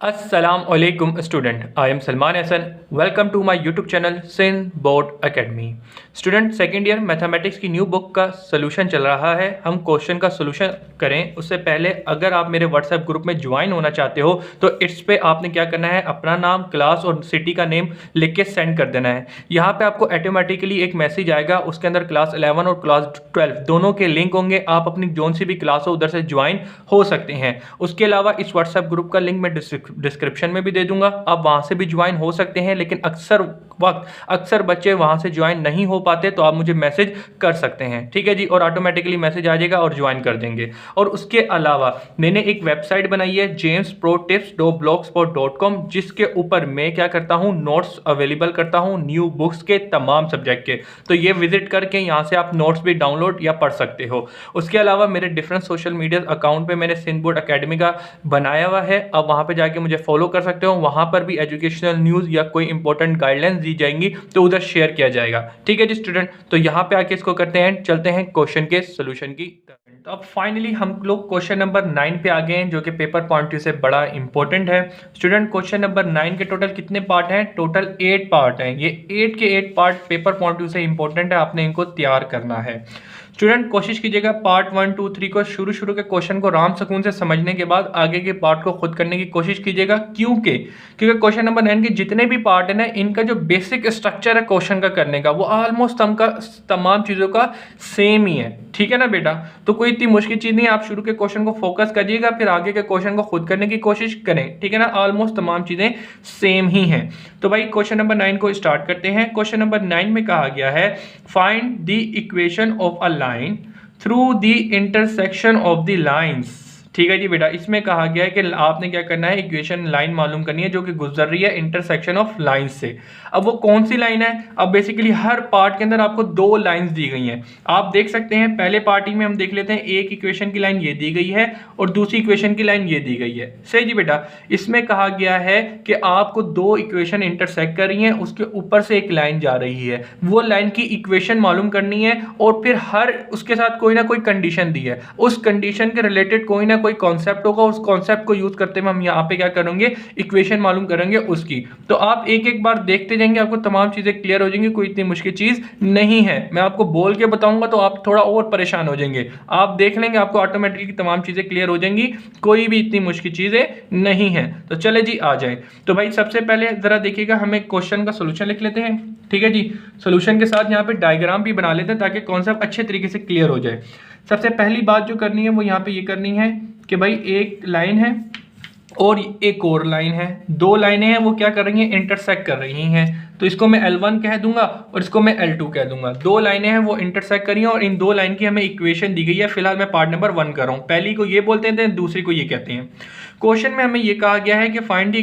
अस्सलाम वालेकुम student, I am Salman Hasan. Welcome to my YouTube channel Sindh board academy. Student, second year mathematics की new book का solution चल रहा है। हम क्वेश्चन का सोल्यूशन करें उससे पहले अगर आप मेरे व्हाट्सएप ग्रुप में ज्वाइन होना चाहते हो तो इस पे आपने क्या करना है, अपना नाम, क्लास और सिटी का नेम लिख के सेंड कर देना है। यहाँ पे आपको ऑटोमेटिकली एक मैसेज आएगा, उसके अंदर क्लास 11 और क्लास 12 दोनों के लिंक होंगे। आप अपनी जोन सी भी क्लास हो उधर से ज्वाइन हो सकते हैं। उसके अलावा इस व्हाट्सएप ग्रुप का लिंक मैं डिस्क्रिप्शन में भी दे दूंगा, आप वहां से भी ज्वाइन हो सकते हैं। लेकिन अक्सर बच्चे वहां से ज्वाइन नहीं हो पाते, तो आप मुझे मैसेज कर सकते हैं, ठीक है जी। और ऑटोमेटिकली मैसेज आ जाएगा और ज्वाइन कर देंगे। और उसके अलावा मैंने एक वेबसाइट बनाई है jamesprotips.blogspot.com, जिसके ऊपर मैं क्या करता हूं, नोट्स अवेलेबल करता हूं न्यू बुक्स के तमाम सब्जेक्ट के। तो ये विजिट करके यहां से आप नोट्स भी डाउनलोड या पढ़ सकते हो। उसके अलावा मेरे डिफरेंट सोशल मीडिया अकाउंट पे मैंने सिंध बोर्ड एकेडमी का बनाया हुआ है, आप वहां पे जाके मुझे फॉलो कर सकते हो। वहां पर भी एजुकेशनल न्यूज़ या कोई इंपॉर्टेंट गाइडलाइंस दी जाएंगी तो उधर शेयर किया जाएगा, ठीक है जी स्टूडेंट। तो यहाँ पे आके इसको करते हैं, चलते हैं क्वेश्चन के सोल्यूशन की। तो अब फाइनली हम लोग क्वेश्चन नंबर 9 पे आ गए हैं, जो कि पेपर पॉइंट ऑफ व्यू से बड़ा इंपॉर्टेंट है। स्टूडेंट, क्वेश्चन नंबर 9 के टोटल कितने पार्ट हैं? टोटल 8 पार्ट हैं। ये 8 के 8 part paper point of view से इंपॉर्टेंट है, आपने इनको तैयार करना है। स्टूडेंट, कोशिश कीजिएगा पार्ट 1, 2, 3 को शुरू के क्वेश्चन को राम सुकून से समझने के बाद आगे के पार्ट को खुद करने की कोशिश कीजिएगा। क्योंकि क्वेश्चन नंबर 9 के जितने भी पार्ट है ना, इनका जो बेसिक स्ट्रक्चर है क्वेश्चन का करने का, वो ऑलमोस्ट तमाम चीज़ों का सेम ही है, ठीक है ना बेटा। तो कोई इतनी मुश्किल चीज़ नहीं है, आप शुरू के क्वेश्चन को फोकस करिएगा, फिर आगे के क्वेश्चन को खुद करने की कोशिश करें, ठीक है ना। ऑलमोस्ट तमाम चीज़ें सेम ही हैं। तो भाई क्वेश्चन नंबर 9 को स्टार्ट करते हैं। क्वेश्चन नंबर 9 में कहा गया है, find the equation of a line through the intersection of the lines। ठीक है जी बेटा, इसमें कहा गया है कि आपने क्या करना है, इक्वेशन लाइन मालूम करनी है जो कि गुजर रही है इंटरसेक्शन ऑफ लाइन से। अब वो कौन सी लाइन है? अब बेसिकली हर पार्ट के अंदर आपको 2 लाइंस दी गई हैं। आप देख सकते हैं पहले पार्ट में हम देख लेते हैं, एक इक्वेशन की लाइन ये दी गई है और दूसरी इक्वेशन की लाइन ये दी गई है। सही जी बेटा, इसमें कहा गया है कि आपको 2 इक्वेशन इंटरसेक्ट कर रही हैं, उसके ऊपर से एक लाइन जा रही है, वो लाइन की इक्वेशन मालूम करनी है और फिर हर उसके साथ कोई ना कोई कंडीशन दी है, उस कंडीशन के रिलेटेड कोई ना कोई कॉन्सेप्ट होगा, उस कॉन्सेप्ट को यूज करते हुए हम यहाँ पे क्या करेंगे, इक्वेशन मालूम करेंगे उसकी। तो आप एक एक बार देखते जाएंगे, आपको तमाम चीजें क्लियर हो जाएंगी, कोई इतनी मुश्किल चीज नहीं है। मैं आपको बोल के बताऊंगा तो आप थोड़ा और परेशान हो जाएंगे, आप देख लेंगे आपको ऑटोमेटिकली तमाम चीजें क्लियर हो जाएंगी, कोई भी इतनी मुश्किल चीजें नहीं है। तो चले जी आ जाए। तो भाई सबसे पहले जरा देखिएगा, हम एक क्वेश्चन का सोल्यूशन लिख लेते हैं, ठीक है जी। सोल्यूशन के साथ यहाँ पे डायग्राम भी बना लेते हैं ताकि कॉन्सेप्ट अच्छे तरीके से क्लियर हो जाए। सबसे पहली बात जो करनी है वो यहाँ पे ये करनी है कि भाई एक लाइन है और एक और लाइन है, 2 लाइनें हैं, वो क्या कर रही हैं, इंटरसेक्ट कर रही हैं। तो इसको मैं L1 कह दूंगा और इसको मैं L2 कह दूंगा। 2 लाइनें हैं वो इंटरसेक्ट करी हैं और इन 2 लाइन की हमें इक्वेशन दी गई है। फिलहाल मैं पार्ट नंबर 1 कर रहा हूँ, पहली को ये बोलते हैं, दूसरी को ये कहते हैं। क्वेश्चन में हमें ये कहा गया है कि find the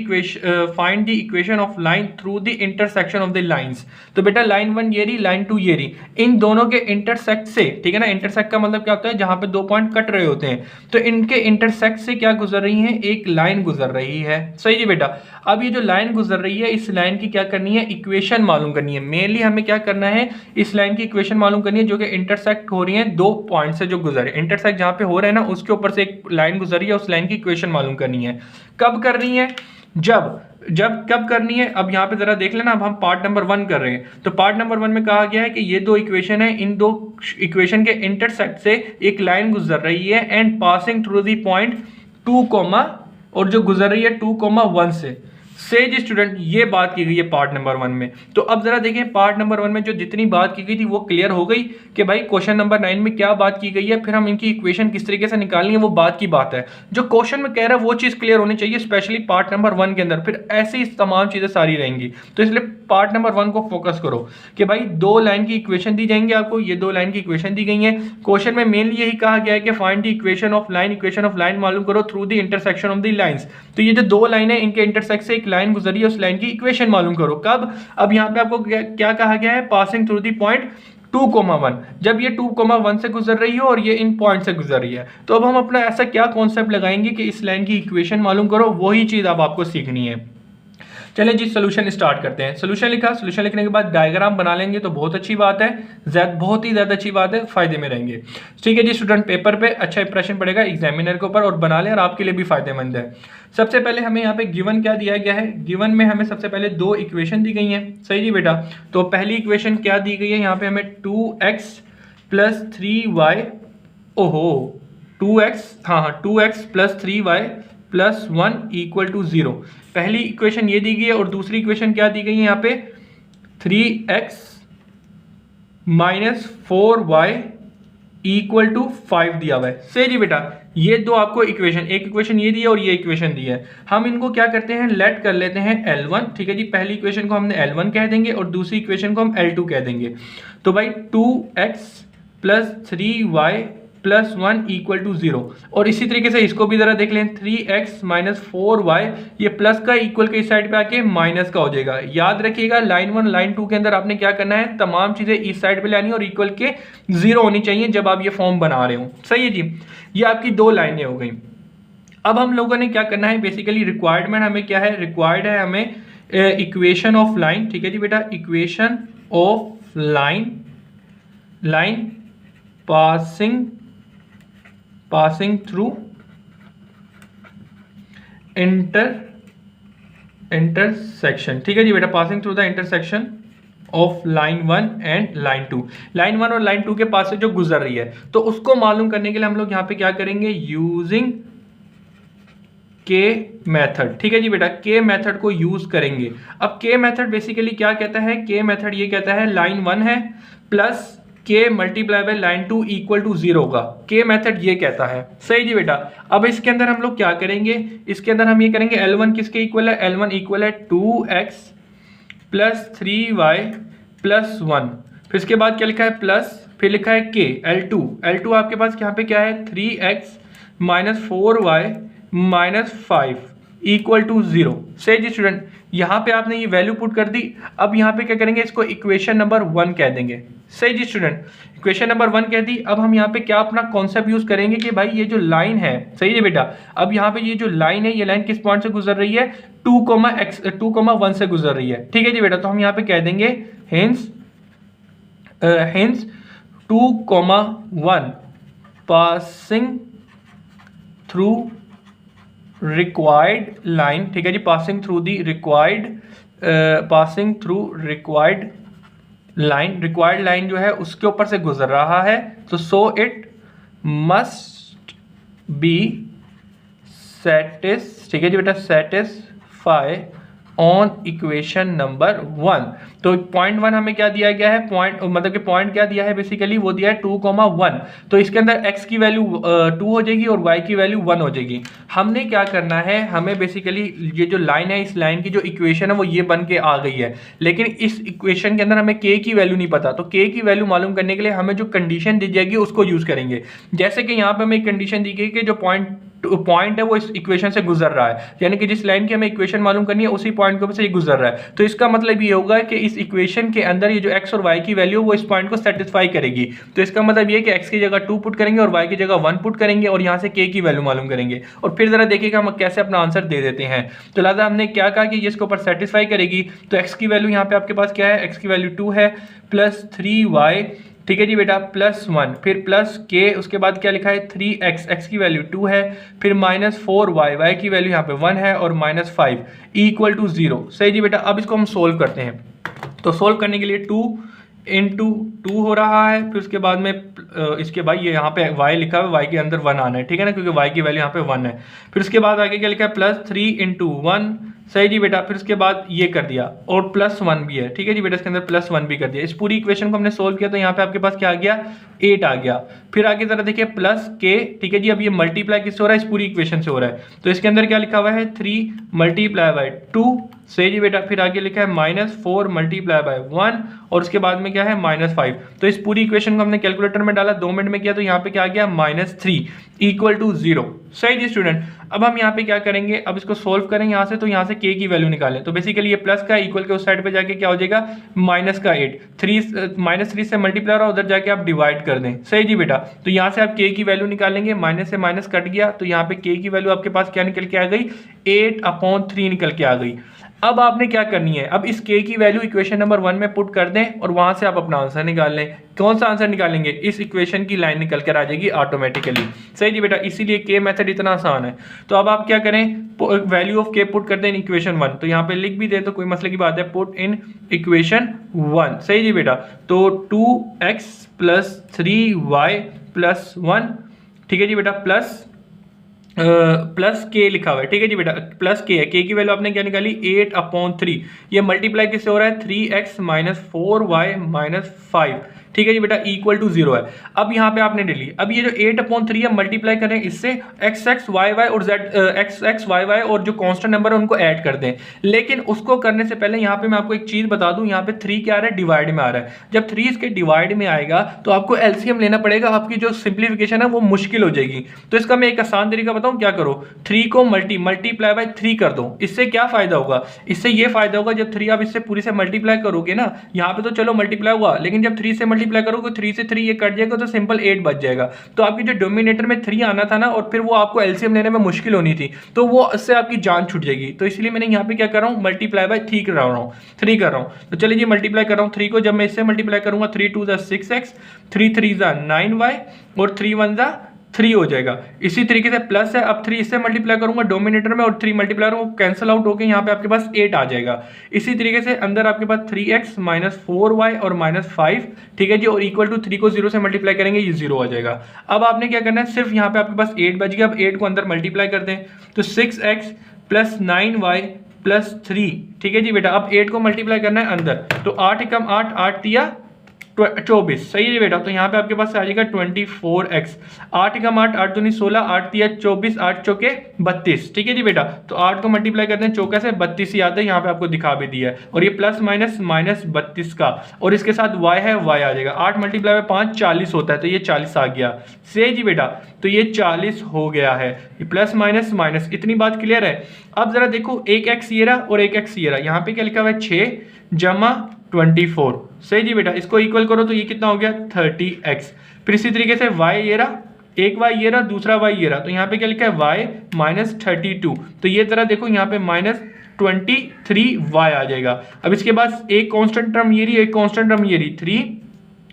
equation of line through the intersection of the lines. तो बेटा लाइन 1 ये रही, लाइन 2 ये रही, इन दोनों के इंटरसेक्ट से, ठीक है ना। इंटरसेक्ट का मतलब क्या होता है, जहां पे 2 पॉइंट कट रहे होते हैं, तो इनके इंटरसेक्ट से क्या गुजर रही है, एक लाइन गुजर रही है। सही जी बेटा। अब ये जो लाइन गुजर रही है, इस लाइन की क्या करनी है, इक्वेशन मालूम करनी है। मेनली हमें क्या करना है, इस लाइन की इक्वेशन मालूम करनी है जो कि इंटरसेक्ट हो रही है 2 पॉइंट से, जो गुजरे इंटरसेक्ट जहां पे हो रहा है ना, उसके ऊपर से एक लाइन गुजर रही है, उस लाइन की इक्वेशन मालूम करनी है। कब करनी है, जब कब करनी है। अब यहाँ पे जरा देख लेना, अब हम पार्ट नंबर 1 कर रहे हैं। तो पार्ट नंबर 1 में कहा गया है कि ये 2 इक्वेशन है, इन 2 इक्वेशन के इंटरसेक्ट से एक लाइन गुजर रही है and passing through the point 2, और जो गुजर रही है 2,1 से। जी स्टूडेंट, ये बात की गई है पार्ट नंबर 1 में। तो अब जरा देखें पार्ट नंबर 1 में जो जितनी बात की गई थी वो क्लियर हो गई कि भाई क्वेश्चन नंबर 9 में क्या बात की गई है, फिर हम इनकी इक्वेशन किस तरीके से निकालनी है, वो बात की बात है। जो क्वेश्चन में कह रहा है वो चीज क्लियर होनी चाहिए, स्पेशली पार्ट नंबर 1 के अंदर, फिर ऐसे ही तमाम चीजें सारी रहेंगी। तो इसलिए पार्ट नंबर 1 को फोकस करो कि भाई 2 लाइन की इक्वेशन दी जाएंगी आपको, ये 2 लाइन की इक्वेशन दी गई है। क्वेश्चन में मेनली यही कहा गया है कि find the equation of line मालूम करो through the intersection of the lines. तो ये जो 2 लाइन है, इनके इंटरसेक्ट से एक लाइन गुजरी है, उस लाइन की इक्वेशन मालूम करो। कब? अब यहां पे आपको क्या कहा गया है, पासिंग थ्रू द पॉइंट 2,1, जब ये 2,1 से गुजर रही हो और ये इन पॉइंट से गुजर रही है। तो अब हम अपना ऐसा क्या कॉन्सेप्ट लगाएंगे कि इस लाइन की इक्वेशन मालूम करो, वही चीज अब आपको सीखनी है। चलें जी सोल्यूशन स्टार्ट करते हैं। सोल्यूशन लिखा, सोल्यूशन लिखने के बाद डायग्राम बना लेंगे तो बहुत अच्छी बात है, बहुत ही ज़्यादा अच्छी बात है, फायदे में रहेंगे। ठीक है जी स्टूडेंट, पेपर पे अच्छा इंप्रेशन पड़ेगा एग्जामिनर के ऊपर और बना लें और आपके लिए भी फायदेमंद है। सबसे पहले हमें यहाँ पे गिवन क्या दिया गया है, गिवन में हमें सबसे पहले दो इक्वेशन दी गई हैं। सही जी बेटा, तो पहली इक्वेशन क्या दी गई है यहाँ पे हमें 2x प्लस 3y, ओहो 2x, हाँ 2x plus 3y plus 1 equal to 0। पहली इक्वेशन ये दी गई है और दूसरी इक्वेशन क्या दी गई है यहाँ पे 3x minus 4y equal to 5 दिया हुआ है। सही जी बेटा, ये दो आपको इक्वेशन, एक इक्वेशन ये दी है और ये इक्वेशन दी है। हम इनको क्या करते हैं, लेट कर लेते हैं L1। ठीक है जी, पहली इक्वेशन को हमने L1 कह देंगे और दूसरी इक्वेशन को हम L2 कह देंगे। तो भाई 2x plus 3y plus 1 equal to 0। और इसी तरीके से इसको भी जरा देख लें, 3x माइनस 4y, ये प्लस का इक्वल के इस साइड पे आके माइनस का हो जाएगा। याद रखिएगा लाइन 1 लाइन 2 के अंदर आपने क्या करना है, तमाम चीजें इस साइड पे लानी और इक्वल के 0 होनी चाहिए जब आप ये फॉर्म बना रहे हो। सही है जी, ये आपकी दो लाइनें हो गई। अब हम लोगों ने क्या करना है, बेसिकली रिक्वायरमेंट हमें क्या है, रिक्वायर्ड है हमें इक्वेशन ऑफ लाइन। ठीक है जी बेटा, equation of line, line passing through intersection. ठीक है जी बेटा, passing through the intersection of line 1 and line 2। Line 1 और लाइन 2 के पास से जो गुजर रही है, तो उसको मालूम करने के लिए हम लोग यहाँ पे क्या करेंगे, यूजिंग के मेथड। ठीक है जी बेटा, के मेथड को यूज करेंगे। अब के मेथड बेसिकली क्या कहता है, के मेथड ये कहता है लाइन 1 है plus k multiply by line 2 equal to 0 होगा। के मेथड ये कहता है। सही जी बेटा, अब इसके अंदर हम लोग क्या करेंगे, इसके अंदर हम ये करेंगे L1 किसके इक्वल है, L1 इक्वल है 2x प्लस 3y प्लस 1। फिर इसके बाद क्या लिखा है प्लस, फिर लिखा है के L2 आपके पास यहाँ पे क्या है 3x minus 4y minus 5 equal to 0। सही जी स्टूडेंट, यहाँ पे आपने ये वैल्यू पुट कर दी। अब यहाँ पे क्या करेंगे, इसको इक्वेशन नंबर 1 कह देंगे। सही जी स्टूडेंट, इक्वेशन नंबर 1 कह दी। अब हम यहाँ पे क्या अपना कॉन्सेप्ट यूज करेंगे कि भाई ये जो लाइन है, सही है बेटा, अब यहाँ पे ये जो लाइन है, ये लाइन किस पॉइंट से गुजर रही है, 2,1 से गुजर रही है। ठीक है जी बेटा, तो हम यहाँ पे कह देंगे hence 2,1 passing through required line. ठीक है जी, passing through required line, required line जो है उसके ऊपर से गुजर रहा है, तो सो इट मस्ट बी ठीक है जी बेटा, सेटिस्फाई ऑन इक्वेशन नंबर 1। तो पॉइंट 1 हमें क्या दिया गया है, पॉइंट मतलब कि पॉइंट क्या दिया है, बेसिकली वो दिया है 2,1। तो इसके अंदर x की वैल्यू 2 हो जाएगी और y की वैल्यू 1 हो जाएगी। हमने क्या करना है, हमें बेसिकली ये जो लाइन है, इस लाइन की जो इक्वेशन है वो ये बन के आ गई है, लेकिन इस इक्वेशन के अंदर हमें k की वैल्यू नहीं पता। तो k की वैल्यू मालूम करने के लिए हमें जो कंडीशन दी जाएगी उसको यूज करेंगे। जैसे कि यहाँ पे हमें एक कंडीशन दी गई कि जो पॉइंट है वो इस इक्वेशन से गुजर रहा है, यानी कि जिस लाइन की हमें इक्वेशन मालूम करनी है उसी पॉइंट के ऊपर से ये गुजर रहा है। तो इसका मतलब ये होगा कि इस इक्वेशन के अंदर ये जो x और y की वैल्यू वो इस पॉइंट को सेटिस्फाई करेगी। तो इसका मतलब ये कि x की जगह 2 पुट करेंगे और y की जगह 1 पुट करेंगे और यहाँ से k की वैल्यू मालूम करेंगे और फिर जरा देखिएगा हम कैसे अपना आंसर दे देते हैं। तो लिहाजा हमने क्या कहा कि ये इसके ऊपर सेटिस्फाई करेगी। तो x की वैल्यू यहाँ पे आपके पास क्या है, x की वैल्यू 2 है प्लस 3y, ठीक है जी बेटा, प्लस 1, फिर प्लस के, उसके बाद क्या लिखा है 3x, x की वैल्यू 2 है, फिर माइनस 4y, y की वैल्यू यहाँ पे 1 है और माइनस 5 इक्वल टू 0। सही जी बेटा, अब इसको हम सोल्व करते हैं। तो सोल्व करने के लिए 2 इंटू 2 हो रहा है, फिर उसके बाद में इसके बाद ये यहाँ पे y लिखा है, y के अंदर 1 आना है, ठीक है ना, क्योंकि y की वैल्यू यहाँ पे 1 है। फिर उसके बाद आगे क्या लिखा है प्लस 3 इंटू 1। सही जी बेटा, फिर उसके बाद ये कर दिया और प्लस 1 भी है। ठीक है जी बेटा, इसके अंदर प्लस 1 भी कर दिया। इस पूरी इक्वेशन को हमने सोल्व किया तो यहाँ पे आपके पास क्या आ गया, 8 आ गया। फिर आगे जरा देखिए प्लस के, ठीक है जी, अब ये मल्टीप्लाई किससे हो रहा है, इस पूरी इक्वेशन से हो रहा है। तो इसके अंदर क्या लिखा हुआ है 3 मल्टीप्लाई बाय 2। सही जी बेटा, फिर आगे लिखा है माइनस 4 मल्टीप्लाई बाय 1 और उसके बाद में क्या है माइनस 5। तो इस पूरी इक्वेशन को हमने कैलकुलेटर में डाला, 2 मिनट में किया, तो यहाँ पे क्या आ गया माइनस 3 इक्वल टू 0। सही जी स्टूडेंट, अब हम यहाँ पे क्या करेंगे, अब इसको सोल्व करेंगे यहाँ से, तो यहाँ से k की वैल्यू निकालें। तो बेसिकली ये प्लस का इक्वल के उस साइड पे जाके क्या हो जाएगा माइनस का 8, माइनस 3 से मल्टीप्लाई और उधर जाके आप डिवाइड कर दें। सही जी बेटा, तो यहाँ से आप k की वैल्यू निकालेंगे, माइनस से माइनस कट गया, तो यहाँ पे k की वैल्यू आपके पास क्या निकल के आ गई 8/3 निकल के आ गई। अब आपने क्या करनी है, अब इस k की वैल्यू इक्वेशन नंबर 1 में पुट कर दें और वहां से आप अपना आंसर निकाल लें। कौन सा आंसर निकालेंगे, इस इक्वेशन की लाइन निकल कर आ जाएगी ऑटोमेटिकली। सही जी बेटा, इसीलिए k मेथड इतना आसान है। तो अब आप क्या करें, वैल्यू ऑफ k पुट कर दें इन इक्वेशन 1, तो यहाँ पे लिख भी दे तो कोई मसले की बात है, पुट इन इक्वेशन 1। सही जी बेटा, तो 2x + 3y + 1, ठीक है जी बेटा, प्लस के लिखा हुआ है, ठीक है जी बेटा, प्लस के है, के की वैल्यू आपने क्या निकाली 8/3, ये मल्टीप्लाई किससे हो रहा है 3x - 4y - 5, ठीक है जी बेटा, इक्वल टू 0 है। अब यहाँ पे आपने ले ली, अब ये जो 8/3 है मल्टीप्लाई करें इससे x y y और x y y और जो कांस्टेंट नंबर है उनको ऐड कर दें। लेकिन उसको करने से पहले यहाँ पे मैं आपको एक चीज बता दूं, यहाँ पे 3 क्या आ रहा है, डिवाइड में आ रहा है। जब 3 इसके डिवाइड में आएगा तो आपको एलसीएम लेना पड़ेगा, आपकी जो सिंप्लीफिकेशन है वो मुश्किल हो जाएगी। तो इसका मैं एक आसान तरीका बताऊं, क्या करो, 3 को मल्टीप्लाई बाय 3 कर दो। इससे क्या फायदा होगा, इससे ये फायदा होगा जब 3 आप इससे पूरी से मल्टीप्लाई करोगे ना, यहाँ पे तो चलो मल्टीप्लाई हुआ, लेकिन जब 3 से मल्टीप्लाई करोगे 3 से 3 ये कट जाएगा तो सिंपल 8 बच जाएगा। तो आपकी जो डोमिनेटर में 3 आना था ना, और फिर वो आपको एलसीएम लेने में मुश्किल होनी थी, तो वो इससे आपकी जान छूट जाएगी। तो इसलिए मैंने यहाँ पे क्या कर रहा हूँ, मल्टीप्लाई बाय 3 कर रहा हूँ, 3 कर रहा हूँ। तो चलिए जी मल्टीप्लाई कर रहा हूँ 3 को, जब मैं इससे मल्टीप्लाई करूंगा 3 2 6x, 3 3 9y और 3 1 3 हो जाएगा। इसी तरीके से प्लस है, अब 3 इससे मल्टीप्लाई करूंगा डोमिनेटर में और 3 मल्टीप्लाई करूंगा, कैंसिल आउट होकर यहाँ पे आपके पास 8 आ जाएगा। इसी तरीके से अंदर आपके पास 3x - 4y और -5, ठीक है जी, और इक्वल टू 3 को 0 से मल्टीप्लाई करेंगे ये 0 आ जाएगा। अब आपने क्या करना है, सिर्फ यहाँ पे आपके पास 8 बच गया, अब 8 को अंदर मल्टीप्लाई कर दें तो 6x + 9y + 3, ठीक है जी बेटा। अब 8 को मल्टीप्लाई करना है अंदर, तो 8 × 8 8 तिया 24, सही है बेटा। तो यहाँ पे आपके पास आ जाएगा 24x, 8 × 8 8 दूनी 16, 8 तिया 24, 8 चौके 32, ठीक है जी बेटा। तो 8 को मल्टीप्लाई करते हैं चौका से 32 ही आता है, यहाँ पे आपको दिखा भी दिया है, और ये प्लस माइनस -32 का, और इसके साथ y है, y आ जाएगा। 8 × 5 40 होता है, तो ये 40 आ गया। सही जी बेटा, तो ये 40 हो गया है, ये प्लस माइनस माइनस, इतनी बात क्लियर है। अब जरा देखो, एक x ये रहा और एक x ये रहा, यहाँ पे क्या लिखा हुआ है 6 = 24, सही जी बेटा। इसको इक्वल करो तो ये कितना हो गया 30x। फिर इसी तरीके से y ये रहा, एक y ये रहा, दूसरा y ये रहा, तो यहाँ पे क्या लिखा है y - 32, तो ये जरा देखो यहाँ पे -23y आ जाएगा। अब इसके बाद एक कांस्टेंट टर्म ये रही, एक कांस्टेंट टर्म ये रही 3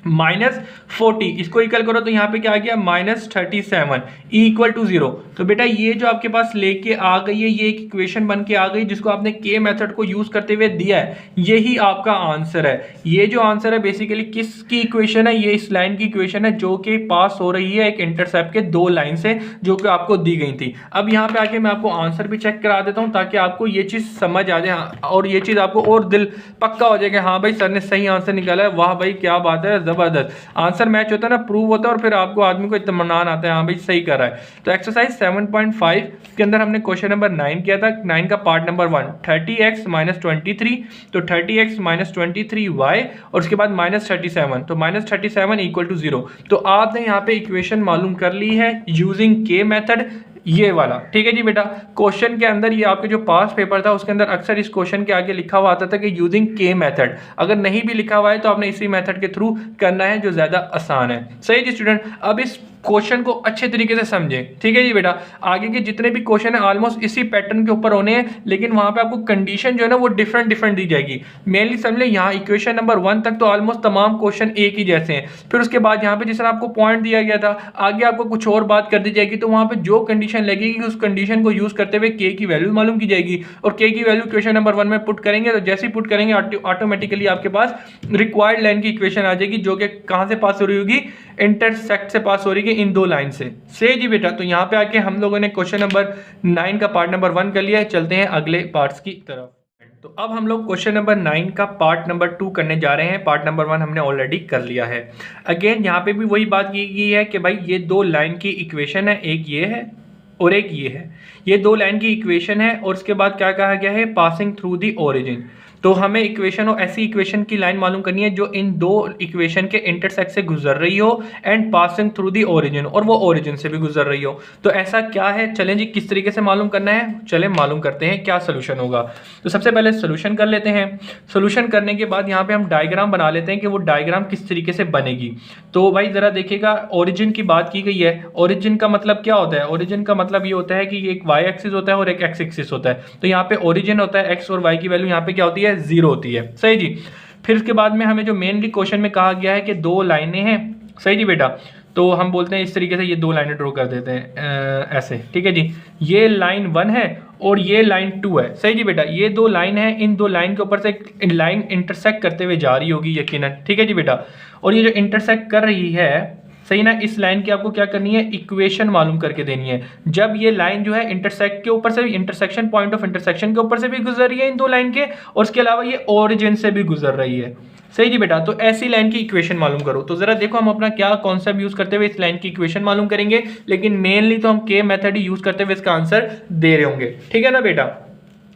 -40, इसको इक्वल करो तो यहाँ पे क्या आ गया -37 इक्वल टू 0। तो बेटा ये जो आपके पास लेके आ गई है, ये एक इक्वेशन बन के आ गई जिसको आपने के मेथड को यूज करते हुए दिया है, यही आपका आंसर है। ये जो आंसर है बेसिकली किसकी इक्वेशन है, ये इस लाइन की इक्वेशन है जो कि पास हो रही है एक इंटरसेप्ट के 2 लाइन से, जो कि आपको दी गई थी। अब यहाँ पे आके मैं आपको आंसर भी चेक करा देता हूँ ताकि आपको ये चीज समझ आ जाए, और ये चीज आपको और दिल पक्का हो जाएगा, हाँ भाई सर ने सही आंसर निकाला है, वाह भाई क्या बात है, जबरदस्त। आंसर मैच होता है ना, प्रूव होता है, और फिर आपको आदमी को इत्मीनान आता है, हाँ भाई सही कर रहा है। तो एक्सरसाइज 7.5 के अंदर हमने क्वेश्चन नंबर 9 किया था, 9 का पार्ट नंबर 1 30x - 23, तो 30x - 23y और उसके बाद -37, तो -37 इक्वल टू 0। तो आपने यहाँ पे इक्वेशन मालूम कर ली है यूजिंग के मेथड, ये वाला, ठीक है जी बेटा। क्वेश्चन के अंदर ये आपके जो पास पेपर था उसके अंदर अक्सर इस क्वेश्चन के आगे लिखा हुआ आता था कि यूजिंग के मेथड, अगर नहीं भी लिखा हुआ है तो आपने इसी मेथड के थ्रू करना है जो ज्यादा आसान है। सही जी स्टूडेंट, अब इस क्वेश्चन को अच्छे तरीके से समझे, ठीक है जी बेटा। आगे के जितने भी क्वेश्चन है ऑलमोस्ट इसी पैटर्न के ऊपर होने हैं, लेकिन वहां पे आपको कंडीशन जो है ना वो डिफरेंट दी जाएगी। मेनली समझ ले, यहाँ इक्वेशन नंबर 1 तक तो ऑलमोस्ट तमाम क्वेश्चन एक ही जैसे हैं, फिर उसके बाद यहाँ पे जिस तरह आपको पॉइंट दिया गया था, आगे आपको कुछ और बात कर दी जाएगी, तो वहां पे जो कंडीशन लगेगी उस कंडीशन को यूज करते हुए के की वैल्यू मालूम की जाएगी, और के की वैल्यू क्वेश्चन नंबर 1 में पुट करेंगे, तो जैसे ही पुट करेंगे ऑटोमेटिकली आपके पास रिक्वायर्ड लाइन की इक्वेशन आ जाएगी, जो कि कहां से पास हो रही होगी, इंटरसेक्ट से पास हो रही है इन 2 लाइन से। सही जी बेटा, तो यहाँ पे आके हम लोगों ने क्वेश्चन नंबर 9 का पार्ट नंबर 1 कर लिया है, चलते हैं अगले पार्ट्स की तरफ। तो अब हम लोग क्वेश्चन नंबर 9 का पार्ट नंबर 2 करने जा रहे हैं, पार्ट नंबर 1 हमने ऑलरेडी कर लिया है। अगेन यहाँ पे भी वही बात की गई है कि भाई ये 2 लाइन की इक्वेशन है, एक ये है और एक ये है, ये 2 लाइन की इक्वेशन है, और उसके बाद क्या कहा गया है, पासिंग थ्रू दी ओरिजिन। तो हमें इक्वेशन और ऐसी इक्वेशन की लाइन मालूम करनी है जो इन दो इक्वेशन के इंटरसेक्ट से गुजर रही हो and passing through the origin, और वो ओरिजिन से भी गुजर रही हो। तो ऐसा क्या है, चलें जी किस तरीके से मालूम करना है, चलें मालूम करते हैं क्या सोल्यूशन होगा। तो सबसे पहले सोल्यूशन कर लेते हैं। सोल्यूशन करने के बाद यहाँ पे हम डायग्राम बना लेते हैं कि वो डायग्राम किस तरीके से बनेगी। तो भाई जरा देखिएगा, ओरिजिन की बात की गई है। ओरिजिन का मतलब क्या होता है, ओरिजिन का मतलब ये होता है कि एक वाई एक्सिस होता है और एक एक्स एक्सिस होता है। तो यहाँ पे ओरिजिन होता है, एक्स और वाई की वैल्यू यहाँ पे क्या होती है, 0 होती है। सही जी। फिर उसके बाद में हमें जो मेनली क्वेश्चन में कहा गया है कि दो लाइनें हैं। सही जी बेटा। तो हम बोलते हैं इस तरीके से ये दो लाइनें ड्रॉ कर देते हैं ऐसे, ठीक है जी। ये लाइन 1 है और ये लाइन 2 है। सही जी बेटा। ये दो लाइन है, इन दो लाइन के ऊपर से लाइन इंटरसेक्ट करते हुए जा रही होगी यकीनन, ठीक है जी बेटा। और ये जो इंटरसेक्ट कर रही है, सही ना, इस लाइन की आपको क्या करनी है, इक्वेशन मालूम करके देनी है। जब ये लाइन जो है इंटरसेक्ट के ऊपर से, इंटरसेक्शन पॉइंट ऑफ इंटरसेक्शन के ऊपर से भी गुजर रही है इन दो लाइन के, और उसके अलावा ये ओरिजिन से भी गुजर रही है। सही जी बेटा। तो ऐसी लाइन की इक्वेशन मालूम करो। तो जरा देखो हम अपना क्या कॉन्सेप्ट यूज करते हुए इस लाइन की इक्वेशन मालूम करेंगे, लेकिन मेनली तो हम के मेथड ही यूज करते हुए इसका आंसर दे रहे होंगे, ठीक है ना बेटा।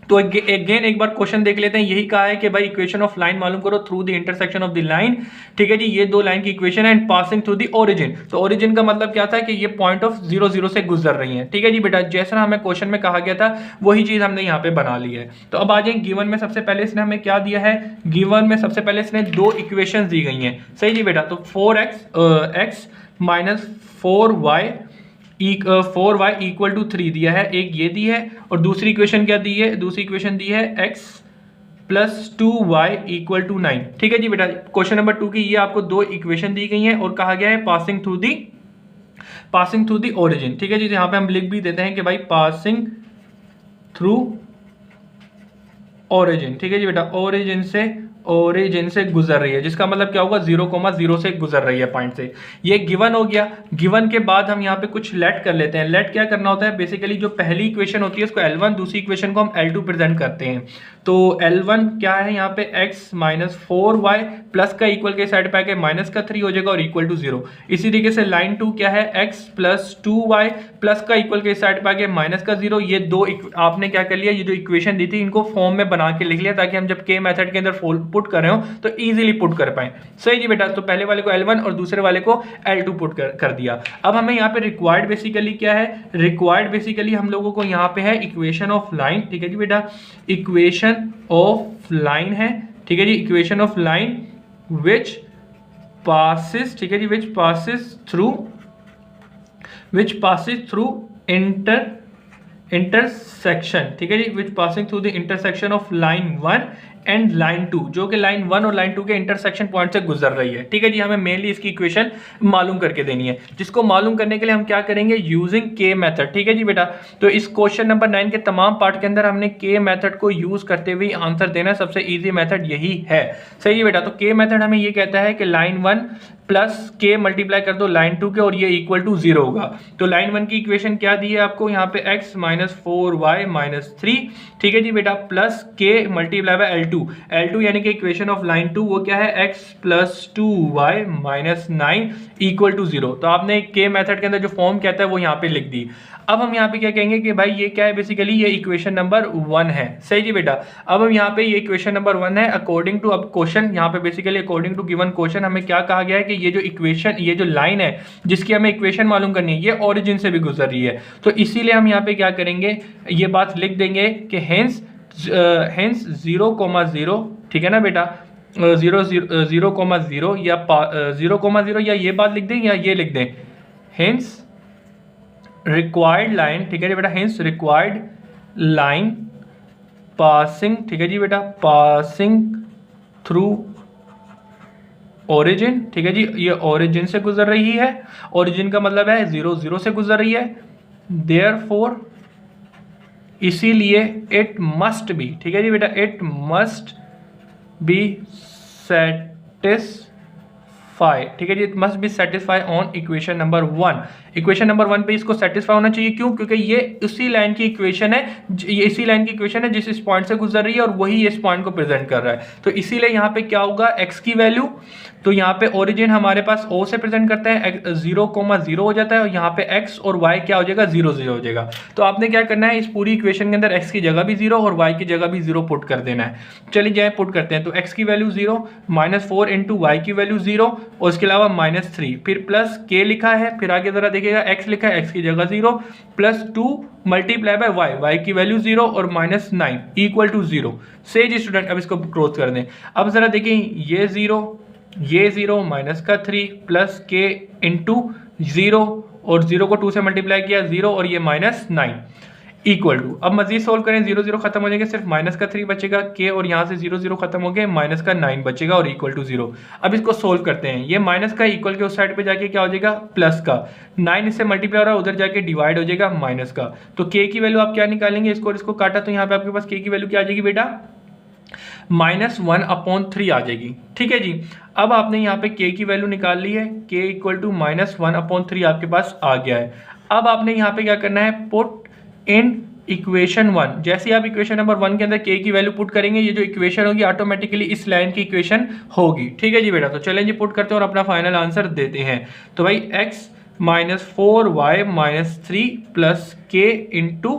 तो अगेन एक बार क्वेश्चन देख लेते हैं। यही कहा है कि भाई इक्वेशन ऑफ लाइन मालूम करो through the intersection of the line, ठीक है जी। ये दो लाइन की इक्वेशन है and passing through the origin. तो ओरिजिन का मतलब क्या था कि ये पॉइंट ऑफ 0 0 से गुजर रही है, ठीक है जी बेटा। जैसा हमें क्वेश्चन में कहा गया था वही चीज हमने यहाँ पे बना ली है। तो अब आ जाए गिवन में। सबसे पहले इसने हमें क्या दिया है, गिवन में सबसे पहले इसने दो इक्वेशन दी गई हैं। सही जी बेटा। तो 4x minus 4y equal to 3 दिया है, एक ये दी है, और दूसरी इक्वेशन क्या दी है, दूसरी इक्वेशन दी है x plus 2y equal to 9, ठीक है जी बेटा। क्वेश्चन नंबर 2 की ये आपको दो इक्वेशन दी गई हैं और कहा गया है पासिंग थ्रू दी ओरिजिन, ठीक है जी। यहाँ पे हम लिख भी देते हैं कि भाई पासिंग थ्रू ओरिजिन, ठीक है जी बेटा। ओरिजिन से गुजर रही है, जिसका मतलब क्या होगा, 0,0 से गुजर रही है पॉइंट से। ये गिवन हो गया। गिवन के बाद हम यहाँ पे कुछ लेट कर लेते हैं। लेट क्या करना होता है, बेसिकली जो पहली इक्वेशन होती है उसको L1, दूसरी इक्वेशन को हम L2 प्रेजेंट करते हैं। तो L1 क्या है यहाँ पे, x माइनस 4y प्लस का इक्वल के साइड पे आके माइनस का 3 हो जाएगा और इक्वल टू 0। इसी तरीके से लाइन 2 क्या है, x प्लस 2y प्लस का इक्वल के साइड पे आके माइनस का 0। ये दो आपने क्या कर लिया, ये जो इक्वेशन दी थी इनको फॉर्म में बना के लिख लिया, ताकि हम जब के मेथड के अंदर पुट कर रहे हो तो इजीली पुट कर पाए। सही जी बेटा। तो पहले वाले को L1 और दूसरे वाले को L2 पुट कर दिया। अब हमें यहाँ पे रिक्वायर्ड बेसिकली क्या है, रिक्वायर्ड बेसिकली हम लोगों को यहाँ पे है इक्वेशन ऑफ लाइन, ठीक है जी बेटा। इक्वेशन ऑफ लाइन है, ठीक है जी। Equation of line which passes, ठीक है जी, विच पासिस थ्रू इंटरसेक्शन, ठीक है जी, which passing through the intersection of line 1 and line 2, जो कि लाइन 1 और लाइन 2 के इंटरसेक्शन पॉइंट से गुजर रही है, ठीक है जी। हमें मेनली इसकी इक्वेशन मालूम करके देनी है, जिसको मालूम करने के लिए हम क्या करेंगे, यूजिंग के मेथड, ठीक है जी बेटा। तो इस क्वेश्चन नंबर 9 के तमाम पार्ट के अंदर हमने के मेथड को यूज करते हुए आंसर देना, सबसे इजी मेथड यही है। सही है बेटा। तो के मेथड हमें ये कहता है कि लाइन 1 प्लस के मल्टीप्लाई कर दो लाइन 2 के और ये इक्वल टू 0 होगा। तो लाइन 1 की इक्वेशन क्या दी है आपको यहाँ पे, x माइनस 4y माइनस 3, ठीक है जी बेटा, plus k multiply bye L2 यानी कि इक्वेशन ऑफ लाइन 2 वो क्या है, x plus 2y minus 9 equal to 0। तो आपने के मेथड के अंदर जो फॉर्म कहता है वो यहाँ पे लिख दी। अब हम यहाँ पे क्या कहेंगे कि भाई ये क्या है, बेसिकली ये इक्वेशन नंबर 1 है। सही जी बेटा। अब हम यहाँ पे ये इक्वेशन नंबर 1 है अकॉर्डिंग टू, अब क्वेश्चन यहाँ पे basically according to given question हमें क्या कहा गया है कि ये जो इक्वेशन, ये जो लाइन है जिसकी हमें इक्वेशन मालूम करनी है, ये ओरिजिन से भी गुजर रही है। तो इसीलिए हम यहाँ पे क्या करेंगे, ये बात लिख देंगे कि हेंस 0,0, ठीक है ना बेटा, 0,0 या 0,0 या ये बात लिख दें या ये लिख दें, हेंस रिक्वायर्ड लाइन, ठीक है जी बेटा, हेंस रिक्वायर्ड लाइन पासिंग, ठीक है जी बेटा, पासिंग थ्रू ओरिजिन, ठीक है जी, ये ओरिजिन से गुजर रही है। ओरिजिन का मतलब है 0 0 से गुजर रही है, देयरफॉर इसीलिए इट मस्ट बी, ठीक है जी बेटा, it must be satisfied satisfy, ठीक है जी, it must be satisfy on equation number 1। Equation number 1 पे इसको सेटिस्फाई होना चाहिए, क्यों? क्योंकि ये उसी लाइन की इक्वेशन है, ये इसी लाइन की इक्वेशन है जिस इस पॉइंट से गुजर रही है, और वही इस पॉइंट को प्रेजेंट कर रहा है। तो इसीलिए यहाँ पे क्या होगा, x की वैल्यू, तो यहाँ पे ओरिजिन हमारे पास o से प्रेजेंट करता है, 0,0 हो जाता है, और यहाँ पे x और y क्या हो जाएगा, 0 0 हो जाएगा। तो आपने क्या करना है, इस पूरी इक्वेशन के अंदर x की जगह भी 0 और y की जगह भी 0 पुट कर देना है। चलिए जाए पुट करते हैं। तो x की वैल्यू 0, -4 इंटू वाई की वैल्यू 0, और उसके अलावा -3, फिर प्लस k लिखा है, फिर आगे जरा देखिएगा x लिखा है, x की जगह 0, plus 2 multiply by y, y की वैल्यू 0 और -9 इक्वल टू 0। से जी स्टूडेंट, अब इसको क्लोज कर दें। अब जरा देखें, ये 0, ये 0, -3 प्लस k इंटू 0, और 0 को 2 से मल्टीप्लाई किया 0, और ये -9 इक्वल टू, अब मजीद सोल्व करें, 0 0 खत्म हो जाएगा, सिर्फ -3 बचेगा k, और यहाँ से 0 0 खत्म हो गए, -9 बचेगा और इक्वल टू 0। अब इसको सोल्व करते हैं। ये माइनस का इक्वल के उस साइड पे जाके क्या हो जाएगा, प्लस का, 9 इससे मल्टीप्लाई हो रहा है, उधर जाके डिवाइड हो जाएगा माइनस का। तो k की वैल्यू आप क्या निकालेंगे, इसको और इसको काटा, तो यहाँ पे आपके पास k की वैल्यू क्या आ जाएगी बेटा, -1/3 आ जाएगी। ठीक है जी, अब आपने यहाँ पे k की वैल्यू निकाल ली है, k इक्वल टू -1/3 आपके पास आ गया है। अब आपने यहाँ पे क्या करना है, पुट इन इक्वेशन 1। जैसे ही आप इक्वेशन नंबर 1 के अंदर k की वैल्यू पुट करेंगे, ये जो इक्वेशन होगी ऑटोमेटिकली इस लाइन की इक्वेशन होगी। ठीक है जी बेटा, तो चलें जी पुट करते हैं और अपना फाइनल आंसर देते हैं। तो भाई x -4y -3 plus k into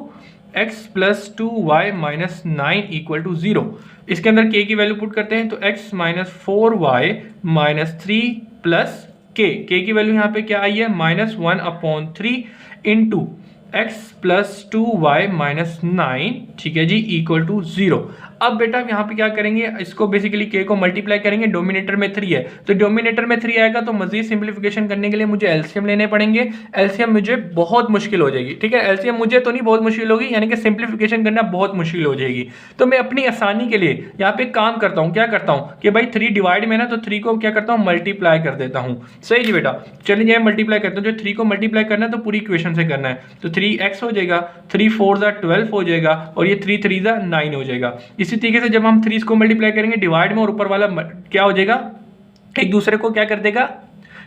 x plus 2y -9 equal to 0। इसके अंदर k की वैल्यू पुट करते हैं, तो x -4y -3 प्लस k की वैल्यू यहाँ पे क्या आई है, -1/3 इंटू x प्लस 2y -9, ठीक है जी, इक्वल टू 0। अब बेटा यहाँ पे क्या करेंगे, इसको बेसिकली k को मल्टीप्लाई करेंगे, डोमिनेटर में 3 है, तो डोमिनेटर में 3 आएगा, तो मजीद सिंप्लीफिकेशन करने के लिए मुझे एलसीएम लेने पड़ेंगे। एलसीएम मुझे बहुत मुश्किल हो जाएगी, ठीक है, एलसीएम मुझे तो नहीं बहुत मुश्किल होगी, यानी कि सिंप्लीफिकेशन करना बहुत मुश्किल हो जाएगी। तो मैं अपनी आसानी के लिए यहाँ पे काम करता हूँ, क्या करता हूँ कि भाई 3 डिवाइड में ना, तो 3 को क्या करता हूँ, मल्टीप्लाई कर देता हूँ। सही जी बेटा, चलिए जाए मल्टीप्लाई करते हैं। जो 3 को मल्टीप्लाई करना है तो पूरी इक्वेशन से करना है, तो 3x हो जाएगा, 3 4 12 हो जाएगा, और ये 3 3 9 हो जाएगा। इसी तरीके से जब हम 3 को मल्टीप्लाई करेंगे डिवाइड में, और ऊपर वाला क्या हो जाएगा, एक दूसरे को क्या कर देगा,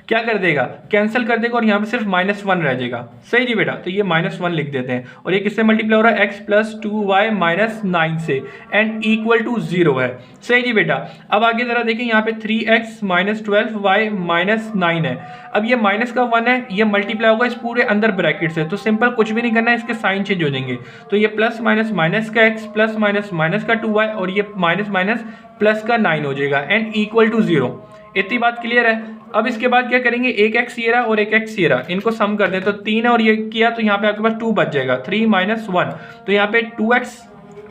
कैंसिल कर देगा, और यहाँ पे सिर्फ -1 रह जाएगा। सही जी बेटा, तो ये -1 लिख देते हैं, और ये किससे मल्टीप्लाई हो रहा है, x प्लस 2y -9 से, एंड इक्वल टू 0 है। सही जी बेटा, अब आगे जरा देखें, यहाँ पे 3x -12y -9 है। अब ये माइनस का 1 है, ये मल्टीप्लाई होगा इस पूरे अंदर ब्रैकेट से, तो सिंपल कुछ भी नहीं करना है, इसके साइन चेंज हो जाएंगे। तो ये प्लस माइनस माइनस का x प्लस माइनस माइनस का 2y, और ये माइनस माइनस प्लस का 9 हो जाएगा, एंड इक्वल टू 0। इतनी बात क्लियर है। अब इसके बाद क्या करेंगे, एक x ये रहा और एक x ये रहा, इनको सम कर दें, तो 3 है और ये किया, तो यहाँ पे आपके पास 2 बच जाएगा, 3 - 1, तो यहाँ पे 2x।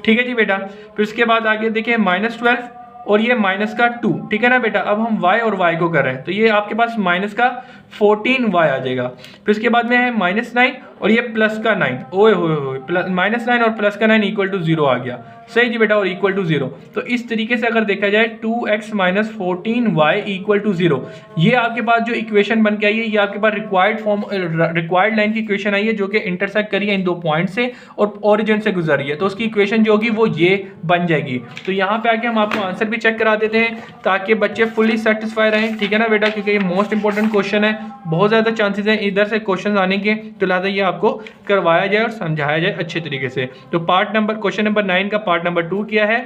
ठीक है जी बेटा, फिर उसके बाद आगे देखिए -12 और ये माइनस का 2, ठीक है ना बेटा। अब हम y और y को कर रहे हैं, तो ये आपके पास माइनस का 14y आ जाएगा। फिर उसके बाद में है -9 और ये प्लस का 9, ओए होए -9 और प्लस का 9 इक्वल टू 0 आ गया। सही जी बेटा, और इक्वल टू 0। तो इस तरीके से अगर देखा जाए 2x - 14y इक्वल टू 0, ये आपके पास जो इक्वेशन बन के आई है, ये आपके पास रिक्वायर्ड लाइन की इक्वेशन आई है, जो कि इंटरसेक्ट करी है इन 2 पॉइंट से और ओरिजिन से गुजर रही है। तो उसकी इक्वेशन जो होगी वो ये बन जाएगी। तो यहाँ पे आके हम आपको आंसर भी चेक करा देते हैं, ताकि बच्चे फुली सेटिस्फाई रहें, ठीक है ना बेटा, क्योंकि ये मोस्ट इंपॉर्टेंट क्वेश्चन है, बहुत ज़्यादा चांसेस हैं इधर से क्वेश्चन आने के, तो लिहाजा ये आपको करवाया जाए और समझाया जाए अच्छे तरीके से। तो क्वेश्चन नंबर 9 का पार्ट नंबर 2 क्या है,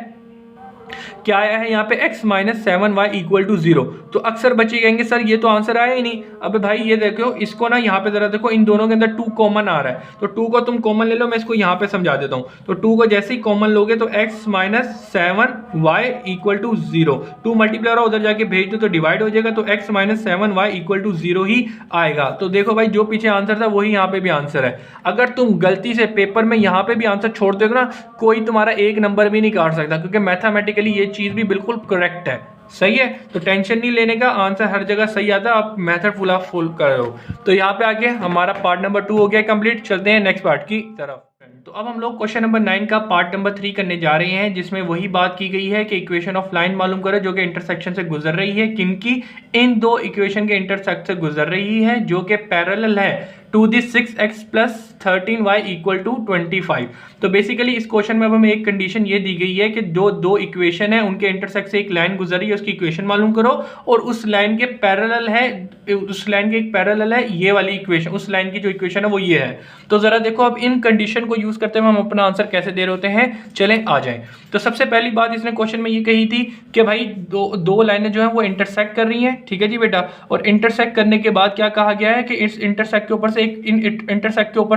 क्या आया है यहाँ पे, x - 7y इक्वल टू 0। तो अक्सर बच्चे कहेंगे सर ये तो आंसर आया ही नहीं। अबे भाई ये देखो, इसको ना यहाँ पे जरा देखो, इन दोनों के अंदर 2 कॉमन आ रहा है, तो 2 को तुम कॉमन ले लो, मैं इसको यहाँ पे समझा देता हूँ। तो 2 को जैसे ही कॉमन लोगे तो x - 7y equal to 0, 2 multiply हो रहा, उधर जाके भेज दो तो डिवाइड हो जाएगा, तो x - 7y इक्वल टू 0 ही आएगा। तो देखो भाई, जो पीछे आंसर था वही यहाँ पे भी आंसर है। अगर तुम गलती से पेपर में यहाँ पे भी आंसर छोड़ दोगे ना, कोई तुम्हारा 1 नंबर भी नहीं काट सकता, क्योंकि मैथमेटिकली ये चीज भी बिल्कुल करेक्ट है। सही है, तो टेंशन नहीं लेने का, आंसर हर जगह सही आता है, आप मेथड फुल करो। तो यहाँ पे आगे हमारा पार्ट नंबर 2 हो गया कंप्लीट। चलते हैं नेक्स्ट पार्ट की तरफ। तो अब हम लोग क्वेश्चन नंबर 9 का पार्ट नंबर 3 करने जा रहे हैं, जिसमें वही बात की गई है कि इक्वेशन ऑफ लाइन मालूम करो जो कि इंटरसेक्शन से गुजर रही है। किनकी, इन 2 इक्वेशन के इंटरसेक्ट से गुजर रही है, जो कि पैरेलल है। To the 6x plus 13y equal to 25। तो बेसिकली इस क्वेश्चन में अब हमें एक कंडीशन ये दी गई है कि जो दो इक्वेशन है उनके इंटरसेक्ट से एक लाइन गुजरी है, उसकी इक्वेशन मालूम करो, और उस लाइन के पैरेलल है, उस लाइन के एक पैरेलल है ये वाली इक्वेशन, उस लाइन की जो इक्वेशन है वो ये है। तो जरा देखो अब इन कंडीशन को यूज करते हुए हम अपना आंसर कैसे दे रहे होते हैं, चलें आ जाएं। तो सबसे पहली बात इसने क्वेश्चन में ये कही थी कि भाई दो लाइनें जो है वो इंटरसेक्ट कर रही हैं, ठीक है जी बेटा, और इंटरसेक्ट करने के बाद क्या कहा गया है कि इस इंटरसेक्ट के ऊपर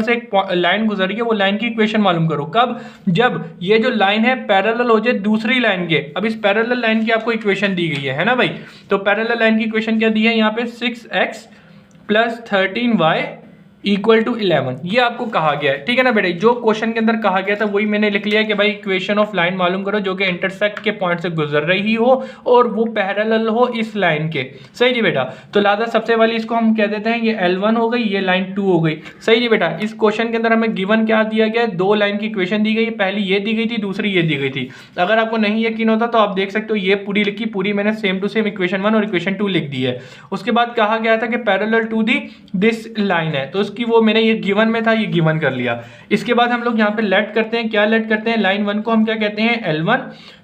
से एक लाइन गुजर रही है, वो लाइन की इक्वेशन मालूम करो। कब? जब ये जो लाइन है पैरेलल हो जाए दूसरी लाइन के। अब इस पैरेलल लाइन की आपको इक्वेशन दी गई है ना भाई, तो पैरेलल लाइन की इक्वेशन क्या दी है यहाँ पे, 6x plus 13y equal to 11, ये आपको कहा गया है, ठीक है ना बेटा। जो क्वेश्चन के अंदर कहा गया था वही मैंने लिख लिया कि भाई इक्वेशन ऑफ लाइन मालूम करो जो कि इंटरसेक्ट के पॉइंट से गुजर रही हो और वो पैरेलल हो इस लाइन के, सही जी बेटा। तो लिहाजा सबसे वाली इसको हम कह देते हैं ये L1 हो गई, ये लाइन 2 हो गई, सही जी बेटा। इस क्वेश्चन के अंदर हमें गिवन क्या दिया गया है, दो लाइन की इक्वेशन दी गई है, पहली ये दी गई थी, दूसरी ये दी गई थी। अगर आपको नहीं यकीन होता तो आप देख सकते हो ये पूरी लिखी, पूरी मैंने सेम टू सेम इक्वेशन 1 और इक्वेशन 2 लिख दी है। उसके बाद कहा गया था कि parallel to the this line है, तो उसकी वो मैंने ये गिवन में था, ये गिवन कर लिया। इसके बाद हम लोग यहाँ पे लेट करते हैं, क्या लेट करते हैं, लाइन 1 को हम क्या कहते हैं, L1,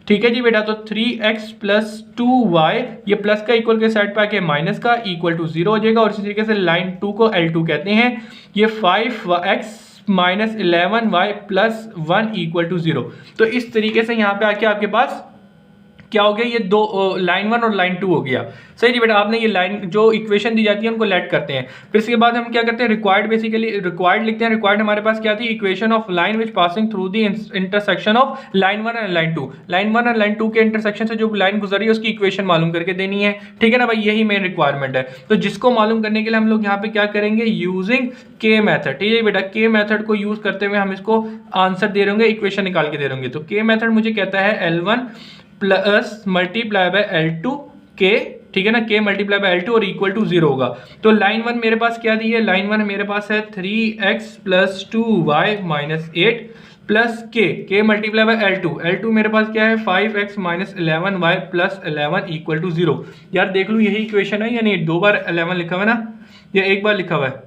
ठीक है जी बेटा। तो 3x प्लस 2y, ये प्लस का इक्वल के साइड पे आके माइनस का इक्वल टू 0 हो जाएगा, और इसी तरीके से लाइन 2 को L2 कहते हैं। ये 5x minus 11y plus 1 equal to 0। तो इस तरीके से यहाँ पे आके आपके पास क्या हो गया, ये दो लाइन 1 और लाइन 2 हो गया, सही जी बेटा। आपने ये लाइन जो इक्वेशन दी जाती है उनको लेट करते हैं, फिर इसके बाद हम क्या करते हैं, रिक्वायर्ड, बेसिकली रिक्वायर्ड लिखते हैं। रिक्वायर्ड हमारे पास क्या थी, equation of line which passing through the intersection of line 1 and line 2। Line 1 and line 2 के इंटरसेक्शन से जो लाइन गुजरी है उसकी इक्वेशन मालूम करके देनी है, ठीक है ना भाई, यही मेन रिक्वायरमेंट है। तो जिसको मालूम करने के लिए हम लोग यहाँ पे क्या करेंगे, यूजिंग के मेथड, ठीक है बेटा। के मेथड को यूज करते हुए हम इसको आंसर दे रहे, इक्वेशन निकाल के दे रहे। तो के मेथड मुझे कहता है L1 plus multiply by L2 के, ठीक है ना, के मल्टीप्लाई बाय L2 और इक्वल टू 0 होगा। तो लाइन 1 मेरे पास क्या दी है, लाइन 1 मेरे पास है 3x plus 2y minus 8 plus k multiply bye L2 मेरे पास क्या है, 5x minus 11y plus 11 equal to 0। यार देख लूँ यही इक्वेशन है या नहीं, 2 बार 11 लिखा हुआ है ना, या एक बार लिखा हुआ है,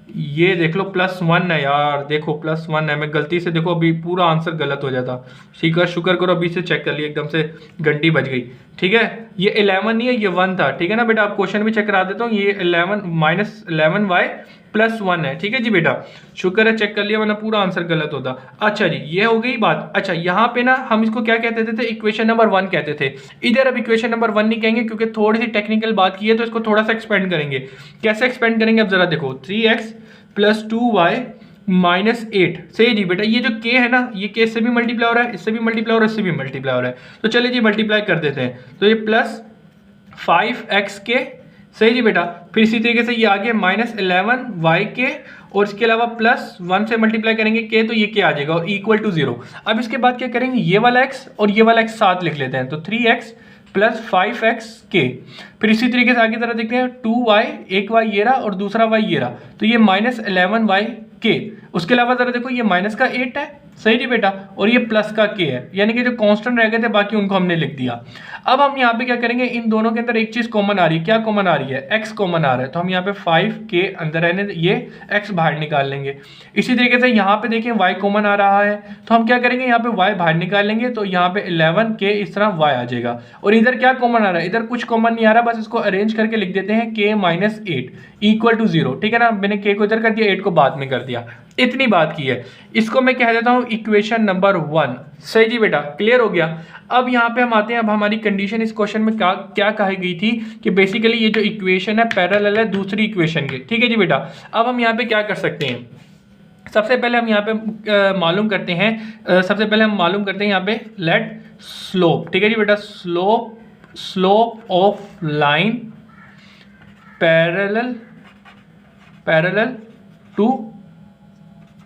ये देख लो +1 है यार, देखो +1 है। मैं गलती से देखो अभी पूरा आंसर गलत हो जाता, ठीक है, शुक्र करो अभी से चेक कर लिया, एकदम से घंटी बज गई, ठीक है। ये 11 नहीं है, ये 1 था, ठीक है ना बेटा। आप क्वेश्चन भी चेक करा देता हूँ, ये 11 माइनस 11y प्लस 1 है, ठीक है जी बेटा, शुक्र है चेक कर लिया, वरना पूरा आंसर गलत होता। अच्छा जी, ये हो गई बात। अच्छा यहाँ पे ना हम इसको क्या कहते थे, इक्वेशन नंबर 1 कहते थे। इधर अब इक्वेशन नंबर 1 नहीं कहेंगे क्योंकि थोड़ी सी टेक्निकल बात की है, तो इसको थोड़ा सा एक्सपेंड करेंगे। कैसे एक्सपेंड करेंगे, अब जरा देखो, 3x प्लस 2y माइनस 8, सही जी बेटा। ये जो k है ना, ये k इससे भी मल्टीप्लाई हो रहा है, इससे भी मल्टीप्लाई हो रहा है, इससे भी मल्टीप्लाई हो रहा है, तो चलिए जी मल्टीप्लाई कर देते हैं। तो ये प्लस 5xk, सही जी बेटा। फिर इसी तरीके से ये आगे माइनस 11yk, और इसके अलावा प्लस 1 से मल्टीप्लाई करेंगे k, तो ये k आ जाएगा और इक्वल टू 0। अब इसके बाद क्या करेंगे, ये वाला x और ये वाला x साथ लिख लेते हैं, तो 3x प्लस 5xk। फिर इसी तरीके से आगे जरा देखते हैं, 2y, एक y ये रहा और दूसरा y ये रहा, तो ये माइनस 11yk। उसके अलावा जरा देखो ये माइनस का 8 है, सही जी बेटा, और ये प्लस का k है, यानी कि जो कांस्टेंट रह गए थे बाकी उनको हमने लिख दिया। अब हम यहाँ पे क्या करेंगे, इन दोनों के अंदर एक चीज कॉमन आ रही है, क्या कॉमन आ रही है, x कॉमन आ रहा है, तो हम यहाँ पे 5k अंदर रहने, ये x बाहर निकाल लेंगे। इसी तरीके से यहाँ पे देखें y कॉमन आ रहा है, तो हम क्या करेंगे, यहाँ पे y बाहर निकाल लेंगे, तो यहाँ पे 11k इस तरह y आ जाएगा। और इधर क्या कॉमन आ रहा है, इधर कुछ कॉमन नहीं आ रहा, बस इसको अरेंज करके लिख देते हैं k माइनस 8 इक्वल टू 0, ठीक है ना। मैंने k को इधर कर दिया, 8 को बाद में कर दिया, इतनी बात की है। इसको मैं कह देता हूं इक्वेशन नंबर 1, सही जी बेटा, क्लियर हो गया। अब यहाँ पे हम आते हैं, अब हमारी कंडीशन इस क्वेश्चन में क्या कही गई थी कि बेसिकली ये जो इक्वेशन है पैरेलल है दूसरी इक्वेशन के, ठीक है जी बेटा। अब हम यहाँ पे क्या कर सकते हैं, सबसे पहले हम यहाँ पे मालूम करते हैं, यहाँ पे लेट स्लोप, ठीक है जी बेटा, slope of line parallel to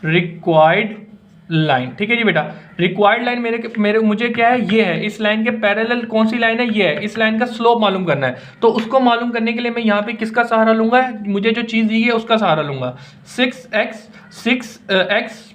required line. ठीक है जी बेटा, रिक्वायर्ड लाइन मेरे मुझे क्या है, ये है, इस लाइन के पैरेलल कौन सी लाइन है, ये है, इस लाइन का स्लोप मालूम करना है। तो उसको मालूम करने के लिए मैं यहाँ पे किसका सहारा लूंगा, मुझे जो चीज़ दी है उसका सहारा लूंगा। 6x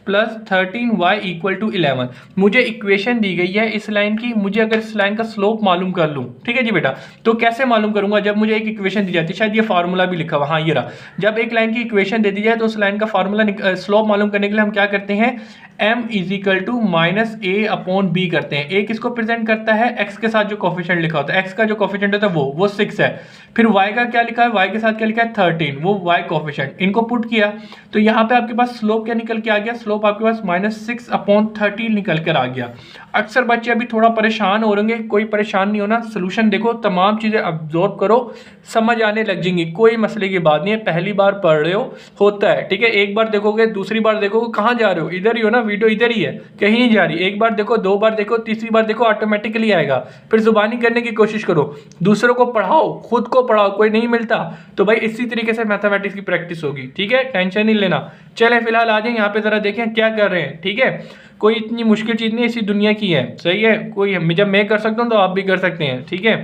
plus 13y equal to 11 मुझे इक्वेशन दी गई है इस लाइन की। मुझे अगर इस लाइन का स्लोप मालूम कर लूँ, ठीक है जी बेटा, तो कैसे मालूम करूंगा, जब मुझे एक इक्वेशन दी जाती है, शायद ये फार्मूला भी लिखा हुआ, हाँ ये रहा, जब एक लाइन की इक्वेशन दे दी जाए तो उस लाइन का फार्मूला स्लोप मालूम करने के लिए हम क्या करते हैं, m is equal to minus a upon b करते हैं। ए किसको प्रेजेंट करता है, x के साथ जो कोफिशिएंट लिखा होता है, x का जो कोफिशिएंट होता है वो 6 है। फिर y का क्या लिखा है, y के साथ क्या लिखा है 13, वो y कोफिशिएंट, इनको पुट किया तो यहाँ पे आपके पास स्लोप क्या निकल के आ गया, स्लोप आपके पास -6/13 निकल कर आ गया। अक्सर बच्चे अभी थोड़ा परेशान हो रहेंगे, कोई परेशान नहीं होना, सोल्यूशन देखो, तमाम चीज़ें अब्जॉर्ब करो, समझ आने लग जाएंगी, कोई मसले की बात नहीं है, पहली बार पढ़ रहे हो, होता है, ठीक है। एक बार देखोगे, दूसरी बार देखोगे, कहाँ जा रहे हो, इधर ही हो ना, वीडियो इधर ही है, कहीं नहीं जा रही। एक बार देखो, दो बार देखो, तीसरी बार देखो, ऑटोमेटिकली आएगा। फिर जुबानी करने की कोशिश करो, दूसरों को पढ़ाओ, खुद को पढ़ाओ, कोई नहीं मिलता तो भाई इसी तरीके से मैथमेटिक्स की प्रैक्टिस होगी, ठीक है, टेंशन नहीं लेना। चले फिलहाल आ जाए यहाँ पे, जरा देखें क्या कर रहे हैं, ठीक है। कोई इतनी मुश्किल चीज़ नहीं, इसी दुनिया की है, सही है, कोई जब मैं कर सकता हूँ तो आप भी कर सकते हैं, ठीक है।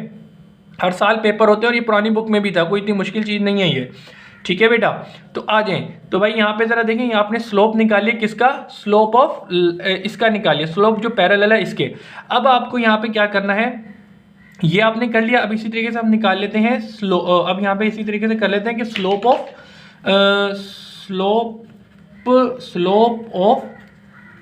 हर साल पेपर होते हैं और ये पुरानी बुक में भी था, कोई इतनी मुश्किल चीज़ नहीं है ये, ठीक है बेटा। तो आ जाएं, तो भाई यहाँ पे जरा देखें, यहाँ आपने स्लोप निकालिए, किसका, स्लोप ऑफ इसका निकालिए, स्लोप जो पैरेलल है इसके। अब आपको यहाँ पे क्या करना है, ये आपने कर लिया। अब इसी तरीके से हम निकाल लेते हैं अब यहाँ पे इसी तरीके से कर लेते हैं कि स्लोप ऑफ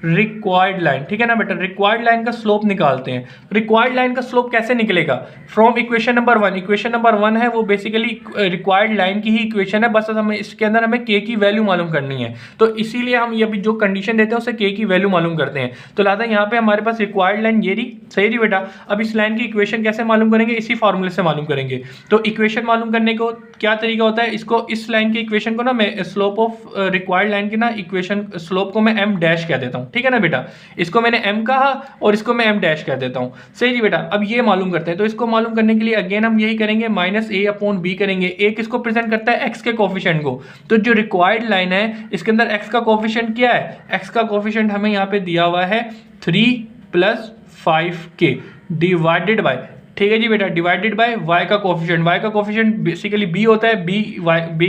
रिक्वायर्ड लाइन, ठीक है ना बेटा, रिक्वायर्ड लाइन का स्लोप निकालते हैं। रिक्वायर्ड लाइन का स्लोप कैसे निकलेगा, from equation number 1। Equation number 1 है वो बेसिकली रिक्वायर्ड लाइन की ही इक्वेशन है, बस हमें इसके अंदर हमें के की वैल्यू मालूम करनी है, तो इसीलिए हम ये भी जो कंडीशन देते हैं उससे के की वैल्यू मालूम करते हैं। तो लिहाजा यहाँ पे हमारे पास रिक्वायर्ड लाइन ये रही, सही जी बेटा। अब इस लाइन की इक्वेशन कैसे मालूम करेंगे, इसी फॉर्मूले से मालूम करेंगे। तो इक्वेशन मालूम करने को क्या तरीका होता है, इसको, इस लाइन की इक्वेशन को ना मैं स्लोप ऑफ रिक्वायर्ड लाइन की ना इक्वेशन स्लोप को मैं m डैश कह देता हूँ, ठीक है ना बेटा। इसको मैंने m कहा और इसको मैं m डैश कह देता हूँ, सही जी बेटा। अब ये मालूम करते हैं, तो इसको मालूम करने के लिए अगेन हम यही करेंगे, -a/b करेंगे। a किसको प्रेजेंट करता है, x के कोफिशिएंट को। तो जो रिक्वायर्ड लाइन है इसके अंदर x का कोफिशिएंट क्या है, x का कोफिशिएंट हमें यहाँ पे दिया हुआ है 3 + 5k डिवाइडेड बाय, ठीक है जी बेटा, डिवाइडेड बाय y का कोफिशिएंट। y का कोफिशिएंट बेसिकली b होता है, b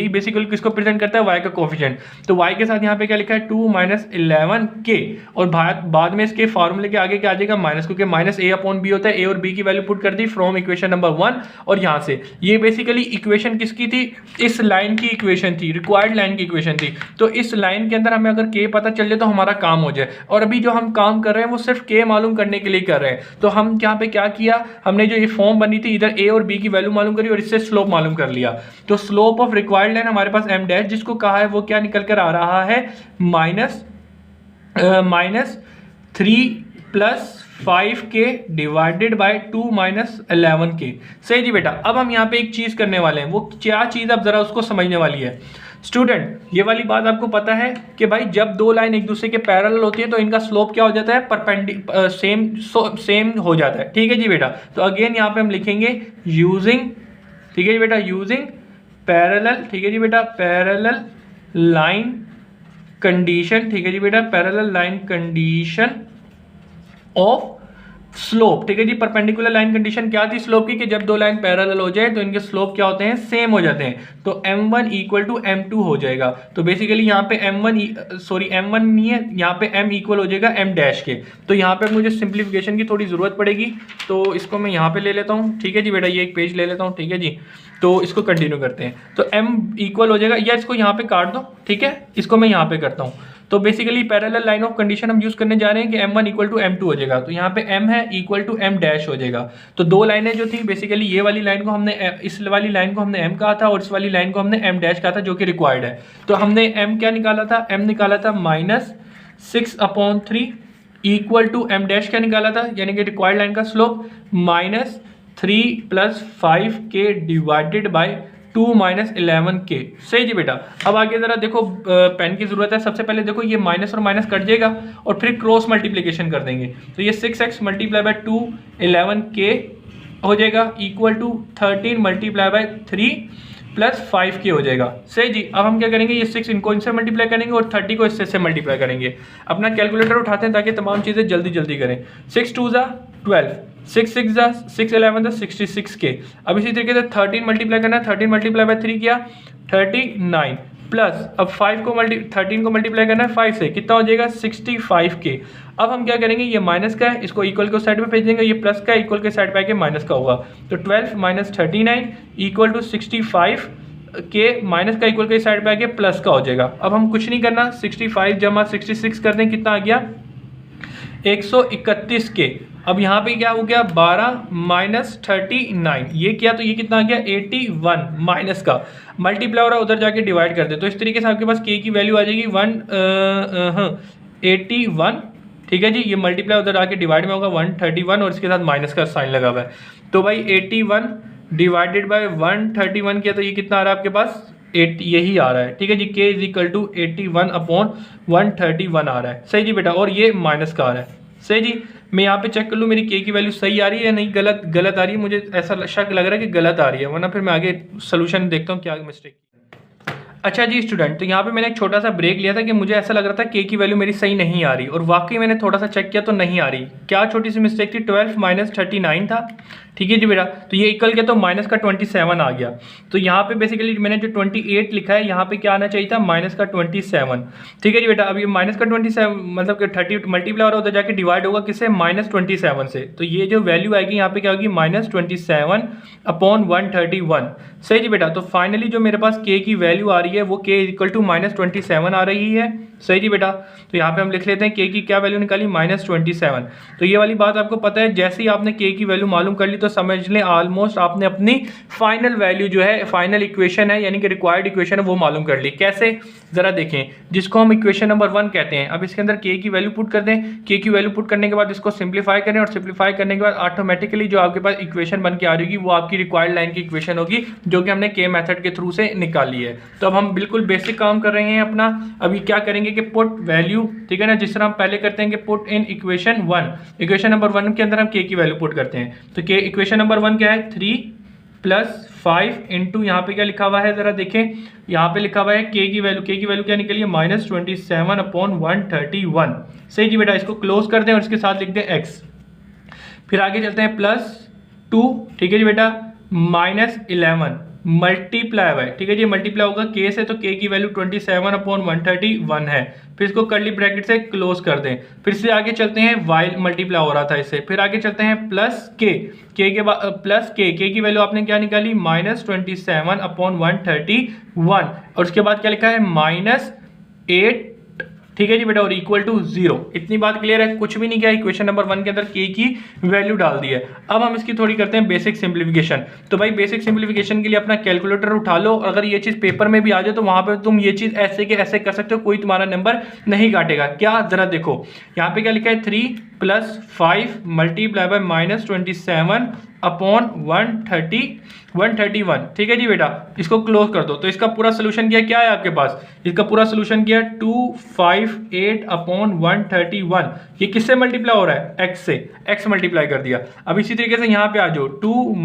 बेसिकली किसको प्रेजेंट करता है, y का कोफिशिएंट। तो y के साथ यहाँ पे क्या लिखा है 2 - 11k, और बाद में इसके फार्मूले के आगे क्या आ जाएगा, माइनस, क्योंकि -a/b होता है, a और b की वैल्यू पुट कर दी फ्रॉम इक्वेशन नंबर 1। और यहाँ से ये बेसिकली इक्वेशन किसकी थी, इस लाइन की इक्वेशन थी, रिक्वायर्ड लाइन की इक्वेशन थी। तो इस लाइन के अंदर हमें अगर k पता चल जाए तो हमारा काम हो जाए। और अभी जो हम काम कर रहे हैं वो सिर्फ k मालूम करने के लिए कर रहे हैं। तो हम यहाँ पे क्या किया, हमने जो ये फॉर्म बनी थी, इधर a और b की वैल्यू मालूम करी और इससे स्लोप मालूम कर लिया। तो स्लोप ऑफ रिक्वायर्ड लाइन हमारे पास m डैश, जिसको कहा है वो क्या निकल कर आ रहा है, -3 + 5k डिवाइडेड बाय 2 - 11k, सही जी बेटा। अब हम यहाँ पे एक चीज करने वाले हैं, वो क्या चीज, अब जरा उसको समझने वाली है। स्टूडेंट, ये वाली बात आपको पता है कि भाई जब दो लाइन एक दूसरे के पैरेलल होती है तो इनका स्लोप क्या हो जाता है, सेम हो जाता है, ठीक है जी बेटा। तो अगेन यहाँ पे हम लिखेंगे यूजिंग, ठीक है जी बेटा, यूजिंग पैरेलल, ठीक है जी बेटा, पैरेलल लाइन कंडीशन, ठीक है जी बेटा, parallel line condition of slope, ठीक है जी। परपेंडिकुलर लाइन कंडीशन क्या थी स्लोप की, कि जब दो लाइन पैरेलल हो जाए तो इनके स्लोप क्या होते हैं, सेम हो जाते हैं। तो m1 = m2 हो जाएगा। तो बेसिकली यहाँ पे m1 नहीं है, यहाँ पे m इक्वल हो जाएगा m डैश के। तो यहाँ पे मुझे सिंप्लीफिकेशन की थोड़ी ज़रूरत पड़ेगी, तो इसको मैं यहाँ पे ले लेता हूँ, ठीक है जी बेटा, ये एक पेज ले लेता हूँ, ठीक है जी। तो इसको कंटिन्यू करते हैं। तो m इक्वल हो जाएगा, या इसको यहाँ पे काट दो, ठीक है, इसको मैं यहाँ पे करता हूँ। तो basically parallel line of condition हम यूज करने जा रहे हैं कि m1 = m2 हो जाएगा। तो यहाँ पे m है इक्वल टू m डैश हो जाएगा। तो दो लाइनें जो थी बेसिकली, ये वाली लाइन को हमने, इस वाली लाइन को हमने m कहा था और इस वाली लाइन को हमने m डैश कहा था, जो कि रिक्वायर्ड है। तो हमने m क्या निकाला था, m निकाला था -6/3 इक्वल टू m डैश क्या निकाला था, यानी कि रिक्वायर्ड लाइन का slope -3 + 5k divided by 2 - 11k, सही जी बेटा। अब आगे जरा देखो, पेन की जरूरत है। सबसे पहले देखो ये माइनस और माइनस कट जाएगा और फिर क्रॉस मल्टीप्लिकेशन कर देंगे। तो ये 6x × 2 11k हो जाएगा इक्वल टू 13 × 3 +5k हो जाएगा। सही जी। अब हम क्या करेंगे, ये 6 इनको इनसे मल्टीप्लाई करेंगे और 30 को इससे मल्टीप्लाई करेंगे। अपना कैलकुलेटर उठाते हैं ताकि तमाम चीज़ें जल्दी जल्दी करें। 6 2 ज़ा 12, 6 6 ज़ा 6 11 ज़ा 66k। अब इसी तरीके से 13 मल्टीप्लाई करना है, 13 मल्टीप्लाई बाय 3 किया 39 प्लस अब 13 को मल्टीप्लाई करना है 5 से, कितना हो जाएगा 65k। अब हम क्या करेंगे, ये माइनस का है इसको इक्वल को साइड पे भेज देंगे, ये प्लस का है इक्वल के साइड पे आके माइनस का होगा। तो 12 माइनस 39 इक्वल टू 65 के माइनस का इक्वल के साइड पे आके प्लस का हो जाएगा। अब हम कुछ नहीं करना, 65 जमा 66 कर दें, कितना आ गया 131 के। अब यहाँ पे क्या हो गया 12 माइनस 39, ये किया तो ये कितना आ गया 81 माइनस का मल्टीप्लाई हो रहा है, उधर जाके डिवाइड कर दे। तो इस तरीके से आपके पास k की वैल्यू आ जाएगी 81। ठीक है जी, ये मल्टीप्लाई उधर आके डिवाइड में होगा 131 और इसके साथ माइनस का साइन लगा हुआ है। तो भाई 81 डिवाइडेड बाय 131 किया तो ये कितना आ रहा है आपके पास 8, यही आ रहा है। ठीक है जी, k इज इक्वल टू 81/131 आ रहा है। सही जी बेटा, और ये माइनस का आ रहा है। सही जी, मैं यहाँ पे चेक कर लूँ मेरी k की वैल्यू सही आ रही है या नहीं, गलत आ रही है। मुझे ऐसा शक लग रहा है कि गलत आ रही है, वरना फिर मैं आगे सोल्यूशन देखता हूँ क्या मिस्टेक। अच्छा जी स्टूडेंट, तो यहाँ पे मैंने एक छोटा सा ब्रेक लिया था कि मुझे ऐसा लग रहा था k की वैल्यू मेरी सही नहीं आ रही, और वाकई मैंने थोड़ा सा चेक किया तो नहीं आ रही। क्या छोटी सी मिस्टेक थी, 12 माइनस 39 था। ठीक है जी बेटा, तो ये इक्वल किया तो माइनस का 27 आ गया। तो यहाँ पे बेसिकली मैंने जो 28 लिखा है यहाँ पे क्या आना चाहिए था माइनस का 27। ठीक है जी बेटा, अब ये माइनस का 27 मतलब कि 30 मल्टीप्लाई हो रहा है, उधर जाके डिवाइड होगा किससे -27 से। तो ये जो वैल्यू आएगी यहाँ पे क्या होगी -27/131। सही जी बेटा, तो फाइनली जो मेरे पास k की वैल्यू आ रही है वो k इक्वल टू -27 आ रही है। सही जी बेटा, तो यहाँ पे हम लिख लेते हैं k की क्या वैल्यू निकाली -27। तो ये वाली बात आपको पता है, जैसे ही आपने k की वैल्यू मालूम कर ली तो समझ लें ऑलमोस्ट आपने अपनी फाइनल वैल्यू जो है, फाइनल इक्वेशन है यानी कि रिक्वायर्ड इक्वेशन है वो मालूम कर ली। कैसे, जरा देखें, जिसको हम इक्वेशन नंबर 1 कहते हैं। अब इसके अंदर k की वैल्यू पुट कर दें, k की वैल्यू पुट करने के बाद इसको सिंप्लीफाई करें, और सिंप्लीफाई करने के बाद ऑटोमेटिकली जो आपके पास इक्वेशन बन के आ रही होगी वो आपकी रिक्वायर्ड लाइन की इक्वेशन होगी, जो कि हमने k मेथड के थ्रू से निकाली है। तो अब हम बिल्कुल बेसिक काम कर रहे हैं अपना। अभी क्या करेंगे कि पुट वैल्यू, ठीक है ना, जिस तरह हम पहले करते हैं कि put in equation 1, equation number 1 के अंदर हम k की वैल्यू पुट करते हैं। तो k इक्वेशन नंबर 1 क्या है 3 + 5 इंटू यहाँ पे क्या लिखा हुआ है, जरा देखें, यहाँ पे लिखा हुआ है k की वैल्यू क्या निकली है -27/131। सही जी बेटा, इसको क्लोज कर दें और इसके साथ लिख दें x। फिर आगे चलते हैं +2, ठीक है जी बेटा, -11 मल्टीप्लाई बाय, ठीक है जी, मल्टीप्लाई होगा k से, तो k की वैल्यू 27/131 है। फिर इसको कर्ली ब्रैकेट से क्लोज कर दें। फिर से आगे चलते हैं, y मल्टीप्लाई हो रहा था इससे। फिर आगे चलते हैं +k, k के बाद +k की वैल्यू आपने क्या निकाली -27/131, और उसके बाद क्या लिखा है -8, ठीक है जी बेटा, और इक्वल टू 0। इतनी बात क्लियर है, कुछ भी नहीं किया, इक्वेशन नंबर 1 के अंदर k की वैल्यू डाल दी है। अब हम इसकी थोड़ी करते हैं बेसिक सिंप्लीफिकेशन। तो भाई बेसिक सिंप्लीफिकेशन के लिए अपना कैलकुलेटर उठा लो, अगर ये चीज़ पेपर में भी आ जाए तो वहां पे तुम ये चीज़ ऐसे के ऐसे कर सकते हो, कोई तुम्हारा नंबर नहीं काटेगा। क्या, जरा देखो यहाँ पे क्या लिखा है 3 + 5 मल्टीप्लाई बाय -27/131। ठीक है जी बेटा, इसको क्लोज कर दो। तो इसका पूरा सोल्यूशन क्या है आपके पास, इसका पूरा सोल्यूशन क्या है 258/131। ये किससे मल्टीप्लाई हो रहा है, x से, x मल्टीप्लाई कर दिया। अब इसी तरीके से यहाँ पे आ जाओ, 2 -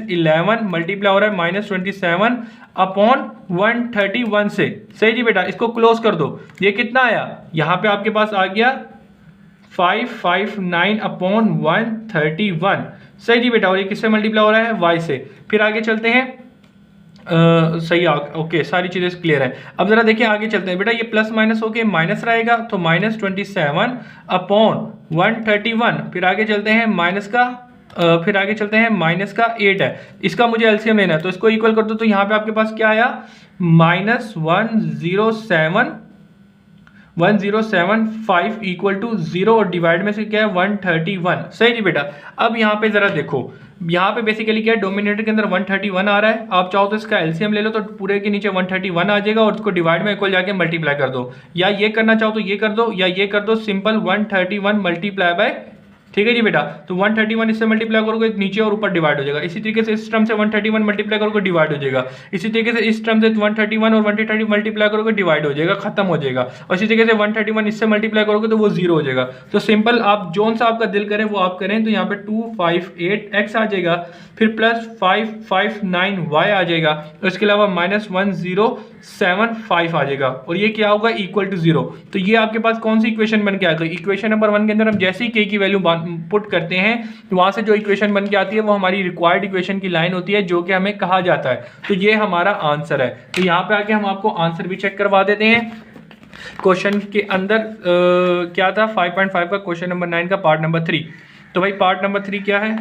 11 मल्टीप्लाई हो रहा है -27/131 से। सही जी बेटा, इसको क्लोज कर दो। ये कितना आया, यहाँ पे आपके पास आ गया 559/131। सही जी बेटा, और ये किससे मल्टीप्लाई हो रहा है, y से। फिर आगे चलते हैं, सही ओके, सारी चीज़ें क्लियर है। अब जरा देखिए आगे चलते हैं बेटा, ये प्लस माइनस होके माइनस रहेगा, तो -27/131। फिर आगे चलते हैं माइनस का -8 है, इसका मुझे एलसीएम लेना है, तो इसको इक्वल कर दो। तो यहाँ पे आपके पास क्या आया -107.5 इक्वल टू 0, और डिवाइड में से क्या है 131। सही जी बेटा, अब यहाँ पे जरा देखो, यहाँ पे बेसिकली क्या है, डोमिनेटर के अंदर 131 आ रहा है। आप चाहो तो इसका एलसीएम ले लो, तो पूरे के नीचे 131 आ जाएगा, और उसको डिवाइड में इक्वल जाके मल्टीप्लाई कर दो, या ये करना चाहो तो ये कर दो, या ये कर दो सिंपल 131 मल्टीप्लाई बाय, ठीक है जी बेटा। तो 131 इससे मल्टीप्लाई करोगे नीचे और ऊपर डिवाइड हो जाएगा। इसी तरीके से इस टर्म से 131 मल्टीप्लाई करोगे डिवाइड हो जाएगा। इसी तरीके से इस टर्म से 131 और 130 मल्टीप्लाई करोगे डिवाइड हो जाएगा, खत्म हो जाएगा। और इसी तरीके से 131 इससे मल्टीप्लाई करोगे तो वो 0 हो जाएगा। तो सिंपल आप जोन सा आपका दिल करे वो आप करें। तो यहाँ पे 258x आ जाएगा, फिर प्लस 559y आ जाएगा, और इसके अलावा -1075 आ जाएगा, और ये क्या होगा इक्वल टू 0। तो ये आपके पास कौन सी इक्वेशन बन के आ गई? इक्वेशन नंबर 1 के अंदर हम जैसे ही k की वैल्यू पुट करते हैं तो वहां से जो इक्वेशन बन के आती है वो हमारी रिक्वायर्ड इक्वेशन की लाइन होती है, जो कि हमें कहा जाता है। तो ये हमारा आंसर है। तो यहाँ पे आके हम आपको आंसर भी चेक करवा देते हैं। क्वेश्चन के अंदर क्या था? 5.5 का क्वेश्चन नंबर 9 का पार्ट नंबर 3। तो भाई पार्ट नंबर 3 क्या है?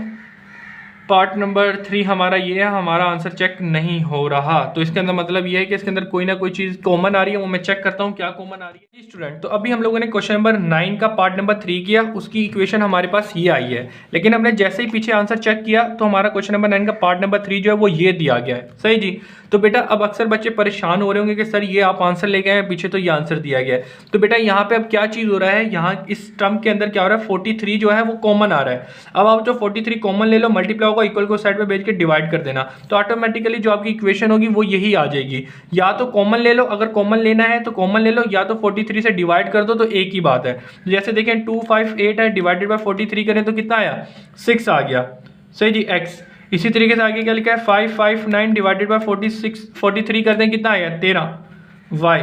पार्ट नंबर 3 हमारा ये है, हमारा आंसर चेक नहीं हो रहा। तो इसके अंदर मतलब ये है कि इसके अंदर कोई ना कोई चीज़ कॉमन आ रही है, वो मैं चेक करता हूँ क्या कॉमन आ रही है। स्टूडेंट, तो अभी हम लोगों ने क्वेश्चन नंबर 9 का पार्ट नंबर 3 किया, उसकी इक्वेशन हमारे पास ये आई है। लेकिन हमने जैसे ही पीछे आंसर चेक किया तो हमारा क्वेश्चन नंबर 9 का पार्ट नंबर 3 जो है वो ये दिया गया है। सही जी। तो बेटा अब अक्सर बच्चे परेशान हो रहे होंगे कि सर ये आप आंसर लेके आए, पीछे तो ये आंसर दिया गया है। तो बेटा यहाँ पे अब क्या चीज़ हो रहा है, यहाँ इस टर्म के अंदर क्या हो रहा है, 43 जो है वो कॉमन आ रहा है। अब आप जो 43 कॉमन ले लो, मल्टीप्लाई होगा, इक्वल को साइड पे भेज के डिवाइड कर देना, तो ऑटोमेटिकली जो आपकी इक्वेशन होगी वो यही आ जाएगी। या तो कॉमन ले लो, अगर कॉमन लेना है तो कॉमन ले लो, या तो 43 से डिवाइड कर दो, तो एक ही बात है। जैसे देखें 258 है, डिवाइडेड बाय 43 करें तो कितना आया? 6 आ गया। सही जी, x। इसी तरीके से आगे क्या लिखा है? 559 डिवाइडेड बाय 43 कर दें, कितना आया? 13 y।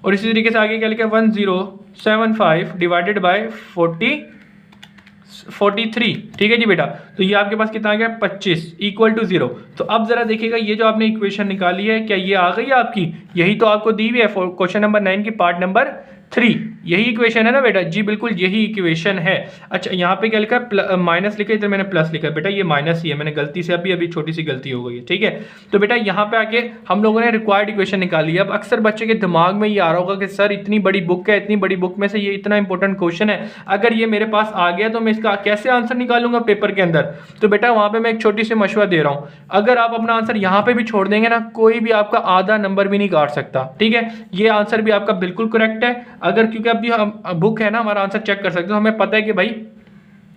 और इसी तरीके से आगे क्या लिखा है? 1075 डिवाइडेड बाय 43। ठीक है जी बेटा। तो ये आपके पास कितना आ गया? 25 इक्वल टू 0। तो अब जरा देखिएगा ये जो आपने इक्वेशन निकाली है, क्या ये आ गई है आपकी? यही तो आपको दी हुई है क्वेश्चन नंबर 9 की पार्ट नंबर 3। यही इक्वेशन है ना बेटा? जी बिल्कुल यही इक्वेशन है। अच्छा, यहाँ पे क्या लिखा है? माइनस लिखा है, इधर मैंने प्लस लिखा है। बेटा ये माइनस ही है, मैंने गलती से अभी छोटी सी गलती हो गई है। ठीक है। तो बेटा यहाँ पे आके हम लोगों ने रिक्वायर्ड इक्वेशन निकाली है। अब अक्सर बच्चे के दिमाग में ये आ रहा होगा कि सर इतनी बड़ी बुक है, इतनी बड़ी बुक में से ये इतना इंपॉर्टेंट क्वेश्चन है, अगर ये मेरे पास आ गया तो मैं इसका कैसे आंसर निकालूंगा पेपर के अंदर? तो बेटा वहाँ पे मैं एक छोटी सी मशवरा दे रहा हूँ, अगर आप अपना आंसर यहाँ पे भी छोड़ देंगे ना, कोई भी आपका आधा नंबर भी नहीं काट सकता। ठीक है। ये आंसर भी आपका बिल्कुल करेक्ट है। अगर क्योंकि अभी हम बुक है ना, हमारा आंसर चेक कर सकते हो, हमें पता है कि भाई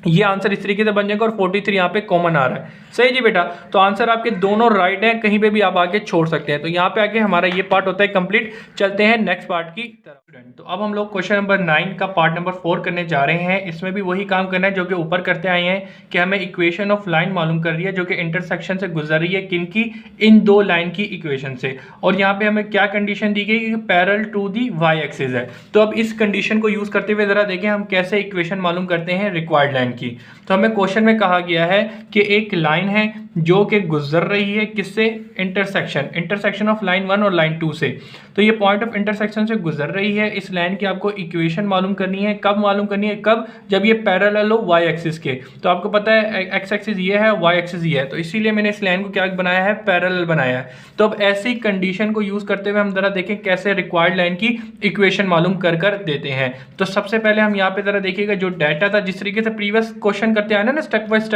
ये आंसर इस तरीके से बन जाएगा, और 43 यहाँ पे कॉमन आ रहा है। सही जी बेटा। तो आंसर आपके दोनों राइट हैं, कहीं पे भी आप आगे छोड़ सकते हैं। तो यहाँ पे आके हमारा ये पार्ट होता है कंप्लीट। चलते हैं नेक्स्ट पार्ट की तरफ। तो अब हम लोग क्वेश्चन नंबर 9 का पार्ट नंबर 4 करने जा रहे हैं। इसमें भी वही काम करना है जो कि ऊपर करते आए हैं, कि हमें इक्वेशन ऑफ लाइन मालूम कर रही है जो कि इंटरसेक्शन से गुजर रही है, किनकी? इन दो लाइन की इक्वेशन से। और यहाँ पे हमें क्या कंडीशन दी गई कि parallel to the y axis है। तो अब इस कंडीशन को यूज करते हुए जरा देखें हम कैसे इक्वेशन मालूम करते हैं रिक्वायर्ड लाइन की। तो हमें क्वेश्चन में कहा गया है कि एक लाइन है जो कि गुजर रही है किससे? इंटरसेक्शन ऑफ लाइन 1 और लाइन 2 से। तो ये पॉइंट ऑफ इंटरसेक्शन से गुजर रही है। इस लाइन की आपको इक्वेशन मालूम करनी है। कब मालूम करनी है? कब? जब ये पैरेलल हो वाई एक्सिस के। तो आपको पता है एक्स एक्सिस ये है, वाई एक्सिस ये है, तो इसीलिए मैंने इस लाइन को क्या बनाया है? पैरेलल बनाया है। तो अब ऐसी कंडीशन को यूज करते हुए हम जरा देखें कैसे रिक्वायर्ड लाइन की इक्वेशन मालूम कर देते हैं। तो सबसे पहले हम यहाँ पे जरा देखिएगा, जो डाटा था जिस तरीके से प्रीवियस क्वेश्चन करते आए ना स्टेप वाइज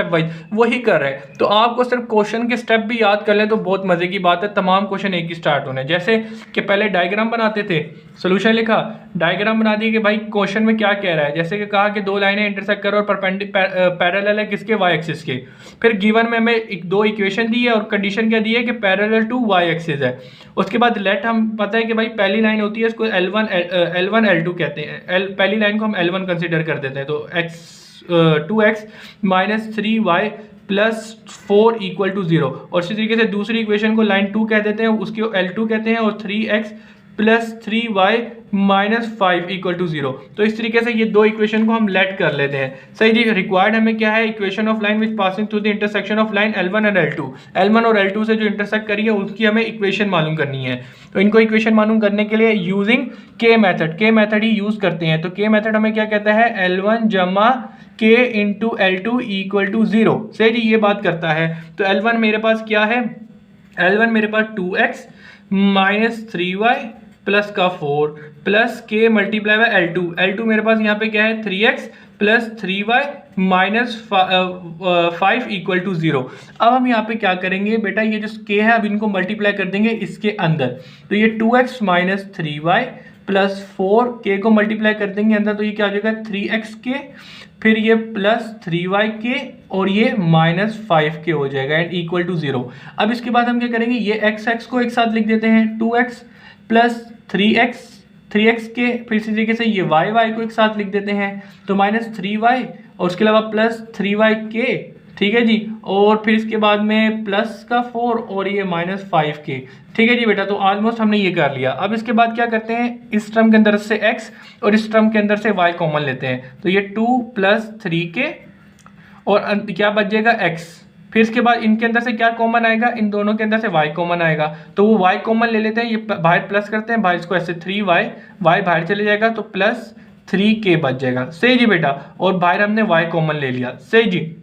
वही कर रहे हैं। तो आपको सिर्फ क्वेश्चन के स्टेप भी याद कर ले तो बहुत मजे की बात है। तमाम क्वेश्चन एक ही स्टार्ट होने, जैसे कि पहले डायग्राम बनाते थे, सोल्यूशन लिखा, डायग्राम बना दिया कि भाई क्वेश्चन में क्या कह रहा है। जैसे कि कहा कि दो लाइनें इंटरसेक्ट करो और पैरेलल है किसके? वाई एक्सिस के। फिर गिवन में हमें दो इक्वेशन दी है और कंडीशन क्या दी है कि पैरेलल टू वाई एक्सिस है। उसके बाद लेट, हम पता है कि भाई पहली लाइन होती है इसको L1 L2 कहते हैं। पहली लाइन को हम L1 कंसिडर कर देते हैं। तो 2x - 3y + 4 = 0। और इसी तरीके से दूसरी इक्वेशन को लाइन 2 कह देते हैं, उसकी L2 कहते हैं, और 3x + 3y - 5 = 0। तो इस तरीके से ये दो इक्वेशन को हम लेट कर लेते हैं। सही जी। रिक्वायर्ड हमें क्या है? Equation of line which passing through the intersection of line L1 और L2। L1 और L2 से जो इंटरसेक्ट करी है उसकी हमें इक्वेशन मालूम करनी है। तो इनको इक्वेशन मालूम करने के लिए यूजिंग के मेथड ही यूज करते हैं। तो के मेथड हमें क्या कहता है? L1 = k × L2 = 0। सही जी, ये बात करता है। तो L1 मेरे पास क्या है? L1 मेरे पास 2x - 3y + 4 + k × L2। L2 मेरे पास यहाँ पे क्या है? 3x + 3y - 5 = 0। अब हम यहाँ पे क्या करेंगे बेटा? ये जो k है अब इनको मल्टीप्लाई कर देंगे इसके अंदर। तो ये 2x - 3y प्लस 4k को मल्टीप्लाई कर देंगे अंदर तो ये क्या हो जाएगा 3x फिर ये प्लस 3y और ये -5k हो जाएगा एंड इक्वल टू 0। अब इसके बाद हम क्या करेंगे, ये x को एक साथ लिख देते हैं 2x प्लस 3x के, फिर इसी तरीके से ये y को एक साथ लिख देते हैं तो -3y और उसके अलावा प्लस 3y, ठीक है जी, और फिर इसके बाद में प्लस का 4 और ये -5k, ठीक है जी बेटा। तो ऑलमोस्ट हमने ये कर लिया। अब इसके बाद क्या करते हैं, इस टर्म के अंदर से x और इस टर्म के अंदर से y कॉमन लेते हैं तो ये 2 प्लस 3k और क्या बच जाएगा x। फिर इसके बाद इनके अंदर से क्या कॉमन आएगा, इन दोनों के अंदर से y कॉमन आएगा तो वो y कॉमन ले लेते हैं, ये बाहर प्लस करते हैं, बाहर इसको ऐसे 3y बाहर चले जाएगा तो प्लस 3k बच जाएगा। सही जी बेटा, और बाहर हमने y कॉमन ले लिया। सही जी,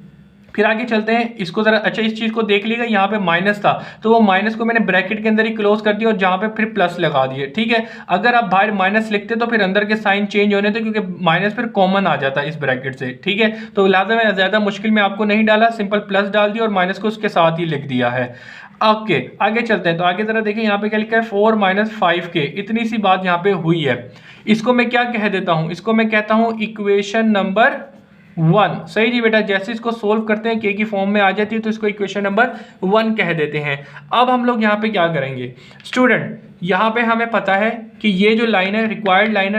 फिर आगे चलते हैं इसको जरा। अच्छा, इस चीज़ को देख लीजिएगा, यहाँ पे माइनस था तो वो माइनस को मैंने ब्रैकेट के अंदर ही क्लोज कर दिया और जहाँ पे फिर प्लस लगा दिए, ठीक है। अगर आप बाहर माइनस लिखते तो फिर अंदर के साइन चेंज होने थे क्योंकि माइनस फिर कॉमन आ जाता इस ब्रैकेट से, ठीक है। तो लिहाजा मैं ज़्यादा मुश्किल में आपको नहीं डाला, सिंपल प्लस डाल दिया और माइनस को उसके साथ ही लिख दिया है। ओके, आगे चलते हैं। तो आगे जरा देखिए यहाँ पे क्या लिखा है 4 - 5k, इतनी सी बात यहाँ पे हुई है। इसको मैं क्या कह देता हूँ, इसको मैं कहता हूँ इक्वेशन नंबर 1। सही जी बेटा, जैसे इसको सोल्व करते हैं के की फॉर्म में आ जाती है तो इसको इक्वेशन नंबर 1 कह देते हैं। अब हम लोग यहाँ पे क्या करेंगे स्टूडेंट, यहाँ पे हमें पता है कि ये जो लाइन है रिक्वायर्ड लाइन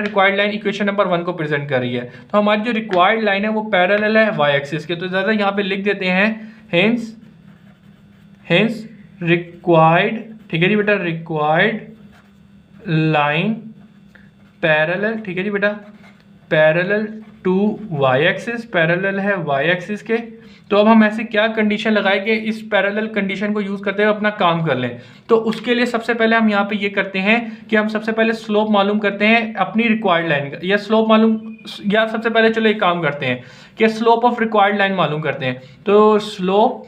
इक्वेशन नंबर 1 को प्रेजेंट कर रही है। तो हमारी जो रिक्वायर्ड लाइन है वो पैरेलल है y एक्सिस के, तो ज़्यादा यहाँ पे लिख देते हैं हेंस रिक्वायर्ड, ठीक है जी बेटा, रिक्वायर्ड लाइन पैरेलल, ठीक है जी बेटा, पैरेलल टू y एक्सिस, पैरेलल है y एक्सिस के। तो अब हम ऐसे क्या कंडीशन लगाए कि इस पैरेलल कंडीशन को यूज़ करते हुए अपना काम कर लें। तो उसके लिए सबसे पहले हम यहाँ पे ये करते हैं कि हम सबसे पहले स्लोप मालूम करते हैं अपनी रिक्वायर्ड लाइन का, या स्लोप मालूम, या सबसे पहले चलो एक काम करते हैं कि स्लोप ऑफ रिक्वायर्ड लाइन मालूम करते हैं। तो स्लोप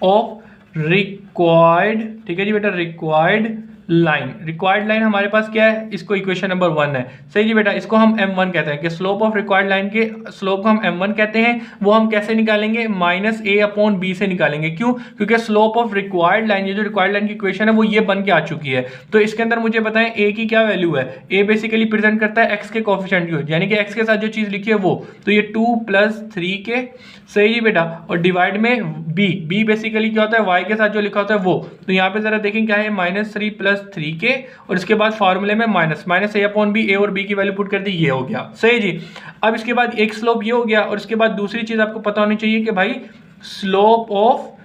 ऑफ रिक्वायर्ड, ठीक है जी बेटा, रिक्वायर्ड लाइन हमारे पास क्या है, इसको इक्वेशन नंबर 1 है। सही जी बेटा, इसको हम m1 कहते हैं कि स्लोप ऑफ रिक्वायर्ड लाइन के स्लोप को हम m1 कहते हैं। वो हम कैसे निकालेंगे, -a/b से निकालेंगे। क्यों, क्योंकि स्लोप ऑफ रिक्वायर्ड लाइन, ये जो रिक्वायर्ड लाइन की इक्वेशन है वो ये बन के आ चुकी है। तो इसके अंदर मुझे बताएं a की क्या वैल्यू है। a बेसिकली प्रेजेंट करता है x के कोफिशिएंट को, यानी कि x के साथ जो चीज लिखी है वो, तो ये 2 + 3k। सही जी बेटा, और डिवाइड में b बेसिकली क्या होता है, y के साथ जो लिखा होता है वो। तो यहाँ पे जरा देखें क्या है, -3 + 3k और इसके बाद फार्मूले में -a/b, a और b की वैल्यू पुट कर दी, ये हो गया। सही जी, अब इसके बाद एक स्लोप ये हो गया और इसके बाद दूसरी चीज आपको पता होनी चाहिए कि भाई स्लोप ऑफ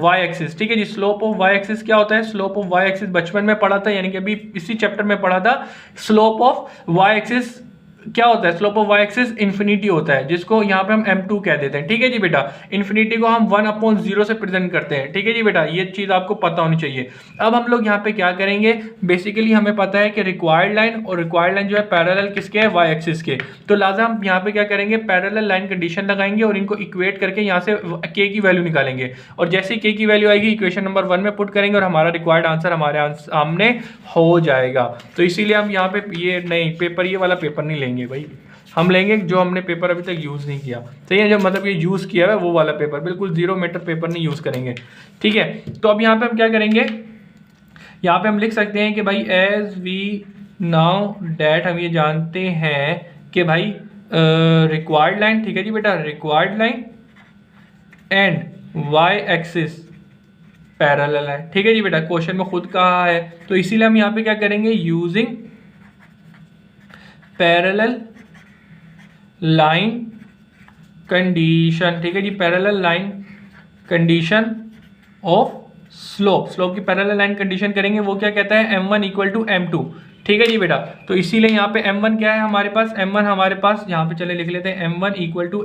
y एक्सिस, ठीक है जी। स्लोप ऑफ y एक्सिस क्या होता है, स्लोप ऑफ y एक्सिस बचपन में पढ़ा था, यानी कि अभी इसी चैप्टर में पढ़ा था। स्लोप ऑफ y एक्सिस क्या होता है, slope of y axis infinity होता है, जिसको यहाँ पे हम m2 कह देते हैं, ठीक है जी बेटा। इन्फिनिटी को हम 1/0 से प्रेजेंट करते हैं, ठीक है जी बेटा, ये चीज आपको पता होनी चाहिए। अब हम लोग यहाँ पे क्या करेंगे, बेसिकली हमें पता है कि रिक्वायर्ड लाइन और रिक्वायर्ड लाइन जो है पैरेलल किसके है, y एक्सिस के। तो लिहाजा हम यहाँ पे क्या करेंगे, पैरेलल लाइन कंडीशन लगाएंगे और इनको इक्वेट करके यहाँ से k की वैल्यू निकालेंगे और जैसे k की वैल्यू आएगी इक्वेशन नंबर 1 में पुट करेंगे और हमारा रिक्वायर्ड आंसर हमारे सामने हो जाएगा। तो इसीलिए हम यहाँ पे ये नहीं पेपर, ये वाला पेपर नहीं लेंगे भाई, हम लेंगे जो हमने पेपर अभी तक यूज़ नहीं किया। सही है, जो मतलब ये यूज़ किया है वो वाला पेपर, बिल्कुल 0 मीटर पेपर नहीं यूज़ करेंगे, ठीक है। तो अब यहाँ पे हम क्या करेंगे, यहाँ पे हम लिख सकते हैं कि भाई एज वी नाउ डैट, हम ये जानते हैं कि भाई रिक्वायर्ड लाइन, ठीक है जी बेटा, required line and y axis पैरेलल है, ठीक है जी बेटा, क्वेश्चन में खुद कहा है। तो इसीलिए हम यहाँ पे क्या करेंगे, यूजिंग पैरेलल लाइन कंडीशन, ठीक है जी, parallel line condition of slope की पैरेलल लाइन कंडीशन करेंगे। वो क्या कहता है, m1 = m2, ठीक है जी बेटा। तो इसीलिए यहाँ पे m1 क्या है हमारे पास, m1 हमारे पास यहाँ पे चले लिख लेते हैं, m1 =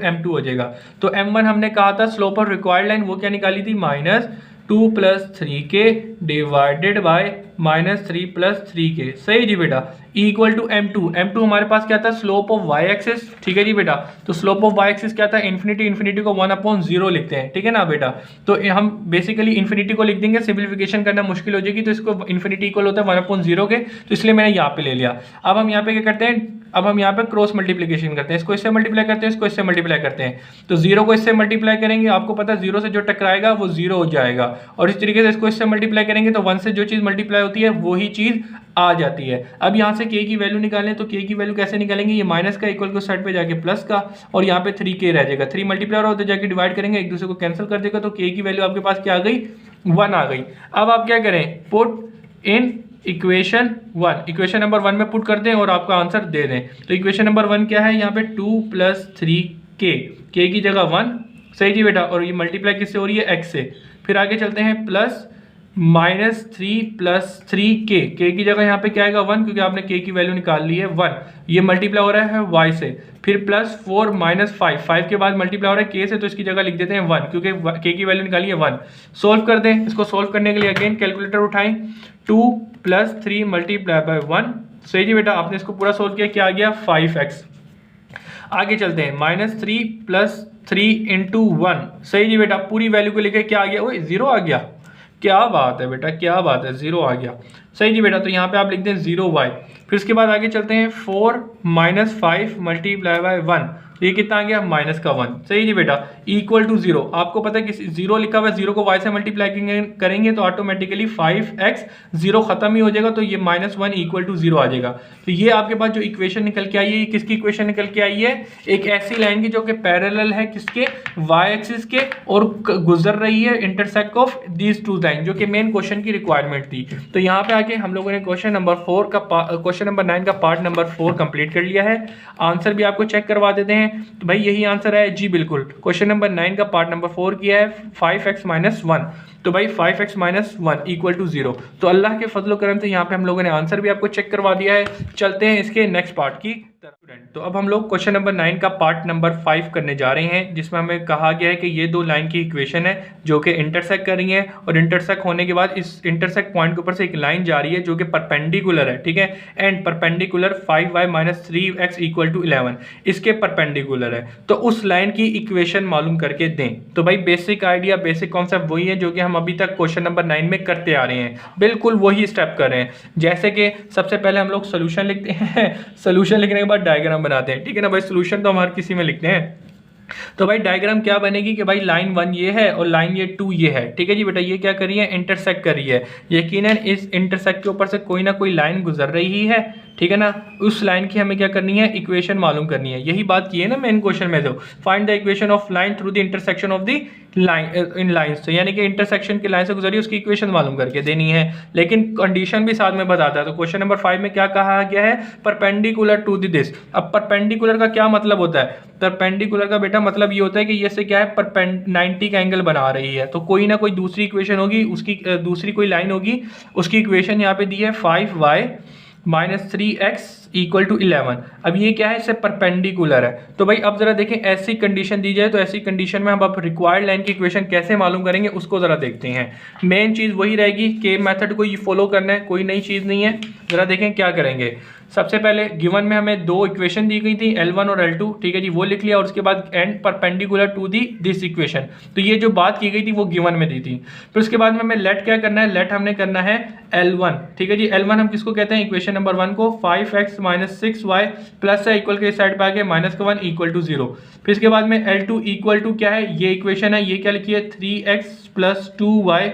m2 हो जाएगा। तो m1 हमने कहा था स्लोप ऑफ रिक्वायर्ड लाइन, वो क्या निकाली थी, -2 + 3k डिवाइडेड बाय -3 + 3k। सही जी बेटा, इक्वल टू m2 हमारे पास क्या था, स्लोप ऑफ y एक्सिस, ठीक है जी बेटा। तो स्लोप ऑफ y एक्सिस क्या था, इन्फिनिटी को 1/0 लिखते हैं, ठीक है ना बेटा। तो हम बेसिकली इन्फिनिटी को लिख देंगे, सिंप्लीफिकेशन करना मुश्किल हो जाएगी, तो इसको इन्फिनिटी इक्वल होता है 1/0 के, तो इसलिए मैंने यहाँ पे ले लिया। अब हम यहाँ पे क्या करते हैं, अब हम यहाँ पे क्रॉस मल्टीप्लिकेशन करते हैं, इसको इससे मल्टीप्लाई करते हैं, इसको इससे मल्टीप्लाई करते हैं। तो 0 को इससे मल्टीप्लाई करेंगे, आपको पता है 0 से जो टकराएगा वो 0 हो जाएगा, और इस तरीके से इसको इससे मल्टीप्लाई करेंगे तो 1 से जो चीज़ मल्टीप्लाई होती है वही चीज़ आ जाती है। अब यहाँ से k की वैल्यू निकालें, तो k की वैल्यू कैसे निकालेंगे, ये माइनस का इक्वल को साइड पे जाके प्लस का, और यहाँ पे 3k रह जाएगा, 3 मल्टीप्लाई होते जाके डिवाइड करेंगे, एक दूसरे को कैंसिल कर देगा, तो k की वैल्यू आपके पास क्या आ गई, 1 आ गई। अब आप क्या करें, put in equation 1, equation number 1 में पुट कर दें और आपका आंसर दे दें। तो इक्वेशन नंबर 1 क्या है, यहाँ पे 2 + 3k, k की जगह 1, सही जी बेटा, और ये मल्टीप्लाई किससे हो रही है, x से। फिर आगे चलते हैं, प्लस -3 + 3k, k की जगह यहाँ पे क्या आएगा 1, क्योंकि आपने k की वैल्यू निकाल ली है 1, ये मल्टीप्लाई हो रहा है y से। फिर +4 - 5, 5 के बाद मल्टीप्लाई हो रहा है k से, तो इसकी जगह लिख देते हैं 1, क्योंकि k की वैल्यू निकाली है 1। सोल्व कर दें, इसको सोल्व करने के लिए अगेन कैलकुलेटर उठाएं, 2 + 3 × 1, सही जी बेटा, आपने इसको पूरा सोल्व किया, क्या आ गया 5x। आगे चलते हैं, -3 + 3 × 1, सही जी बेटा, पूरी वैल्यू को लेकर क्या आ गया, ओए 0 आ गया, क्या बात है बेटा, क्या बात है, 0 आ गया, सही जी बेटा। तो यहाँ पे आप लिख दें 0y। फिर उसके बाद आगे चलते हैं, 4 - 5 × 1, ये कितना आ गया, -1, सही जी बेटा, इक्वल टू 0। आपको पता है कि 0 लिखा हुआ है, 0 को y से मल्टीप्लाई करेंगे तो ऑटोमेटिकली 5x 0 खत्म ही हो जाएगा, तो ये -1 इक्वल टू 0 आ जाएगा। तो ये आपके पास जो इक्वेशन निकल के आई है, ये किसकी इक्वेशन निकल के आई है, एक ऐसी लाइन की जो कि पैरेलल है किसके, y एक्सिस के, और गुजर रही है intersect of these two line, जो कि मेन क्वेश्चन की रिक्वायरमेंट थी। तो यहाँ पे आके हम लोगों ने क्वेश्चन नंबर 9 का पार्ट नंबर 4 कंप्लीट कर लिया है। आंसर भी आपको चेक करवा देते हैं, तो भाई यही आंसर है जी, बिल्कुल। क्वेश्चन नंबर 9 का पार्ट नंबर 4 किया है, 5x - 1, तो भाई 5x - 1 इक्वल टू 0। तो अल्लाह के फजलो करम से यहाँ पे हम लोगों ने आंसर भी आपको चेक करवा दिया है। चलते हैं इसके नेक्स्ट पार्ट की तरफ। तो अब हम लोग क्वेश्चन नंबर 9 का पार्ट नंबर 5 करने जा रहे हैं, जिसमें हमें कहा गया है कि ये दो लाइन की इक्वेशन है जो कि इंटरसेक्ट कर रही है, और इंटरसेक्ट होने के बाद इस इंटरसेक्ट पॉइंट के ऊपर से एक लाइन जा रही है जो कि परपेंडिकुलर है, ठीक है, and perpendicular 5y - 3x equal to 11, इसके परपेंडिकुलर है। तो उस लाइन की इक्वेशन मालूम करके दें। तो भाई बेसिक आइडिया, बेसिक कॉन्सेप्ट वही है जो कि हम अभी तक क्वेश्चन नंबर 9 में करते आ रहे हैं, बिल्कुल वही स्टेप कर रहे हैं। जैसे कि सबसे पहले हम लोग सोल्यूशन लिखते हैं, सोल्यूशन लिखने के बाद डायग्राम बनाते हैं, ठीक है ना भाई, सोल्यूशन तो हम हर किसी में लिखते हैं। तो भाई डायग्राम क्या बनेगी कि भाई लाइन 1 ये है और लाइन ये 2 ये है, ठीक है जी बेटा, ये क्या कर रही है, इंटरसेक्ट कर रही है। यकीनन इस इंटरसेक्ट के ऊपर से कोई ना कोई लाइन गुजर रही है, ठीक है ना, उस लाइन की हमें क्या करनी है, इक्वेशन मालूम करनी है। यही बात की है ना मेन क्वेश्चन में, तो find the equation of line through the intersection of the line in lines, यानी कि इंटरसेक्शन की लाइन से गुजरी उसकी इक्वेशन मालूम करके देनी है, लेकिन कंडीशन भी साथ में बताता है। तो क्वेश्चन नंबर 5 में क्या कहा गया है, परपेंडिकुलर टू दिस। अब परपेंडिकुलर का क्या मतलब होता है, परपेंडिकुलर का बेटा मतलब ये होता है कि ये से क्या है, 90 का एंगल बना रही है, तो कोई ना कोई दूसरी इक्वेशन होगी, उसकी दूसरी कोई लाइन होगी, उसकी इक्वेशन यहाँ पे दी है 5y - 3x इक्वल टू 11। अब ये क्या है, इससे परपेंडिकुलर है। तो भाई अब जरा देखें, ऐसी कंडीशन दी जाए तो ऐसी कंडीशन में हम अब रिक्वायर्ड लाइन की इक्वेशन कैसे मालूम करेंगे उसको जरा देखते हैं। मेन चीज़ वही रहेगी कि मेथड को ये फॉलो करना है, कोई नई चीज़ नहीं है। जरा देखें क्या करेंगे। सबसे पहले गिवन में हमें दो इक्वेशन दी गई थी, L1 और L2, ठीक है जी, वो लिख लिया, और उसके बाद and perpendicular to the this equation, तो ये जो बात की गई थी वो गिवन में दी थी। फिर उसके बाद में हमें लेट क्या करना है, लेट हमने करना है L1, ठीक है जी। L1 हम किसको कहते हैं, इक्वेशन नंबर 1 को, 5x - 6y प्लस है इक्वल के साइड पे आ गया -1 इक्वल टू 0। फिर इसके बाद में L2 इक्वल टू क्या है, ये इक्वेशन है, ये क्या लिखी है, 3x + 2y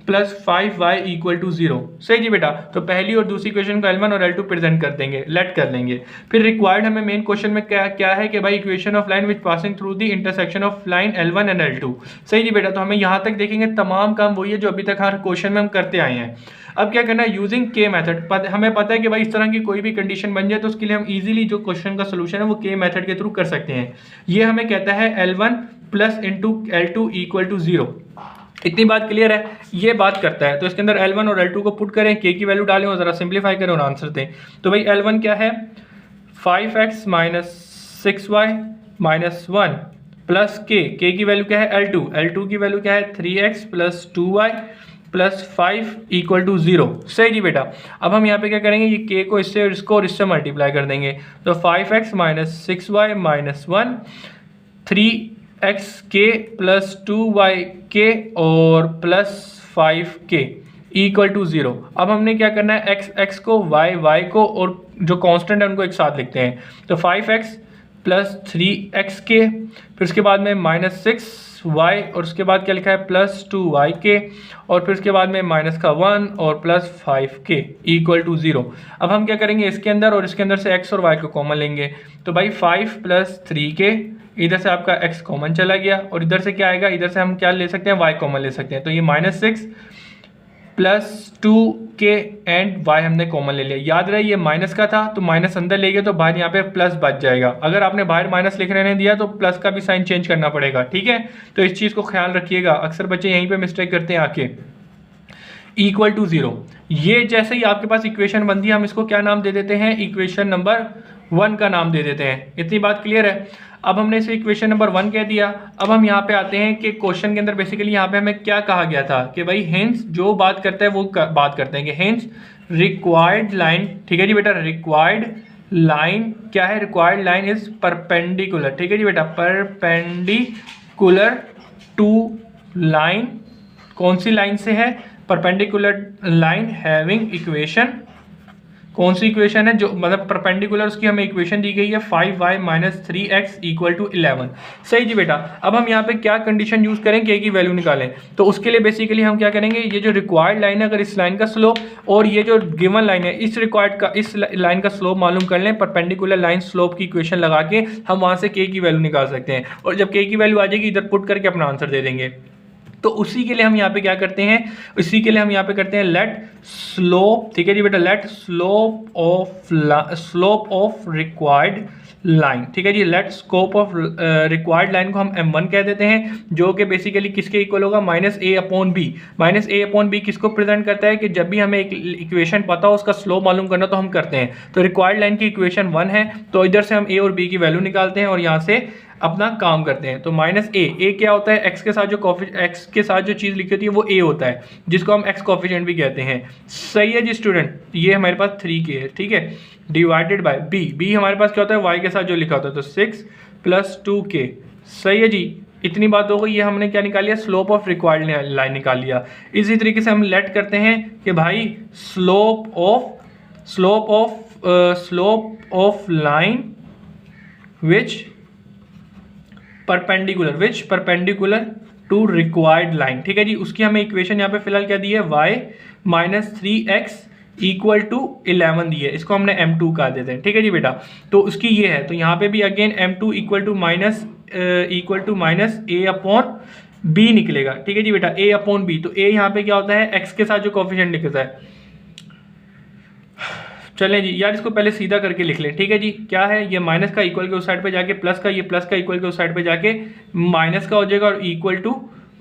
+ 5y equal to 0, सही जी बेटा। तो पहली और दूसरी इक्वेशन को L1 और L2 प्रेजेंट कर देंगे, लेट कर लेंगे। फिर रिक्वायर्ड हमें मेन क्वेश्चन में क्या है कि भाई equation of line which passing through the intersection of line L1 and L2, सही जी बेटा। तो हमें यहाँ तक देखेंगे तमाम काम वही है जो अभी तक हर क्वेश्चन में हम करते आए हैं। अब क्या करना है, यूजिंग के मेथड। हमें पता है कि भाई इस तरह की कोई भी कंडीशन बन जाए तो उसके लिए हम इजीली जो क्वेश्चन का सोल्यूशन है वो के मेथड के थ्रू कर सकते हैं। ये हमें कहता है L1 + L2 इक्वल टू 0। इतनी बात क्लियर है, ये बात करता है। तो इसके अंदर L1 और L2 को पुट करें, के की वैल्यू डालें और ज़रा सिंप्लीफाई करें और आंसर दें। तो भाई L1 क्या है, 5x - 6y - 1 प्लस के की वैल्यू क्या है, L2 की वैल्यू क्या है, 3x + 2y + 5 इक्वल टू 0, सही जी बेटा। अब हम यहाँ पे क्या करेंगे, ये के को इससे और इसको और इससे मल्टीप्लाई कर देंगे। तो 5x - 6y - 1 3x + 2y और +5k इक्वल टू 0। अब हमने क्या करना है, x को y को और जो कांस्टेंट है उनको एक साथ लिखते हैं। तो 5x प्लस 3x के, फिर उसके बाद में -6y और उसके बाद क्या लिखा है +2y के, और फिर उसके बाद में -1 और +5k इक्वल टू 0। अब हम क्या करेंगे, इसके अंदर और इसके अंदर से x और y को कॉमन लेंगे। तो भाई 5 + 3k, इधर से आपका x कॉमन चला गया और इधर से क्या आएगा, इधर से हम क्या ले सकते हैं, y कॉमन ले सकते हैं। तो ये -6 + 2k एंड y हमने कॉमन ले लिया। याद रहे ये माइनस का था तो माइनस अंदर ले गए तो बाहर यहाँ पे प्लस बच जाएगा। अगर आपने बाहर माइनस लिखने नहीं दिया तो प्लस का भी साइन चेंज करना पड़ेगा, ठीक है। तो इस चीज़ को ख्याल रखिएगा, अक्सर बच्चे यहीं पे मिस्टेक करते हैं आके। इक्वल टू 0, ये जैसे ही आपके पास इक्वेशन बनती है हम इसको क्या नाम दे देते हैं, इक्वेशन नंबर 1 का नाम दे देते हैं। इतनी बात क्लियर है। अब हमने इसे इक्वेशन नंबर 1 कह दिया। अब हम यहाँ पे आते हैं कि क्वेश्चन के अंदर बेसिकली यहाँ पे हमें क्या कहा गया था कि भाई हेंस जो बात करता है वो बात करते हैं कि हेंस रिक्वायर्ड लाइन, ठीक है जी बेटा, रिक्वायर्ड लाइन क्या है, रिक्वायर्ड लाइन इज परपेंडिकुलर, ठीक है जी बेटा, परपेंडिकुलर टू लाइन, कौन सी लाइन से है, परपेंडिकुलर लाइन हैविंग इक्वेशन, कौन सी इक्वेशन है जो मतलब परपेंडिकुलर, उसकी हमें इक्वेशन दी गई है 5y - 3x = 11। सही जी बेटा। अब हम यहाँ पे क्या कंडीशन यूज करें, k की वैल्यू निकालें। तो उसके लिए बेसिकली हम क्या करेंगे, ये जो रिक्वायर्ड लाइन है अगर इस लाइन का स्लोप और ये जो गिवन लाइन है इस रिक्वायर्ड का, इस लाइन का स्लोप मालूम कर लें, परपेंडिकुलर लाइन स्लोप की इक्वेशन लगा के हम वहाँ से k की वैल्यू निकाल सकते हैं। और जब k की वैल्यू आ जाएगी इधर पुट करके अपना आंसर दे देंगे। तो उसी के लिए हम यहाँ पे क्या करते हैं, इसी के लिए हम यहाँ पे करते हैं लेट स्लोप, ठीक है जी बेटा, let slope of required line, ठीक है जी, let scope of required line को हम m1 कह देते हैं, जो कि बेसिकली किसके इक्वल होगा, -a/b। -a/b किसको प्रेजेंट करता है कि जब भी हमें एक इक्वेशन पता हो उसका स्लोप मालूम करना तो हम करते हैं। तो रिक्वायर्ड लाइन की इक्वेशन 1 है, तो इधर से हम a और b की वैल्यू निकालते हैं और यहाँ से अपना काम करते हैं। तो -a क्या होता है, x के साथ जो चीज़ लिखी होती है वो a होता है, जिसको हम x कोफिशिएंट भी कहते हैं। सही है जी स्टूडेंट, ये हमारे पास 3k है, ठीक है, डिवाइडेड बाय b हमारे पास क्या होता है, y के साथ जो लिखा होता है, तो 6 + 2k। सही है जी, इतनी बात हो गई। ये हमने क्या निकाल लिया, स्लोप ऑफ रिक्वायर्ड लाइन निकाल लिया। इसी तरीके से हम लेट करते हैं कि भाई slope of line which perpendicular to required line, ठीक है जी। उसकी हमें इक्वेशन यहाँ पे फिलहाल क्या दी है, y - 3x = 11 दी है, इसको हमने m2 कहा देते हैं, ठीक है जी बेटा। तो उसकी ये है, तो यहाँ पे भी अगेन m2 = -a/b निकलेगा, ठीक है जी बेटा, a/b। तो a यहाँ पे क्या होता है, x के साथ जो कोफिशिएंट लिखता है। चलें जी यार, इसको पहले सीधा करके लिख लें, ठीक है जी। क्या है, ये माइनस का इक्वल के उस साइड पे जाके प्लस का, ये प्लस का इक्वल के उस साइड पे जाके माइनस का हो जाएगा और इक्वल टू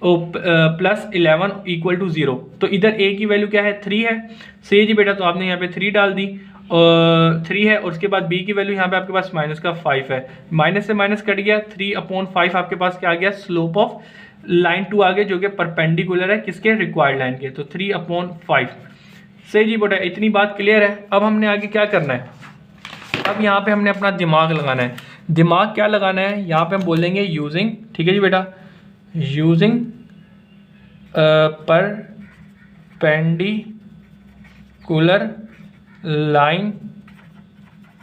+11 = 0। तो इधर a की वैल्यू क्या है, 3 है। सही जी बेटा, तो आपने यहाँ पे 3 डाल दी, 3 है, और उसके बाद b की वैल्यू यहाँ पे आपके पास -5 है, माइनस से माइनस कट गया, 3/5 आपके पास क्या आ गया, स्लोप ऑफ लाइन 2 आ गया, जो कि परपेंडिकुलर है किसके, रिक्वायर्ड लाइन के। तो 3/5। सही जी बेटा, इतनी बात क्लियर है। अब हमने आगे क्या करना है, अब यहाँ पे हमने अपना दिमाग लगाना है। दिमाग क्या लगाना है, यहाँ पे हम बोलेंगे यूजिंग, ठीक है जी बेटा, using perpendicular line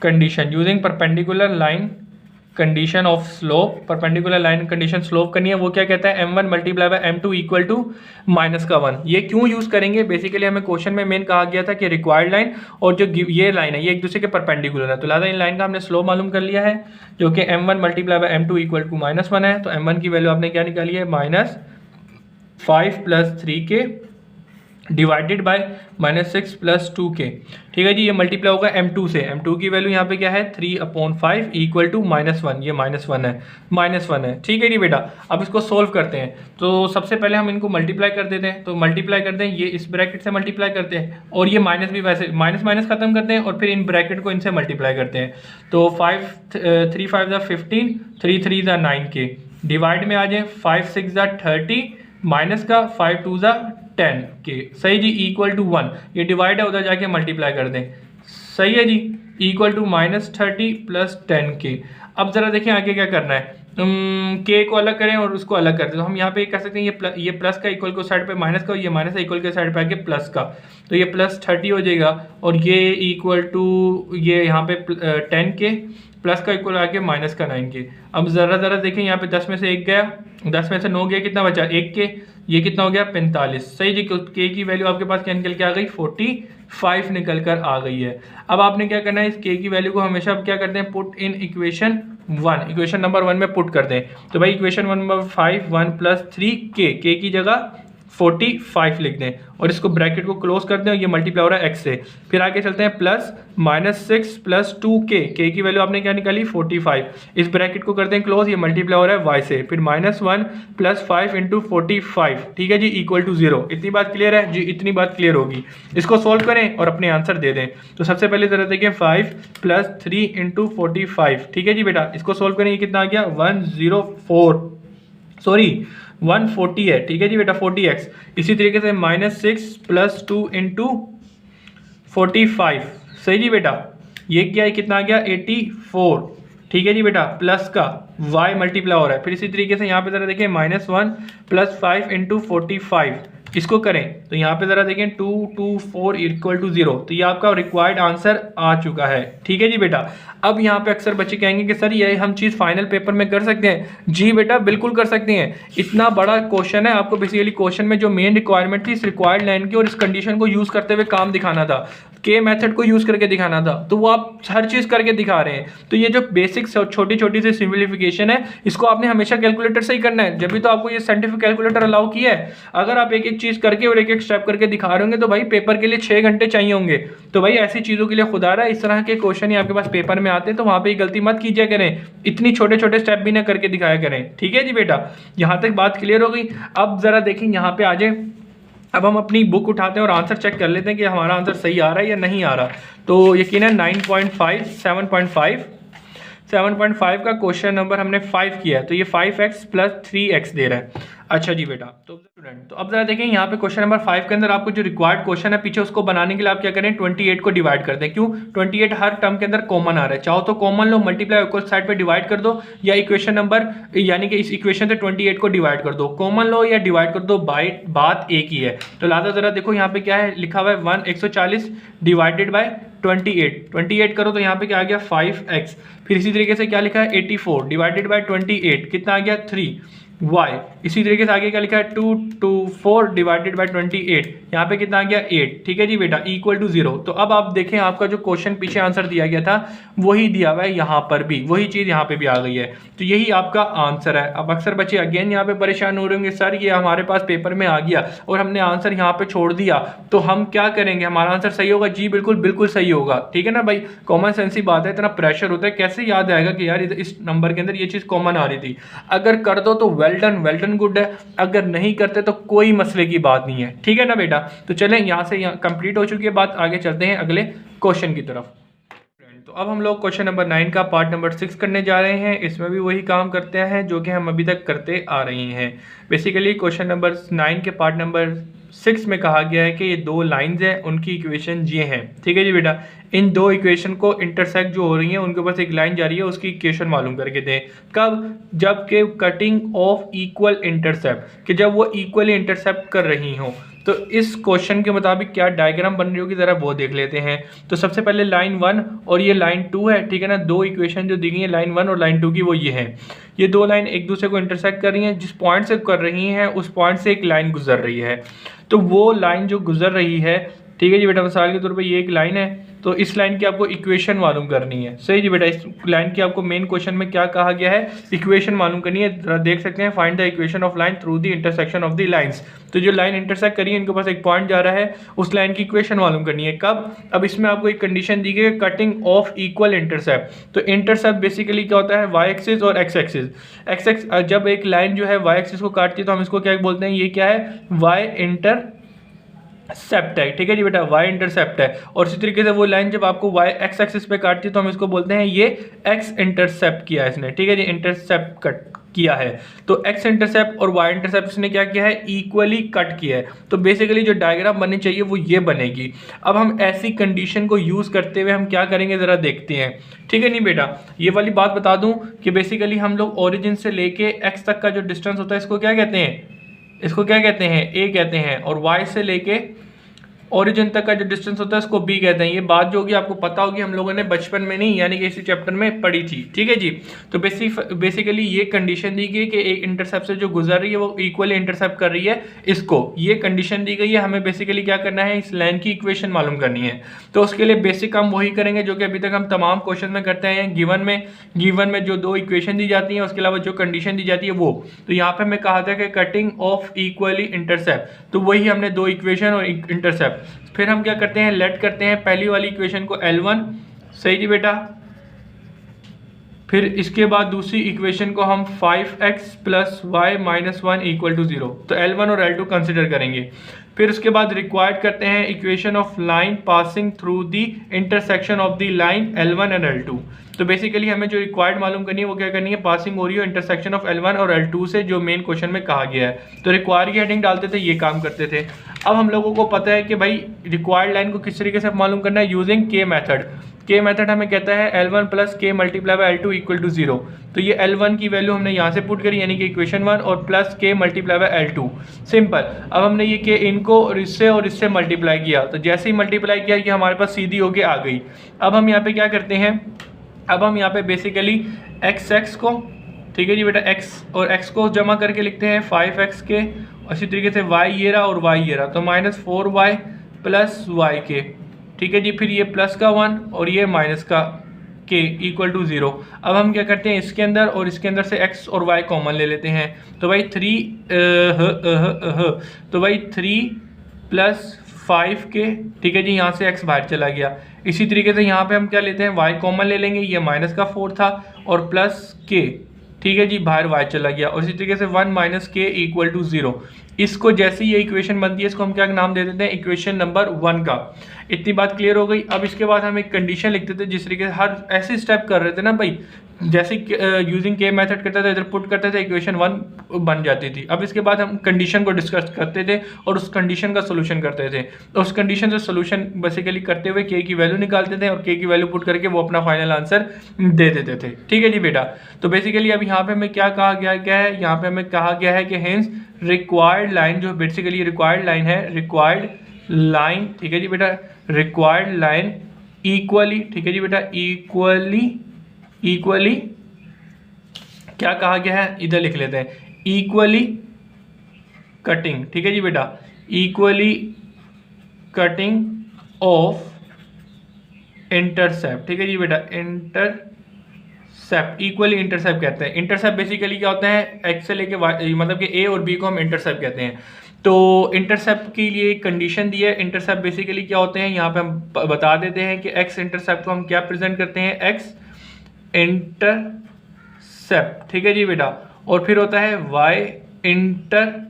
condition, using perpendicular line condition of slope, perpendicular line condition slope करनी है। वो क्या कहता है, m1 × m2 = -1। ये क्यों यूज़ करेंगे, बेसिकली हमें क्वेश्चन में मेन कहा गया था कि रिक्वायर्ड लाइन और जो ये लाइन है ये एक दूसरे के परपेंडिकुलर है, तो लिहाजा इन लाइन का हमने स्लोप मालूम कर लिया है, जो कि m1 × m2 = -1 है। तो m1 की वैल्यू आपने क्या निकाली है, -5 + 3k डिवाइडेड बाय -6 + 2k, ठीक है जी। ये मल्टीप्लाई होगा m2 से, m2 की वैल्यू यहाँ पे क्या है, 3/5 = -1, ये -1 है, ठीक है जी बेटा। अब इसको सोल्व करते हैं, तो सबसे पहले हम इनको मल्टीप्लाई कर देते हैं। तो मल्टीप्लाई करते हैं, ये इस ब्रैकेट से मल्टीप्लाई करते हैं और ये माइनस भी वैसे माइनस खत्म करते हैं और फिर इन ब्रैकेट को इनसे मल्टीप्लाई करते हैं। तो 3 5 = 15, 3 3 = 9k, डिवाइड में आ जाए 5 6 = 30, माइनस का 5 2 = 10k। सही जी, = 1, ये डिवाइड है, उधर जाके मल्टीप्लाई कर दें। सही है जी, = -30 + 10k। अब ज़रा देखें आगे क्या करना है, के को अलग करें और उसको अलग करते हैं, तो हम यहाँ पे कह सकते हैं ये प्लस का इक्वल को साइड पे माइनस का, ये माइनस का इक्वल के साइड पे आके प्लस का, तो ये +30 हो जाएगा और ये इक्वल टू ये यहाँ पे 10 के प्लस का इक्वल आके -9 के। अब ज़रा देखें यहाँ पे 10 में से 1 गया, 10 में से 9 गया, कितना बचा 1 के, ये कितना हो गया 45। सही जी, के की वैल्यू आपके पास क्या निकल के आ गई 45 निकल कर आ गई है। अब आपने क्या करना है, इस के की वैल्यू को हमेशा अब क्या करते हैं put in equation 1, equation number 1 में पुट कर दें। तो भाई इक्वेशन 1 नंबर 5 1 + 3 के की जगह 45 लिख दें और इसको ब्रैकेट को क्लोज कर दें और ये मल्टीप्लाई हो रहा है x से। फिर आगे चलते हैं +-6 + 2k की वैल्यू आपने क्या निकाली 45, इस ब्रैकेट को करते हैं क्लोज, ये मल्टीप्लाई हो रहा है y से। फिर -1 + 5 × 45, ठीक है जी, = 0। इतनी बात क्लियर है जी, इतनी बात क्लियर होगी। इसको सोल्व करें और अपने आंसर दे दें। तो सबसे पहले जरा देखिए 5 + 3 × 45, ठीक है जी बेटा, इसको सोल्व करें, ये कितना आ गया 140 है, ठीक है जी बेटा 40x। इसी तरीके से -6 + 2 × 45, सही जी बेटा, ये क्या है कितना आ गया 84, ठीक है जी बेटा, प्लस का y मल्टीप्लाई हो रहा है। फिर इसी तरीके से यहाँ पे जरा देखिए -1 + 5 × 45, इसको करें तो यहाँ पे जरा देखें 2 2 4 = 0, तो ये आपका रिक्वायर्ड आंसर आ चुका है, ठीक है जी बेटा। अब यहाँ पे अक्सर बच्चे कहेंगे कि सर ये हम चीज़ फाइनल पेपर में कर सकते हैं। जी बेटा बिल्कुल कर सकते हैं, इतना बड़ा क्वेश्चन है, आपको बेसिकली क्वेश्चन में जो मेन रिक्वायरमेंट थी इस रिक्वायर्ड लाइन की और इस कंडीशन को यूज़ करते हुए काम दिखाना था, के मेथड को यूज़ करके दिखाना था, तो वो आप हर चीज़ करके दिखा रहे हैं। तो ये जो बेसिक छोटी छोटी सी सिंप्लीफिकेशन है, इसको आपने हमेशा कैलकुलेटर से ही करना है, जब भी तो आपको ये साइंटिफिक कैलकुलेटर अलाउ किया है। अगर आप एक एक चीज़ करके और एक एक स्टेप करके दिखा रहे होंगे तो भाई पेपर के लिए 6 घंटे चाहिए होंगे। तो भाई ऐसी चीज़ों के लिए खुदा रहा है, इस तरह के क्वेश्चन ही आपके पास पेपर में आते हैं, तो वहाँ पे गलती मत कीजिए करें, इतनी छोटे छोटे स्टेप भी ना करके दिखाया करें, ठीक है जी बेटा। यहाँ तक बात क्लियर हो गई। अब जरा देखें यहाँ पे आ जाए, अब हम अपनी बुक उठाते हैं और आंसर चेक कर लेते हैं कि हमारा आंसर सही आ रहा है या नहीं आ रहा। तो यकीनन 9.5 7.5 का क्वेश्चन नंबर हमने 5 किया है, तो ये 5x + 3x दे रहा है। अच्छा जी बेटा, तो स्टूडेंट तो अब जरा देखें यहाँ पे क्वेश्चन नंबर 5 के अंदर आपको जो रिक्वायर्ड क्वेश्चन है पीछे, उसको बनाने के लिए आप क्या करें 28 को डिवाइड कर दें। क्यों 28 हर टर्म के अंदर कॉमन आ रहा है, चाहो तो कॉमन लो, मल्टीप्लाई इक्वल साइड पे डिवाइड कर दो, या इक्वेशन नंबर यानी कि इस इक्वेशन से 28 को डिवाइड कर दो, कॉमन लो या डिवाइड कर दो, बात एक ही है। तो लादा जरा देखो यहाँ पे क्या है लिखा हुआ है 140 डिवाइडेड बाय 28 करो तो यहाँ पे क्या आ गया 5x। फिर इसी तरीके से क्या लिखा है 84 डिवाइडेड बाय 28 कितना आ गया 3y। इसी तरीके से आगे क्या लिखा है 224 डिवाइडेड बाय 28, यहाँ पे कितना आ गया 8, ठीक है जी बेटा, = 0। तो अब आप देखें आपका जो क्वेश्चन पीछे आंसर दिया गया था वही दिया हुआ है यहाँ पर भी, वही चीज़ यहाँ पे भी आ गई है, तो यही आपका आंसर है। अब अक्सर बच्चे अगेन यहाँ पे परेशान हो रहे होंगे, सर ये हमारे पास पेपर में आ गया और हमने आंसर यहाँ पे छोड़ दिया तो हम क्या करेंगे, हमारा आंसर सही होगा? जी बिल्कुल सही होगा, ठीक है ना भाई, कॉमन सेंस ही बात है, इतना प्रेशर होता है कैसे याद आएगा कि यार इस नंबर के अंदर ये चीज़ कॉमन आ रही थी। अगर कर दो तो वेल डन गुड है, अगर नहीं करते तो कोई मसले की बात नहीं है, ठीक है ना बेटा। तो चलें यहाँ से कंप्लीट हो चुकी है बात, आगे चलते हैं अगले क्वेश्चन की तरफ। तो अब हम लोग क्वेश्चन नंबर 9 का पार्ट नंबर 6 करने जा रहे हैं। इसमें भी वही काम करते हैं जो कि हम अभी तक करते आ रहे हैं। बेसिकली क्वेश्चन नंबर 9 के पार्ट नंबर 6 में कहा गया है कि ये दो लाइंस हैं, उनकी इक्वेशन ये हैं, ठीक है जी बेटा। इन दो इक्वेशन को इंटरसेक्ट जो हो रही हैं उनके ऊपर से एक लाइन जा रही है, उसकी इक्वेशन मालूम करके दें। कब? जब के कटिंग ऑफ इक्वल इंटरसेप्ट, कि जब वो इक्वली इंटरसेप्ट कर रही हों। तो इस क्वेश्चन के मुताबिक क्या डायग्राम बन रही होगी ज़रा वो देख लेते हैं। तो सबसे पहले लाइन 1 और ये लाइन 2 है, ठीक है ना। दो इक्वेशन जो दी गई है लाइन 1 और लाइन 2 की वो ये है। ये दो लाइन एक दूसरे को इंटरसेक्ट कर रही हैं, जिस पॉइंट से कर रही हैं उस पॉइंट से एक लाइन गुजर रही है। तो वो लाइन जो गुजर रही है, ठीक है जी बेटा, मिसाल के तौर पे ये एक लाइन है, तो इस लाइन की आपको इक्वेशन मालूम करनी है। सही जी बेटा, इस लाइन की आपको मेन क्वेश्चन में क्या कहा गया है, इक्वेशन मालूम करनी है। जरा देख सकते हैं, find the equation of line through the intersection of the lines. तो जो लाइन इंटरसेक्ट करी है इनके पास एक पॉइंट जा रहा है, उस लाइन की इक्वेशन मालूम करनी है। कब? अब इसमें आपको एक कंडीशन दी गई है, कटिंग ऑफ इक्वल इंटरसेप्ट। तो इंटरसेप्ट बेसिकली क्या होता है, वाई एक्सिस और एक्स एक्सिस। एक्स एक्स जब एक लाइन जो है वाई एक्सिस को काटती है तो हम इसको क्या बोलते हैं, ये क्या है, वाई इंटरसेप्ट है, ठीक है जी बेटा, वाई इंटरसेप्ट है। और इसी तरीके से वो लाइन जब आपको वाई एक्स एक्सिस पे काटती है तो हम इसको बोलते हैं ये एक्स इंटरसेप्ट किया है इसने, ठीक है जी, इंटरसेप्ट कट किया है। तो एक्स इंटरसेप्ट और वाई इंटरसेप्ट इसने क्या किया है, इक्वली कट किया है। तो बेसिकली जो डायग्राम बननी चाहिए वो ये बनेगी। अब हम ऐसी कंडीशन को यूज़ करते हुए हम क्या करेंगे ज़रा देखते हैं, ठीक है। नहीं बेटा, ये वाली बात बता दूं कि बेसिकली हम लोग ओरिजिन से लेके एक्स तक का जो डिस्टेंस होता है इसको क्या कहते हैं, इसको क्या कहते हैं, ए कहते हैं। और वाई से लेके ओरिजिन तक का जो डिस्टेंस होता है उसको बी कहते हैं। ये बात जो होगी आपको पता होगी, हम लोगों ने बचपन में नहीं यानी कि इसी चैप्टर में पढ़ी थी, ठीक है जी। तो बेसिकली ये कंडीशन दी गई कि एक इंटरसेप्ट से जो गुजर रही है वो इक्वली इंटरसेप्ट कर रही है इसको, ये कंडीशन दी गई है। हमें बेसिकली क्या करना है, इस लाइन की इक्वेशन मालूम करनी है। तो उसके लिए बेसिक हम वही करेंगे जो कि अभी तक हम तमाम क्वेश्चन में करते हैं। गिवन में जो दो इक्वेशन दी जाती हैं उसके अलावा जो कंडीशन दी जाती है वो, तो यहाँ पे हमें कहा था कि कटिंग ऑफ इक्वली इंटरसेप्ट, तो वही हमने दो इक्वेशन और इंटरसेप्ट। फिर हम क्या करते हैं, लेट करते हैं पहली वाली इक्वेशन को L1, सही जी बेटा। फिर इसके बाद दूसरी इक्वेशन को हम 5x plus y minus 1 equal to 0, तो L1 और L2 कंसिडर करेंगे। फिर उसके बाद रिक्वायर्ड करते हैं equation of line passing through the intersection of the line L1 and L2। तो बेसिकली हमें जो रिक्वायर्ड मालूम करनी है वो क्या करनी है, पासिंग हो रही है इंटरसेक्शन ऑफ L1 और L2 से, जो मेन क्वेश्चन में कहा गया है। तो रिक्वायर्ड की हेडिंग डालते थे, ये काम करते थे। अब हम लोगों को पता है कि भाई रिक्वायर्ड लाइन को किस तरीके से मालूम करना है, यूजिंग के मेथड। के मेथड हमें कहता है L1 plus k multiply by L2 equal to 0। तो ये L1 की वैल्यू हमने यहाँ से पुट करी यानी कि इक्वेशन 1, और plus k multiply by L2, simple. अब हमने ये के इनको और इससे मल्टीप्लाई किया, तो जैसे ही मल्टीप्लाई किया कि हमारे पास सीधी होके आ गई। अब हम यहाँ पे क्या करते हैं, अब हम यहाँ पे बेसिकली x को, ठीक है जी बेटा, x और x को जमा करके लिखते हैं 5x के, इसी तरीके से y ये रहा और y ये रहा, तो -4y प्लस वाई के, ठीक है जी। फिर ये प्लस का 1 और ये माइनस का के इक्वल टू 0। अब हम क्या करते हैं, इसके अंदर और इसके अंदर से x और y कॉमन ले लेते हैं, तो भाई 3 प्लस 5 के, ठीक है जी, यहाँ से x बाहर चला गया। इसी तरीके से यहाँ पे हम क्या लेते हैं, y कॉमन ले लेंगे, ये माइनस का 4 था और प्लस के, ठीक है जी, बाहर y चला गया। और इसी तरीके से 1 माइनस के इक्वल टू 0। इसको जैसे ये इक्वेशन बनती है इसको हम क्या नाम दे देते हैं, इक्वेशन नंबर 1 का। इतनी बात क्लियर हो गई। अब इसके बाद हम एक कंडीशन लिखते थे, जिस तरीके से हर ऐसे स्टेप कर रहे थे ना भाई, जैसे यूजिंग के मेथड करते थे, इधर पुट करते थे, इक्वेशन 1 बन जाती थी। अब इसके बाद हम कंडीशन को डिस्कस करते थे और उस कंडीशन का सोल्यूशन करते थे। तो उस कंडीशन से सोल्यूशन बेसिकली करते हुए के की वैल्यू निकालते थे और के की वैल्यू पुट करके वो अपना फाइनल आंसर दे देते थे, ठीक है जी बेटा। तो बेसिकली अब यहाँ पे हमें क्या कहा गया, क्या है यहाँ पे हमें कहा गया है कि हेंस रिक्वायर्ड लाइन, जो बेसिकली रिक्वायर्ड लाइन है, रिक्वायर्ड लाइन, ठीक है जी बेटा, रिक्वायर्ड लाइन इक्वली, ठीक है जी बेटा, इक्वली क्या कहा गया है, इधर लिख लेते हैं, इक्वली कटिंग, ठीक है जी बेटा, इक्वली कटिंग ऑफ इंटरसेप्ट, ठीक है जी बेटा, इंटरसेप्ट, इक्वली इंटरसेप्ट कहते हैं। इंटरसेप्ट बेसिकली क्या होता है, एक्स से लेके वाई, मतलब कि ए और बी को हम इंटरसेप्ट कहते हैं। तो इंटरसेप्ट के लिए एक कंडीशन दी है। इंटरसेप्ट बेसिकली क्या होते हैं, यहाँ पे हम बता देते हैं कि एक्स इंटरसेप्ट को हम क्या प्रेजेंट करते हैं, एक्स इंटरसेप्ट, ठीक है जी बेटा, और फिर होता है वाई इंटरसेप्ट,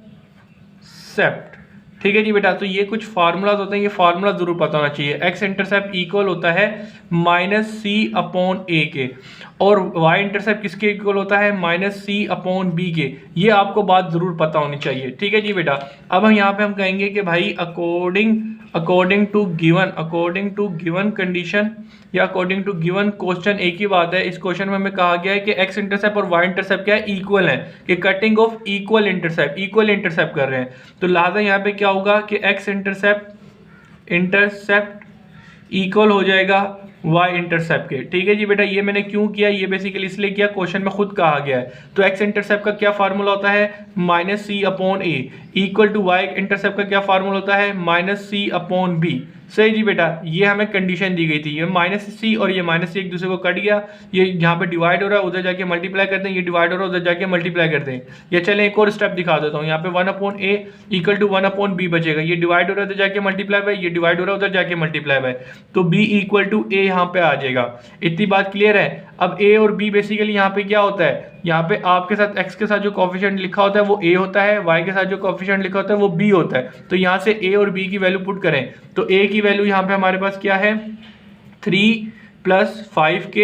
ठीक है जी बेटा। तो ये कुछ फार्मूलाज होते हैं, ये फार्मूला जरूर पता होना चाहिए। एक्स इंटरसेप्ट इक्वल होता है -c/a के, और वाई इंटरसेप्ट किसके इक्वल होता है, -c/b के। ये आपको बात जरूर पता होनी चाहिए, ठीक है जी बेटा। अब हम यहाँ पे हम कहेंगे कि भाई अकॉर्डिंग टू गिवन कंडीशन या अकॉर्डिंग टू गिवन क्वेश्चन, एक ही बात है। इस क्वेश्चन में हमें कहा गया है कि एक्स इंटरसेप्ट और वाई इंटरसेप्ट क्या है, इक्वल है, कि कटिंग ऑफ इक्वल इंटरसेप्ट कर रहे हैं। तो लिहाजा यहाँ पे क्या होगा कि एक्स इंटरसेप्ट इक्वल हो जाएगा वाई इंटरसेप्ट के, ठीक है जी बेटा। ये मैंने क्यों किया, ये बेसिकली इसलिए किया, क्वेश्चन में खुद कहा गया है। तो एक्स इंटरसेप्ट का क्या फार्मूला होता है, -c/a, equal to Y intercept का क्या फार्मूला होता है, -c/b। सही जी बेटा, ये हमें कंडीशन दी गई थी। ये -c और ये -c एक दूसरे को कट गया, ये यहाँ पे डिवाइड हो रहा है, उधर जाके मल्टीप्लाई करते हैं, ये डिवाइड हो रहा है, उधर जाके मल्टीप्लाई करते हैं। ये चले एक और स्टेप दिखा देता हूँ, यहाँ पे 1/a इक्वल टू 1/b बचेगा, ये डिवाइड हो रहा है उधर जाके मल्टीप्लाई बाय, ये डिवाइड हो रहा है उधर जाके मल्टीप्लाई बाय, तो b इक्वल टू a यहाँ पे आ जाएगा। इतनी बात क्लियर है। अब a और b बेसिकली यहाँ पे क्या होता है, यहाँ पे आपके साथ x के साथ जो कोफिशिएंट लिखा होता है वो a होता है, y के साथ जो कोफिशिएंट लिखा होता है वो b होता है। तो यहाँ से a और b की वैल्यू पुट करें, तो a की वैल्यू यहाँ पे हमारे पास क्या है, 3 plus 5k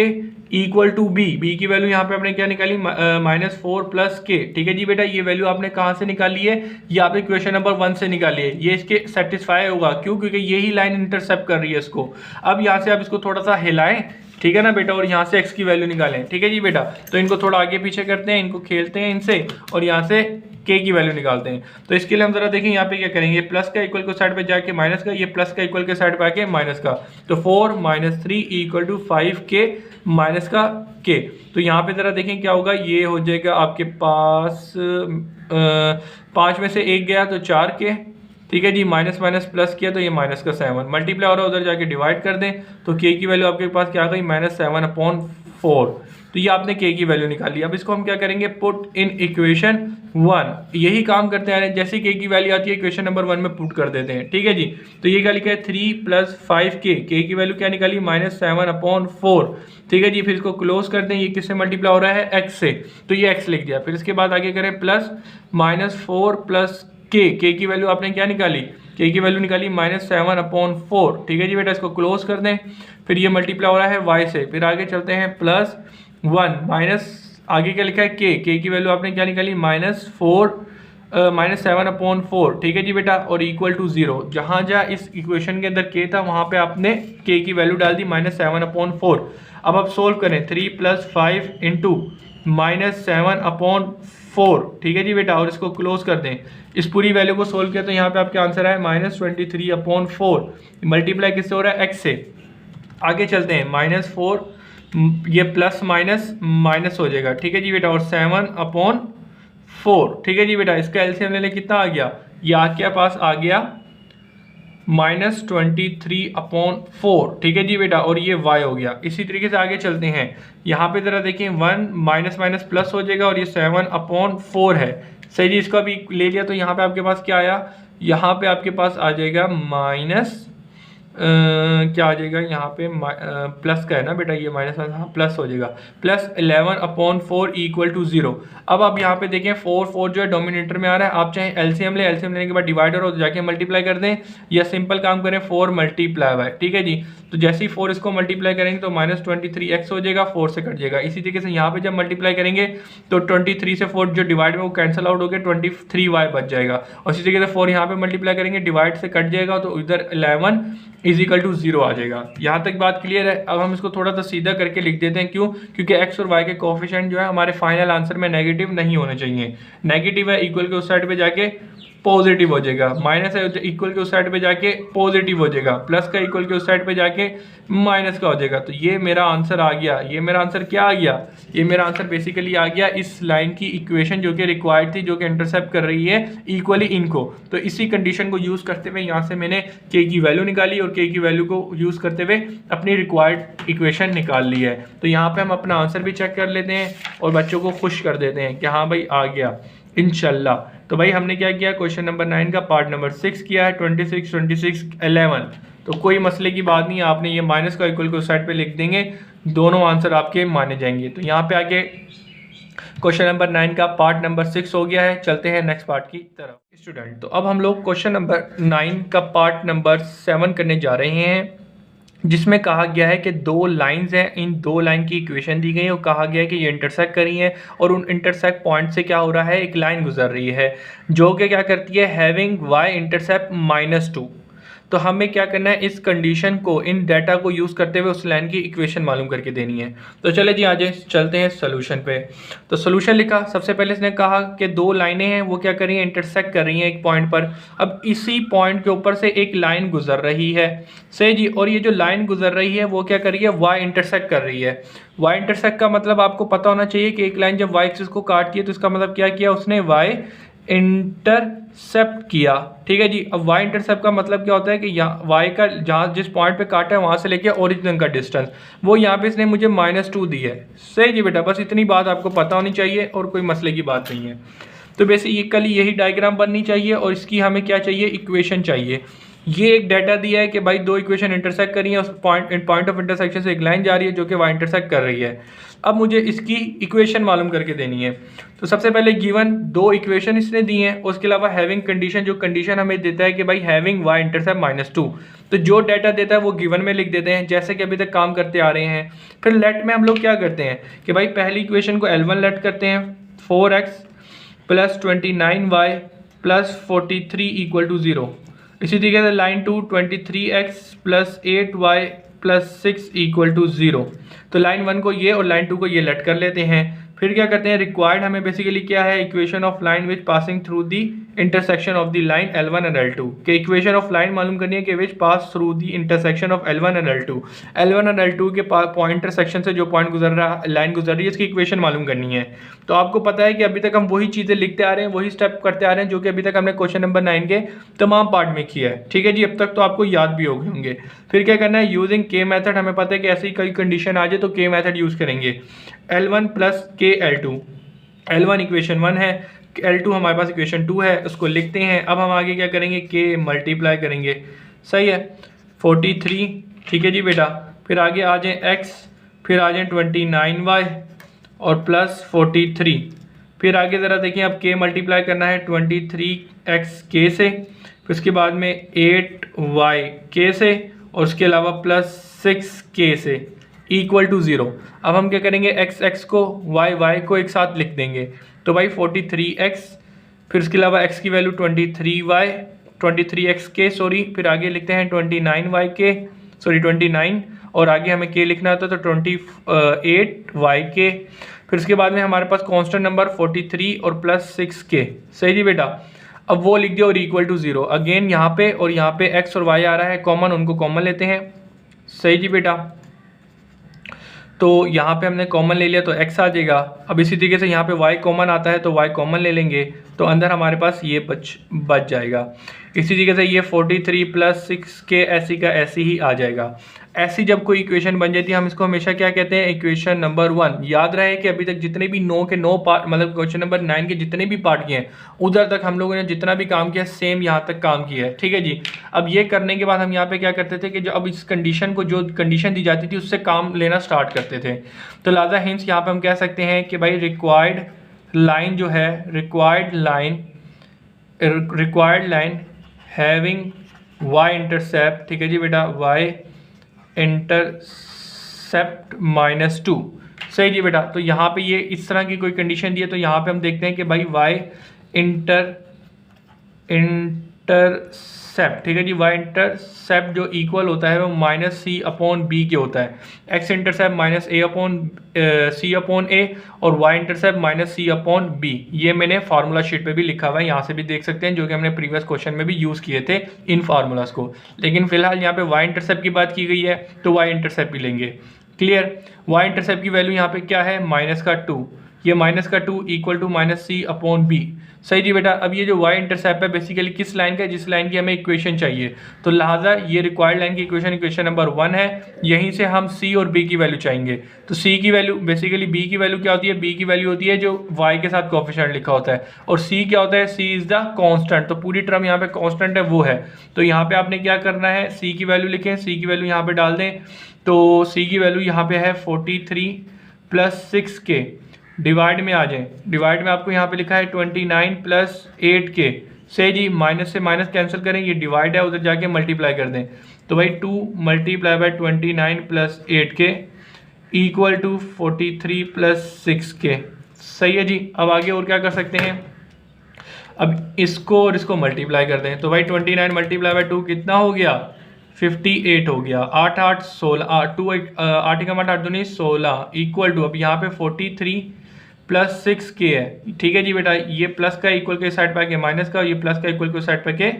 equal to b की वैल्यू यहाँ पे आपने क्या निकाली -4 प्लस के। ठीक है जी बेटा, ये वैल्यू आपने कहाँ से निकाली है, ये आप इक्वेशन नंबर 1 से निकाली है। ये इसके सेटिस्फाई होगा, क्यों, क्योंकि यही लाइन इंटरसेप्ट कर रही है इसको। अब यहाँ से आप इसको थोड़ा सा हिलाएं, ठीक है ना बेटा, और यहाँ से x की वैल्यू निकालें। ठीक है जी बेटा, तो इनको थोड़ा आगे पीछे करते हैं, इनको खेलते हैं इनसे, और यहाँ से k की वैल्यू निकालते हैं। तो इसके लिए हम जरा देखें यहाँ पे क्या करेंगे, प्लस का इक्वल को साइड पे जाके माइनस का, ये प्लस का इक्वल के साइड पे आके माइनस का, तो 4 - 3 इक्वल टू 5k माइनस का k। तो यहाँ पे जरा देखें क्या होगा, ये हो जाएगा आपके पास 5 में से 1 गया तो 4k। ठीक है जी, माइनस माइनस प्लस किया तो ये माइनस का 7 मल्टीप्लाई हो रहा है, उधर जाके डिवाइड कर दें तो k की वैल्यू आपके पास क्या आ गई -7/4। तो ये आपने k की वैल्यू निकाली। अब इसको हम क्या करेंगे, पुट इन इक्वेशन 1। यही काम करते हैं, जैसे k की वैल्यू आती है इक्वेशन नंबर 1 में पुट कर देते हैं। ठीक है जी, तो ये क्या लिखा है 3 + 5k, k की वैल्यू क्या निकाली -7/4। ठीक है जी, फिर इसको क्लोज कर दें, ये किससे मल्टीप्लाई हो रहा है, x से, तो ये x लिख दिया। फिर इसके बाद आगे करें प्लस -4 + k की वैल्यू आपने क्या निकाली, k की वैल्यू निकाली -7/4। ठीक है जी बेटा, इसको क्लोज कर दें। फिर ये मल्टीप्लाई हो रहा है y से, फिर आगे चलते हैं +1 माइनस आगे क्या लिखा है k की वैल्यू आपने क्या निकाली -7/4। ठीक है जी बेटा, और इक्वल टू 0। जहाँ जहाँ इस इक्वेशन के अंदर k था वहाँ पे आपने k की वैल्यू डाल दी -7/4। अब आप सोल्व करें, 3 + 5 × -7/4। ठीक है जी बेटा, और इसको क्लोज कर दें। इस पूरी वैल्यू को सोल्व किया तो यहाँ पे आपके आंसर आए -23/4। मल्टीप्लाई किससे हो रहा है, x से। आगे चलते हैं, -4 ये प्लस माइनस माइनस हो जाएगा। ठीक है जी बेटा, और 7/4। ठीक है जी बेटा, इसका एलसीएम ले लें, कितना आ गया, ये आपके पास आ गया -23/4। ठीक है जी बेटा, और ये y हो गया। इसी तरीके से आगे चलते हैं, यहाँ पे ज़रा देखें 1 माइनस माइनस प्लस हो जाएगा, और ये 7/4 है। सही जी, इसका भी ले लिया तो यहाँ पे आपके पास क्या आया, यहाँ पे आपके पास आ जाएगा माइनस क्या आ जाएगा, यहाँ पे प्लस का है ना बेटा, ये माइनस हाँ प्लस हो जाएगा, +11/4 इक्वल टू 0। अब आप यहाँ पे देखें 4 जो है डोमिनेटर में आ रहा है। आप चाहे एलसीएम ले, एलसीएम लेने के बाद डिवाइडर हो तो जाके मल्टीप्लाई कर दें, या सिंपल काम करें 4 × ठीक है जी। तो जैसे ही 4 इसको मल्टीप्लाई करेंगे तो -23x हो जाएगा, 4 से कट जाएगा। इसी तरीके से यहाँ पे जब मल्टीप्लाई करेंगे तो 23 से 4 जो डिवाइड में वो कैंसिल आउट हो गया, 23y बच जाएगा। और इसी तरीके से 4 यहाँ पे मल्टीप्लाई करेंगे, डिवाइड से कट जाएगा तो इधर 11 = 0 आ जाएगा। यहाँ तक बात क्लियर है। अब हम इसको थोड़ा सा सीधा करके लिख देते हैं, क्यों, क्योंकि x और y के कोफिशिएंट जो है हमारे फाइनल आंसर में नेगेटिव नहीं होने चाहिए। नेगेटिव है, इक्वल के उस साइड पे जाके पॉजिटिव हो जाएगा, माइनस है इक्वल के उस साइड पे जाके पॉजिटिव हो जाएगा, प्लस का इक्वल के उस साइड पे जाके माइनस का हो जाएगा। तो ये मेरा आंसर आ गया। ये मेरा आंसर क्या आ गया, ये मेरा आंसर बेसिकली आ गया इस लाइन की इक्वेशन जो कि रिक्वायर्ड थी, जो कि इंटरसेप्ट कर रही है इक्वली इनको। तो इसी कंडीशन को यूज़ करते हुए यहाँ से मैंने k की वैल्यू निकाली, और k की वैल्यू को यूज़ करते हुए अपनी रिक्वायर्ड इक्वेशन निकाल ली है। तो यहाँ पर हम अपना आंसर भी चेक कर लेते हैं और बच्चों को खुश कर देते हैं कि हाँ भाई आ गया इंशाल्लाह। तो भाई हमने क्या किया, क्वेश्चन नंबर 9 का पार्ट नंबर 6 किया है, 26, 26, 11। तो कोई मसले की बात नहीं है, आपने ये माइनस का इक्वल को साइड पे लिख देंगे, दोनों आंसर आपके माने जाएंगे। तो यहाँ पे आगे क्वेश्चन नंबर 9 का पार्ट नंबर 6 हो गया है। चलते हैं नेक्स्ट पार्ट की तरफ स्टूडेंट। तो अब हम लोग क्वेश्चन नंबर 9 का पार्ट नंबर 7 करने जा रहे हैं, जिसमें कहा गया है कि 2 लाइंस हैं, इन 2 लाइन की इक्वेशन दी गई है और कहा गया है कि ये इंटरसेक्ट करी है, और उन इंटरसेक्ट पॉइंट से क्या हो रहा है, एक लाइन गुजर रही है जो कि क्या करती है, हैविंग y इंटरसेप्ट -2। तो हमें क्या करना है, इस कंडीशन को, इन डाटा को यूज़ करते हुए उस लाइन की इक्वेशन मालूम करके देनी है। तो चले जी आज चलते हैं सोल्यूशन पे। तो सोल्यूशन लिखा, सबसे पहले इसने कहा कि 2 लाइनें हैं, वो क्या कर रही हैं, इंटरसेक्ट कर रही हैं एक पॉइंट पर। अब इसी पॉइंट के ऊपर से एक लाइन गुजर रही है, सही जी, और ये जो लाइन गुजर रही है वो क्या कर रही है, y इंटरसेक्ट कर रही है। y इंटरसेक्ट का मतलब आपको पता होना चाहिए कि एक लाइन जब y एक्सिस को काटती है तो इसका मतलब क्या किया उसने, y इंटरसेप्ट किया। ठीक है जी। अब y इंटरसेप्ट का मतलब क्या होता है कि यहाँ y का जहाँ जिस पॉइंट पे काटा है वहाँ से लेके ओरिजिन का डिस्टेंस, वो यहाँ पे इसने मुझे -2 दी है। सही जी बेटा, बस इतनी बात आपको पता होनी चाहिए और कोई मसले की बात नहीं है। तो बेसिकली यही डायग्राम बननी चाहिए और इसकी हमें क्या चाहिए, इक्वेशन चाहिए। ये एक डाटा दिया है कि भाई दो इक्वेशन इंटरसेक्ट करी है, उस पॉइंट ऑफ इंटरसेक्शन से एक लाइन जा रही है जो कि वाई इंटरसेक्ट कर रही है। अब मुझे इसकी इक्वेशन मालूम करके देनी है। तो सबसे पहले गिवन दो इक्वेशन इसने दी हैं, उसके अलावा हैविंग कंडीशन, जो कंडीशन हमें देता है कि भाई हैविंग वाई इंटरसेप्ट -2। तो जो डाटा देता है वो गिवन में लिख देते हैं जैसे कि अभी तक काम करते आ रहे हैं। फिर लेट में हम लोग क्या करते हैं कि भाई पहली इक्वेशन को L1 लेट करते हैं, 4x + 29y + 43 = 0। इसी तरीके से लाइन 2 23x + 8y + 6 = 0। तो लाइन 1 को ये और लाइन 2 को ये लेट कर लेते हैं। फिर क्या करते हैं, रिक्वायर्ड हमें बेसिकली क्या है, equation of line which passing through the intersection of the line L1 and L2 के इक्वेशन ऑफ लाइन मालूम करनी है कि which pass through the intersection of L1 and L2। L1 and L2 के point intersection से जो point गुजर रहा है, लाइन गुजर रही है, इसकी इक्वेशन मालूम करनी है। तो आपको पता है कि अभी तक हम वही चीज़ें लिखते आ रहे हैं, वही स्टेप करते आ रहे हैं जो कि अभी तक हमने क्वेश्चन नंबर 9 के तमाम पार्ट में किया है। ठीक है जी, अब तक तो आपको याद भी हो गए होंगे। फिर क्या करना है, यूजिंग के मेथड, हमें पता है कि ऐसी कोई कंडीशन आ जाए तो के मेथड यूज़ करेंगे। L1 + k L2, L1 equation 1 है, L2 हमारे पास इक्वेशन 2 है, उसको लिखते हैं। अब हम आगे क्या करेंगे, k मल्टीप्लाई करेंगे। सही है, 43। ठीक है जी बेटा, फिर आगे आ जाए x, फिर आ जाए 29y और +43। फिर आगे ज़रा देखिए, अब k मल्टीप्लाई करना है 23x k से, फिर उसके बाद में 8y k से और उसके अलावा +6k से = 0। अब हम क्या करेंगे, x को y को एक साथ लिख देंगे। तो भाई 43x, फिर उसके अलावा x की वैल्यू 23x k सॉरी, फिर आगे लिखते हैं 29y k सॉरी 29, और आगे हमें k लिखना होता है तो 28y k। फिर उसके बाद में हमारे पास कांस्टेंट नंबर 43 और +6k। सही जी बेटा, अब वो लिख दिया और = 0। अगेन यहाँ पे और यहाँ पे x और y आ रहा है कॉमन, उनको कॉमन लेते हैं। सही जी बेटा, तो यहाँ पे हमने कॉमन ले लिया तो x आ जाएगा। अब इसी तरीके से यहाँ पे y कॉमन आता है तो y कॉमन ले लेंगे, तो अंदर हमारे पास ये बच जाएगा। इसी तरीके से ये 43 + 6k ऐसी का ऐसी ही आ जाएगा। ऐसी जब कोई इक्वेशन बन जाती है हम इसको हमेशा क्या कहते हैं, इक्वेशन नंबर 1। याद रहे कि अभी तक जितने भी 9 के 9 पार्ट, मतलब क्वेश्चन नंबर 9 के जितने भी पार्ट किए हैं उधर तक हम लोगों ने जितना भी काम किया सेम यहाँ तक काम किया है। ठीक है जी, अब ये करने के बाद हम यहाँ पे क्या करते थे कि जो अब इस कंडीशन को, जो कंडीशन दी जाती थी उससे काम लेना स्टार्ट करते थे। तो लिहाजा हिंस यहाँ पे हम कह सकते हैं कि भाई रिक्वायर्ड लाइन जो है, required line having y intercept, ठीक है जी बेटा, वाई इंटरसेप्ट -2। सही जी बेटा, तो यहाँ पे ये इस तरह की कोई कंडीशन दी है, तो यहाँ पे हम देखते हैं कि भाई वाई इंटरसेप्ट, ठीक है जी, वाई इंटरसेप्ट जो इक्वल होता है वो -c/b के होता है। एक्स इंटरसेप्ट -a/c/a और वाई इंटरसेप्ट -c/b। ये मैंने फार्मूला शीट पे भी लिखा हुआ है, यहाँ से भी देख सकते हैं, जो कि हमने प्रीवियस क्वेश्चन में भी यूज़ किए थे इन फार्मूलाज को। लेकिन फिलहाल यहाँ पे वाई इंटरसेप्ट की बात की गई है तो वाई इंटरसेप्ट भी लेंगे। क्लियर, वाई इंटरसेप्ट की वैल्यू यहाँ पे क्या है, -2। ये -2 = -c/b। सही जी बेटा, अब ये जो y इंटरसेप्ट है बेसिकली किस लाइन का है, जिस लाइन की हमें इक्वेशन चाहिए। तो लिहाजा ये रिक्वायर्ड लाइन की इक्वेशन नंबर 1 है। यहीं से हम c और b की वैल्यू चाहेंगे। तो c की वैल्यू, बेसिकली b की वैल्यू क्या होती है, b की वैल्यू होती है जो y के साथ कोएफिशिएंट लिखा होता है, और c क्या होता है, c इज़ द कांस्टेंट। तो पूरी टर्म यहाँ पे कांस्टेंट है वो है। तो यहाँ पे आपने क्या करना है, c की वैल्यू लिखें, c की वैल्यू यहाँ पे डाल दें। तो c की वैल्यू यहाँ पे है 43 + 6k। डिवाइड में आ जाएं, डिवाइड में आपको यहाँ पे लिखा है 29 + 8k। से जी माइनस से माइनस कैंसिल करें, ये डिवाइड है, उधर जाके मल्टीप्लाई कर दें। तो भाई 2 × 29 + 8k = 43 + 6k। सही है जी, अब आगे और क्या कर सकते हैं, अब इसको और इसको मल्टीप्लाई कर दें। तो भाई 29 × 2 कितना हो गया, 58 हो गया। 8 8 16, 8 8 2 16 = अब यहाँ पे 43 + 6k है। ठीक है जी बेटा, ये प्लस का इक्वल के साइड पे के माइनस का, ये प्लस का इक्वल के साइड पे के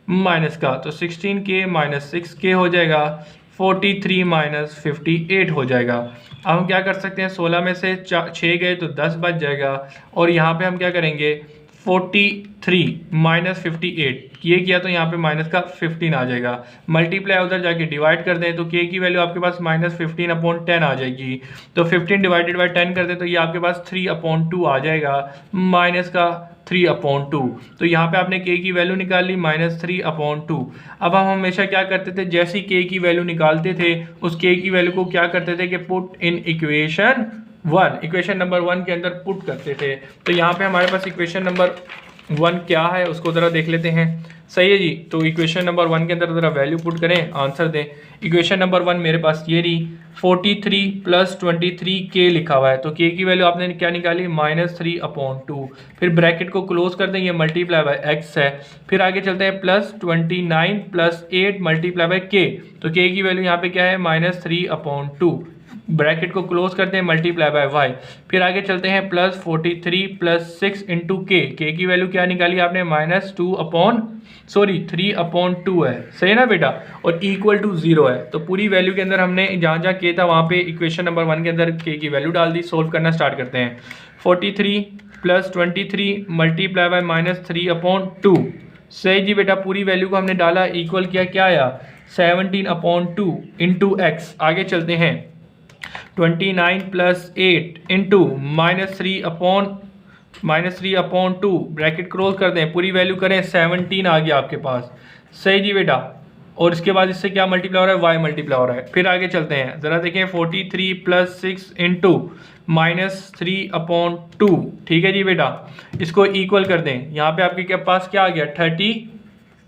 माइनस का। तो 16k - 6k हो जाएगा, 43 - 58 हो जाएगा। अब हम क्या कर सकते हैं, 16 में से 6 गए तो 10 बच जाएगा, और यहाँ पे हम क्या करेंगे, 43 - 58 ये किया तो यहाँ पे माइनस का 15 आ जाएगा। मल्टीप्लाई उधर जाके डिवाइड कर दें तो k की वैल्यू आपके पास -15/10 आ जाएगी। तो 15 ÷ 10 कर दें तो ये आपके पास 3/2 आ जाएगा, माइनस का 3/2। तो यहाँ पे आपने k की वैल्यू निकाल ली -3/2। अब हम हमेशा क्या करते थे, जैसी k की वैल्यू निकालते थे उस k की वैल्यू को क्या करते थे कि पुट इन इक्वेशन नंबर 1 के अंदर पुट करते थे। तो यहाँ पे हमारे पास इक्वेशन नंबर 1 क्या है उसको ज़रा देख लेते हैं। सही है जी, तो इक्वेशन नंबर 1 के अंदर ज़रा वैल्यू पुट करें, आंसर दें। इक्वेशन नंबर 1 मेरे पास ये रही 43 + 23k लिखा हुआ है। तो k की वैल्यू आपने क्या निकाली -3/2। फिर ब्रैकेट को क्लोज कर दें, ये मल्टीप्लाई बाय x है। फिर आगे चलते हैं +29 + 8 मल्टीप्लाई बाय k। तो k की वैल्यू यहाँ पे क्या है -3/2। ब्रैकेट को क्लोज करते हैं मल्टीप्लाई बाय y। फिर आगे चलते हैं +43 + 6 × k की वैल्यू क्या निकाली आपने -3/2 है। सही है ना बेटा, और इक्वल टू 0 है। तो पूरी वैल्यू के अंदर हमने जहाँ जहाँ k था वहाँ पे इक्वेशन नंबर 1 के अंदर k की वैल्यू डाल दी। सोल्व करना स्टार्ट करते हैं। 43 + 23 मल्टीप्लाई बाय -3/2। सही जी बेटा, पूरी वैल्यू को हमने डाला, इक्वल किया, क्या आया 17/2 × x। आगे चलते हैं 29 + 8 इंटू -3/2 ब्रैकेट क्लोज कर दें, पूरी वैल्यू करें 17 आ गया आपके पास। सही जी बेटा, और इसके बाद इससे क्या मल्टीप्लाई हो रहा है, y मल्टीप्लाई हो रहा है। फिर आगे चलते हैं, ज़रा देखें 43 + 6 इंटू -3/2। ठीक है जी बेटा, इसको इक्वल कर दें, यहाँ पे आपके पास क्या आ गया 34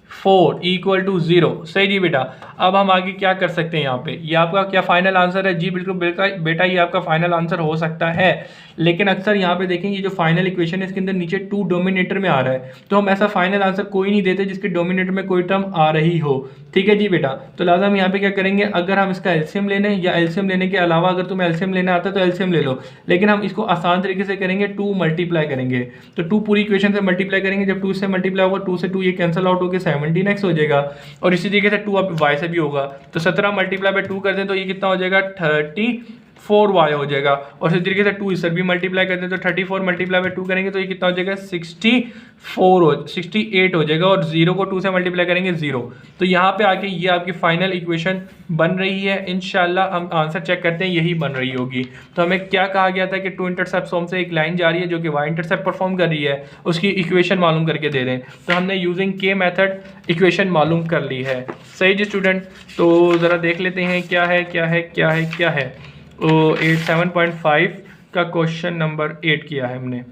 = 0। सही जी बेटा, अब हम आगे क्या कर सकते हैं, यहाँ पे ये आपका क्या फाइनल आंसर है जी? बिल्कुल बेटा ये आपका फाइनल आंसर हो सकता है, लेकिन अक्सर यहाँ पे देखें ये जो फाइनल इक्वेशन है इसके अंदर नीचे 2 डोमिनेटर में आ रहा है, तो हम ऐसा फाइनल आंसर कोई नहीं देते जिसके डोमिनेटर में कोई टर्म आ रही हो। ठीक है जी बेटा, तो लिहाजा हम यहाँ पे क्या करेंगे, अगर हम इसका एलसीएम लेने या एलसीएम लेने के अलावा अगर तुम्हें एलसीएम लेना आता है तो एलसीएम ले लो, लेकिन हम इसको आसान तरीके से करेंगे, 2 मल्टीप्लाई करेंगे। तो 2 पूरी इक्वेशन से मल्टीप्लाई करेंगे, जब 2 से मल्टीप्लाई होगा 2 से 2 ये कैंसिल आउट होकर 17x हो जाएगा, और इसी तरीके से 2 अब y से भी होगा। तो 17 मल्टीप्लाई बाय 2 कर दें तो ये कितना हो जाएगा 34y हो जाएगा, और इसी तरीके से 2 इस भी मल्टीप्लाई कर दें तो 34 मल्टीप्लाई बाय 2 करेंगे तो ये कितना हो जाएगा 68 हो जाएगा, और 0 को 2 से मल्टीप्लाई करेंगे 0। तो यहाँ पे आके ये आपकी फाइनल इक्वेशन बन रही है। इंशाल्लाह हम आंसर चेक करते हैं, यही बन रही होगी। तो हमें क्या कहा गया था कि 2 इंटरसेप्ट फॉर्म से एक लाइन जा रही है जो कि y इंटरसेप्ट परफॉर्म कर रही है, उसकी इक्वेशन मालूम करके दे रहे हैं। तो हमने यूजिंग के मेथड इक्वेशन मालूम कर ली है। सही जी स्टूडेंट, तो ज़रा देख लेते हैं क्या है क्या है क्या है क्या है। 7.5 का क्वेश्चन नंबर 8 किया है हमने,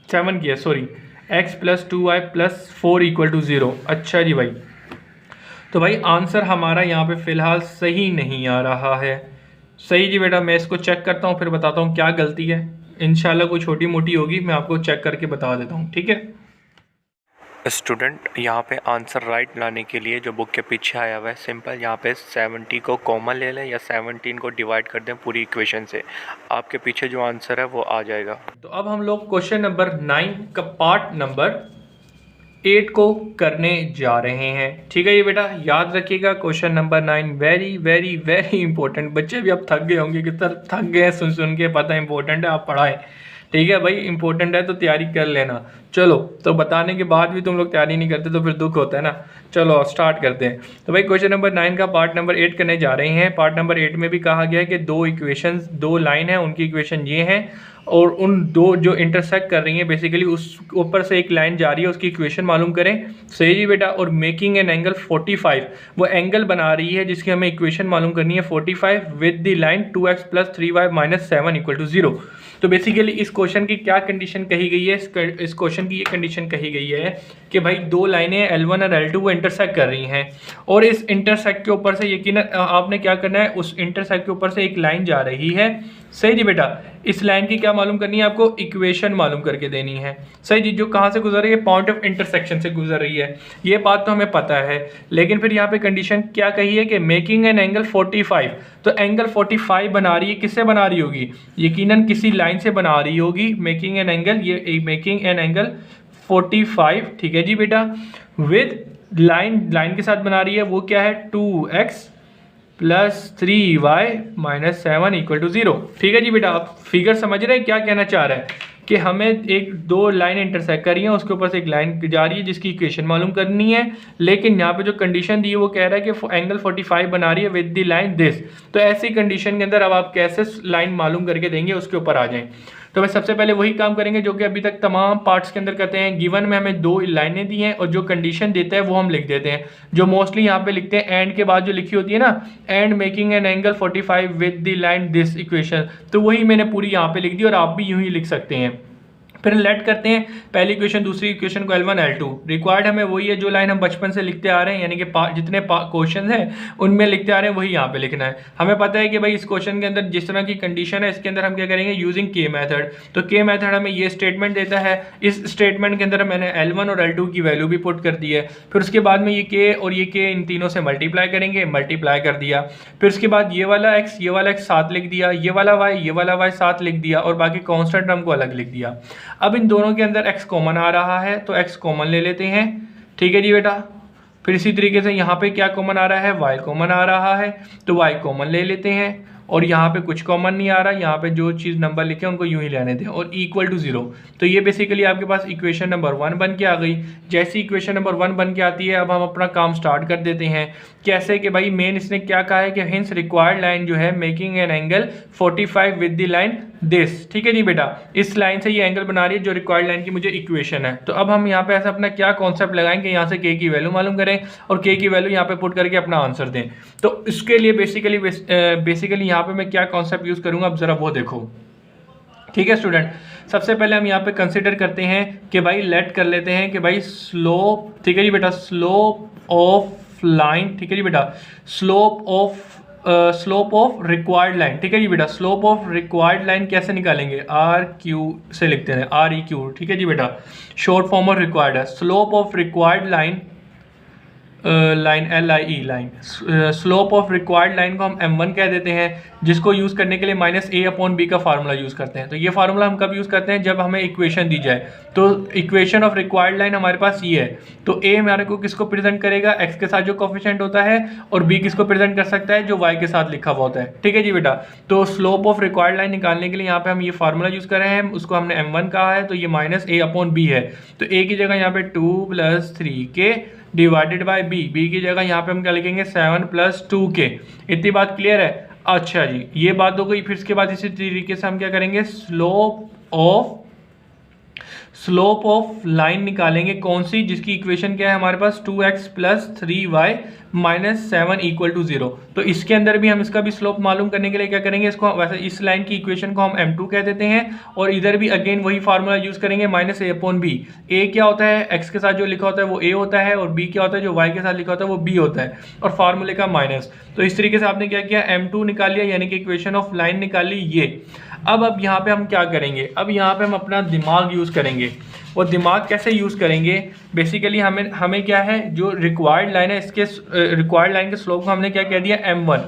7 किया सॉरी, x + 2y + 4 = 0। अच्छा जी भाई, तो भाई आंसर हमारा यहाँ पे फ़िलहाल सही नहीं आ रहा है। सही जी बेटा, मैं इसको चेक करता हूँ फिर बताता हूँ क्या गलती है। इंशाल्लाह कोई छोटी मोटी होगी, मैं आपको चेक करके बता देता हूँ, ठीक है। स्टूडेंट यहाँ पे आंसर राइट लाने के लिए जो बुक के पीछे आया हुआ है, सिंपल यहाँ पे 70 को कॉमन ले लें या 17 को डिवाइड कर दें पूरी इक्वेशन से, आपके पीछे जो आंसर है वो आ जाएगा। तो अब हम लोग क्वेश्चन नंबर 9 का पार्ट नंबर 8 को करने जा रहे हैं। ठीक है ये बेटा, याद रखिएगा question number 9 very very very important. बच्चे भी अब थक गए होंगे, कितना थक गए सुन के, पता है इंपॉर्टेंट है, आप पढ़ाएं। ठीक है भाई, इंपॉर्टेंट है तो तैयारी कर लेना। चलो, तो बताने के बाद भी तुम लोग तैयारी नहीं करते तो फिर दुख होता है ना। चलो स्टार्ट करते हैं। तो भाई क्वेश्चन नंबर 9 का पार्ट नंबर 8 करने जा रहे हैं। पार्ट नंबर 8 में भी कहा गया है कि 2 इक्वेशंस, 2 लाइन है, उनकी इक्वेशन ये है, और उन 2 जो इंटरसेक्ट कर रही हैं बेसिकली उस ऊपर से एक लाइन जा रही है, उसकी इक्वेशन मालूम करें। सही जी बेटा, और मेकिंग एन एंगल 45, वो एंगल बना रही है जिसकी हमें इक्वेशन मालूम करनी है 45 with the line 2x + 3y - 7 = 0। तो बेसिकली इस क्वेश्चन की क्या कंडीशन कही गई है, इस क्वेश्चन की ये कंडीशन कही गई है कि भाई 2 लाइनें L1 और L2 वो इंटरसेक्ट कर रही हैं, और इस इंटरसेक्ट के ऊपर से यकीनन आपने क्या करना है, उस इंटरसेक्ट के ऊपर से एक लाइन जा रही है। सही जी बेटा, इस लाइन की क्या मालूम करनी है आपको, इक्वेशन मालूम करके देनी है। सही जी, जो कहाँ से गुजर रही है, पॉइंट ऑफ इंटरसेक्शन से गुजर रही है, ये बात तो हमें पता है। लेकिन फिर यहाँ पे कंडीशन क्या कही है कि मेकिंग एन एंगल 45, तो एंगल 45 बना रही है, किससे बना रही होगी, यकीनन किसी लाइन से बना रही होगी। मेकिंग एन एंगल, ये मेकिंग एन एंगल 45, ठीक है जी बेटा, विद लाइन के साथ बना रही है, वो क्या है 2x + 3y - 7 = 0। ठीक है जी बेटा, आप फिगर समझ रहे हैं क्या कहना चाह रहा है कि हमें 2 लाइन इंटरसेक्ट कर रही है, उसके ऊपर से एक लाइन जा रही है जिसकी इक्वेशन मालूम करनी है। लेकिन यहाँ पे जो कंडीशन दी है वो कह रहा है कि एंगल 45 बना रही है विद द लाइन दिस। तो ऐसी कंडीशन के अंदर अब आप कैसे लाइन मालूम करके देंगे, उसके ऊपर आ जाएं। तो भाई सबसे पहले वही काम करेंगे जो कि अभी तक तमाम पार्ट्स के अंदर करते हैं। गिवन में हमें 2 लाइनें दी हैं और जो कंडीशन देता है वो हम लिख देते हैं, जो मोस्टली यहाँ पे लिखते हैं एंड के बाद जो लिखी होती है ना, and making an angle 45 with the line this equation, तो वही मैंने पूरी यहाँ पे लिख दी और आप भी यूं ही लिख सकते हैं। फिर लेट करते हैं पहली इक्वेशन दूसरी इक्वेशन को L1 L2। रिक्वायर्ड हमें वही है जो लाइन हम बचपन से लिखते आ रहे हैं, यानी कि जितने क्वेश्चन हैं उनमें लिखते आ रहे हैं वही यहाँ पे लिखना है। हमें पता है कि भाई इस क्वेश्चन के अंदर जिस तरह की कंडीशन है इसके अंदर हम क्या करेंगे, यूजिंग के मेथड। तो के मेथड हमें ये स्टेटमेंट देता है, इस स्टेटमेंट के अंदर मैंने L1 और L2 की वैल्यू भी पुट कर दी है। फिर उसके बाद में ये के और ये के इन तीनों से मल्टीप्लाई करेंगे, मल्टीप्लाई कर दिया। फिर उसके बाद ये वाला x साथ लिख दिया, ये वाला y साथ लिख दिया और बाकी कॉन्स्टेंट टर्म को अलग लिख दिया। अब इन दोनों के अंदर x कॉमन आ रहा है तो x कॉमन ले लेते हैं, ठीक है जी बेटा। फिर इसी तरीके से यहाँ पे क्या कॉमन आ रहा है, y कॉमन आ रहा है तो y कॉमन ले लेते हैं। और यहाँ पे कुछ कॉमन नहीं आ रहा, यहाँ पे जो चीज़ नंबर लिखे हैं उनको यूं ही लेने दें और इक्वल टू 0। तो ये बेसिकली आपके पास इक्वेशन नंबर 1 बन के आ गई। जैसी इक्वेशन नंबर 1 बन के आती है अब हम अपना काम स्टार्ट कर देते हैं। कैसे कि भाई मेन इसने क्या कहा है कि हिंस रिक्वायर्ड लाइन जो है making an angle 45 with the line this, ठीक है जी बेटा। इस लाइन से ये एंगल बना रही है जो रिक्वायर्ड लाइन की मुझे इक्वेशन है। तो अब हम यहाँ पे ऐसा अपना क्या कॉन्सेप्ट लगाएंगे, यहाँ से के की वैल्यू मालूम करें और के की वैल्यू यहाँ पे पुट करके अपना आंसर दें। तो इसके लिए बेसिकली यहाँ पे मैं क्या कॉन्सेप्ट यूज़ करूँगा अब ज़रा वो देखो, ठीक है स्टूडेंट। सबसे पहले हम यहाँ पे कंसिडर करते हैं कि भाई लेट कर लेते हैं कि भाई स्लोप, ठीक है जी बेटा, स्लोप ऑफ लाइन, ठीक है जी बेटा, स्लोप ऑफ रिक्वायर्ड लाइन, ठीक है जी बेटा। स्लोप ऑफ रिक्वायर्ड लाइन कैसे निकालेंगे, आर क्यू से लिखते हैं, REQ, ठीक है जी बेटा, शॉर्ट फॉर्म और रिक्वायर्ड है। Slope of required line LIE line, slope of required line को हम M1 कह देते हैं, जिसको यूज़ करने के लिए -A/B का फार्मूला यूज़ करते हैं। तो ये फार्मूला हम कब यूज़ करते हैं, जब हमें इक्वेशन दी जाए। तो इक्वेशन ऑफ रिक्वायर्ड लाइन हमारे पास ये है, तो A हमारे को किसको प्रेजेंट करेगा, x के साथ जो कोफिशिएंट होता है, और B किसको प्रेजेंट कर सकता है, जो y के साथ लिखा हुआ होता है, ठीक है जी बेटा। तो स्लोप ऑफ रिक्वायर्ड लाइन निकालने के लिए यहाँ पे हम ये फार्मूला यूज़ कर रहे हैं, उसको हमने M1 कहा है, तो ये -A/B है। तो A की जगह यहाँ पे 2 + 3k डिवाइडेड बाय b की जगह यहाँ पे हम क्या लिखेंगे 7 + 2k। इतनी बात क्लियर है। अच्छा जी, ये बात हो गई। फिर इसके बाद इसी तरीके से हम क्या करेंगे, स्लोप ऑफ लाइन निकालेंगे, कौन सी, जिसकी इक्वेशन क्या है हमारे पास 2x + 3y - 7 = 0। तो इसके अंदर भी हम इसका भी स्लोप मालूम करने के लिए क्या करेंगे, इसको वैसे इस लाइन की इक्वेशन को हम M2 कह देते हैं और इधर भी अगेन वही फार्मूला यूज करेंगे -A/B। A क्या होता है, x के साथ जो लिखा होता है वो A होता है, और B क्या होता है, जो y के साथ लिखा होता है वो B होता है, और फार्मूले का माइनस। तो इस तरीके से आपने क्या किया, M2 निकाल लिया, यानी कि इक्वेशन ऑफ लाइन निकाल ली ये। अब यहाँ पे हम क्या करेंगे, अब यहाँ पे हम अपना दिमाग यूज़ करेंगे। और दिमाग कैसे यूज़ करेंगे, बेसिकली हमें क्या है, जो रिक्वायर्ड लाइन है इसके रिक्वायर्ड लाइन के स्लोप को हमने क्या कह दिया M1,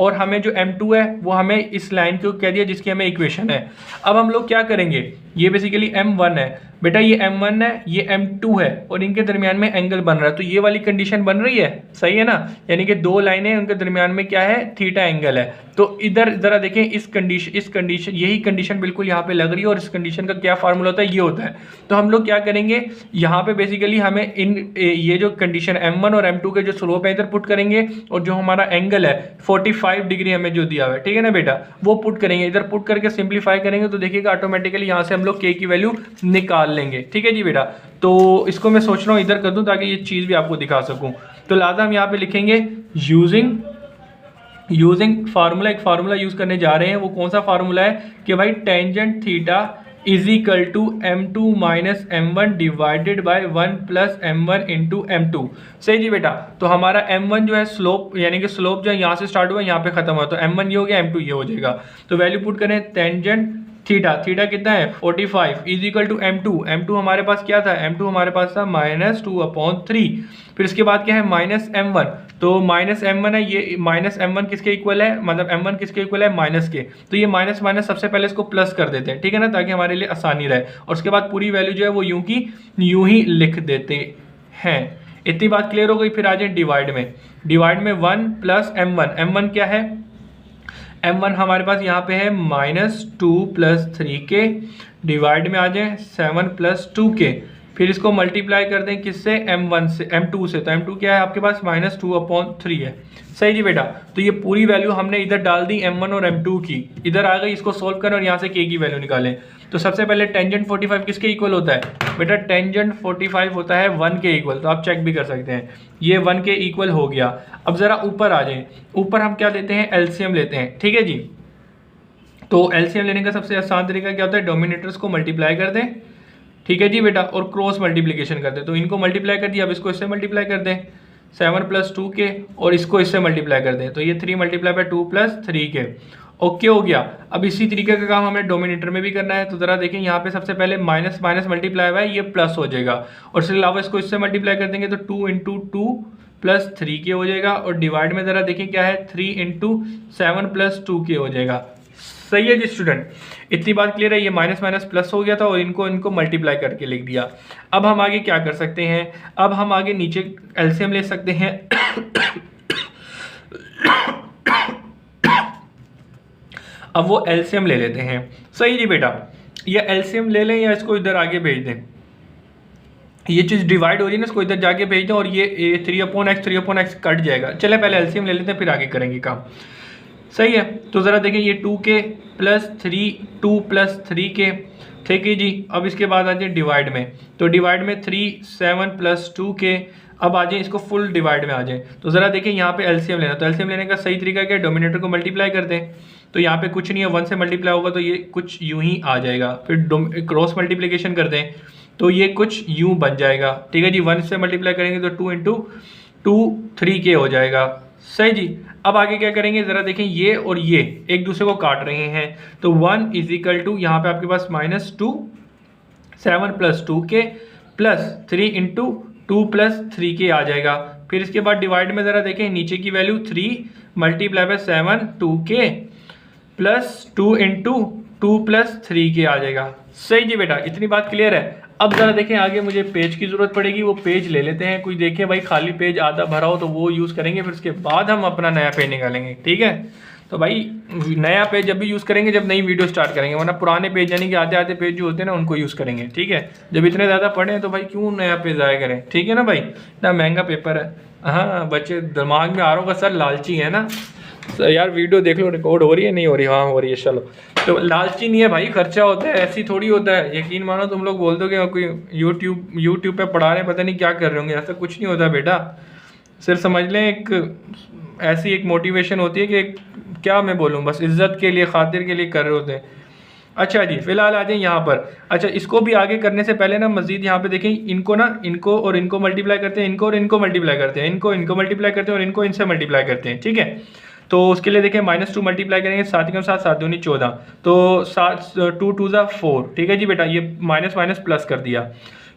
और हमें जो M2 है वो हमें इस लाइन को कह दिया जिसकी हमें इक्वेशन है। अब हम लोग क्या करेंगे, ये बेसिकली M1 है बेटा, ये M1 है, ये M2 है, और इनके दरमियान में एंगल बन रहा है। तो ये वाली कंडीशन बन रही है, सही है ना, यानी कि दो लाइनें उनके दरमियान में क्या है, थीटा एंगल है। तो इधर ज़रा देखें, इस कंडीशन यही कंडीशन बिल्कुल यहाँ पे लग रही है, और इस कंडीशन का क्या फार्मूला होता है, ये होता है। तो हम लोग क्या करेंगे, यहाँ पे बेसिकली हमें ये जो कंडीशन M1 और M2 के जो स्लोप है इधर पुट करेंगे, और जो हमारा एंगल है 45 डिग्री हमें जो दिया हुआ है, ठीक है ना बेटा, वो पुट करेंगे। इधर पुट करके सिंप्लीफाई करेंगे तो देखिएगा ऑटोमेटिकली यहाँ से हम लोग के की वैल्यू निकाल लेंगे, ठीक है जी बेटा। तो इसको मैं सोच रहा हूँ इधर कर दूँ ताकि ये चीज़ भी आपको दिखा सकूँ। तो लिहाजा हम यहाँ पे लिखेंगे यूजिंग फार्मूला, एक फार्मूला यूज़ करने जा रहे हैं। वो कौन सा फार्मूला है कि भाई tangent theta = M2 - M1 divided by 1 + M1 × M2। सही जी बेटा। तो हमारा M1 जो है स्लोप, यानी कि स्लोप जो है यहाँ से स्टार्ट हुआ यहाँ पे खत्म हुआ, तो M1 ये हो गया, M2 ये हो जाएगा। तो वैल्यू पुट करें, टेंजेंट थीटा कितना है 45 = M2 हमारे पास क्या था, M2 हमारे पास था -2/3। फिर इसके बाद क्या है, -M1, तो -M1 है, ये -M1 किसके इक्वल है, मतलब M1 किसके इक्वल है, माइनस के। तो ये माइनस सबसे पहले इसको प्लस कर देते हैं, ठीक है ना, ताकि हमारे लिए आसानी रहे। और उसके बाद पूरी वैल्यू जो है वो यूं ही लिख देते हैं। इतनी बात क्लियर हो गई। फिर आ जाए डिवाइड में 1 + M1 क्या है, M1 हमारे पास यहाँ पे है -2 + 3k, डिवाइड में आ जाए 7 + 2k, फिर इसको मल्टीप्लाई कर दें किससे, m1 से, m2 से। तो m2 क्या है आपके पास, -2/3 है। सही जी बेटा। तो ये पूरी वैल्यू हमने इधर डाल दी m1 और m2 की, इधर आ गई। इसको सोल्व करें और यहाँ से k की वैल्यू निकालें। तो सबसे पहले टेंजेंट 45 किसके इक्वल होता है बेटा, टेंजेंट 45 होता है 1 के इक्वल। तो आप चेक भी कर सकते हैं, ये 1 के इक्वल हो गया। अब ज़रा ऊपर आ जाएं। ऊपर हम क्या लेते हैं, एलसीएम लेते हैं, ठीक है जी। तो एलसीएम लेने का सबसे आसान तरीका क्या होता है, डोमिनेटर्स को मल्टीप्लाई कर दें, ठीक है जी बेटा, और क्रॉस मल्टीप्लिकेशन कर दें। तो इनको मल्टीप्लाई कर दिया, अब इसको इससे मल्टीप्लाई कर दें 7 + 2 के, और इसको इससे मल्टीप्लाई कर दें। तो ये 3 × 2 + 3 के, ओके हो गया। अब इसी तरीके का काम हमें डोमिनेटर में भी करना है। तो ज़रा देखें, यहाँ पे सबसे पहले माइनस माइनस मल्टीप्लाई हुआ है, ये प्लस हो जाएगा, और इसके अलावा इसको इससे मल्टीप्लाई कर देंगे तो 2 × 2 + 3 के हो जाएगा। और डिवाइड में ज़रा देखें क्या है, 3 × 7 + 2 के हो जाएगा। सही है जी स्टूडेंट, इतनी बात क्लियर है। ये माइनस माइनस प्लस हो गया था और इनको मल्टीप्लाई करके लिख दिया। अब हम आगे क्या कर सकते हैं, अब हम आगे नीचे एलसीएम ले सकते हैं। अब वो एलसीएम ले लेते हैं। सही जी बेटा, या एलसीएम ले लें या इसको इधर आगे भेज दें। ये चीज़ डिवाइड हो रही है ना, इसको इधर जाके भेज दें और ये 3/x कट जाएगा। चले पहले एलसीएम ले लेते हैं, फिर आगे करेंगे काम। सही है। तो ज़रा देखें, ये 2k + 3, 2 + 3k, ठीक है जी। अब इसके बाद आ जाए डिवाइड में। तो डिवाइड में 3, 7 + 2k। अब आ जाए इसको फुल डिवाइड में आ जाए। तो ज़रा देखें, यहाँ पे एलसीएम लेना। तो एलसीएम लेने का सही तरीका क्या है, डोमिनेटर को मल्टीप्लाई कर दें। तो यहाँ पे कुछ नहीं है, 1 से मल्टीप्लाई होगा तो ये कुछ यूं ही आ जाएगा। फिर क्रॉस मल्टीप्लिकेशन कर दें तो ये कुछ यूं बन जाएगा, ठीक है जी। 1 से मल्टीप्लाई करेंगे तो 2 × 2 3k हो जाएगा। सही जी। अब आगे क्या करेंगे, ज़रा देखें, ये और ये एक दूसरे को काट रहे हैं। तो 1 = यहाँ पे आपके पास -2, 7 + 2k + 3 × 2 + 3k आ जाएगा। फिर इसके बाद डिवाइड में ज़रा देखें, नीचे की वैल्यू 3 × 7 2k + 2 × 2 + 3k आ जाएगा। सही जी बेटा, इतनी बात क्लियर है। अब ज़रा देखें, आगे मुझे पेज की ज़रूरत पड़ेगी, वो पेज ले लेते हैं। कोई देखें भाई खाली पेज आधा भरा हो तो वो यूज़ करेंगे, फिर उसके बाद हम अपना नया पेज निकालेंगे, ठीक है। तो भाई नया पेज जब भी यूज़ करेंगे जब नई वीडियो स्टार्ट करेंगे, वरना पुराने पेज यानी कि आधे आधे पेज जो होते हैं ना उनको यूज़ करेंगे, ठीक है। जब इतने ज़्यादा पढ़े हैं तो भाई क्यों नया पेज आया करें, ठीक है ना भाई, इतना महंगा पेपर है। हाँ बच्चे दिमाग में आ रहा होगा सर लालची है ना यार, वीडियो देख लो रिकॉर्ड हो रही है, नहीं हो रही, हाँ हो रही है, चलो। तो लालची नहीं है भाई, खर्चा होता है, ऐसी थोड़ी होता है। यकीन मानो तुम लोग बोल दोगे कोई यूट्यूब पे पढ़ा रहे पता नहीं क्या कर रहे होंगे, ऐसा कुछ नहीं होता बेटा। सिर्फ समझ लें ऐसी एक मोटिवेशन होती है कि क्या मैं बोलूँ, बस इज्जत के लिए खातिर के लिए कर रहे होते हैं। अच्छा जी, फिलहाल आ जाए यहाँ पर। अच्छा, इसको भी आगे करने से पहले ना मजीद यहाँ पे देखें, इनको और इनको मल्टीप्लाई करते हैं, इनको और इनको मल्टीप्लाई करते हैं, इनको मल्टीप्लाई करते हैं और इनको इनसे मल्टीप्लाई करते हैं, ठीक है। तो उसके लिए देखें -2 मल्टीप्लाई करेंगे, 7 के साथ 7 दूनी 14, तो 2 2 ज़ा 4, ठीक है जी बेटा। ये माइनस माइनस प्लस कर दिया।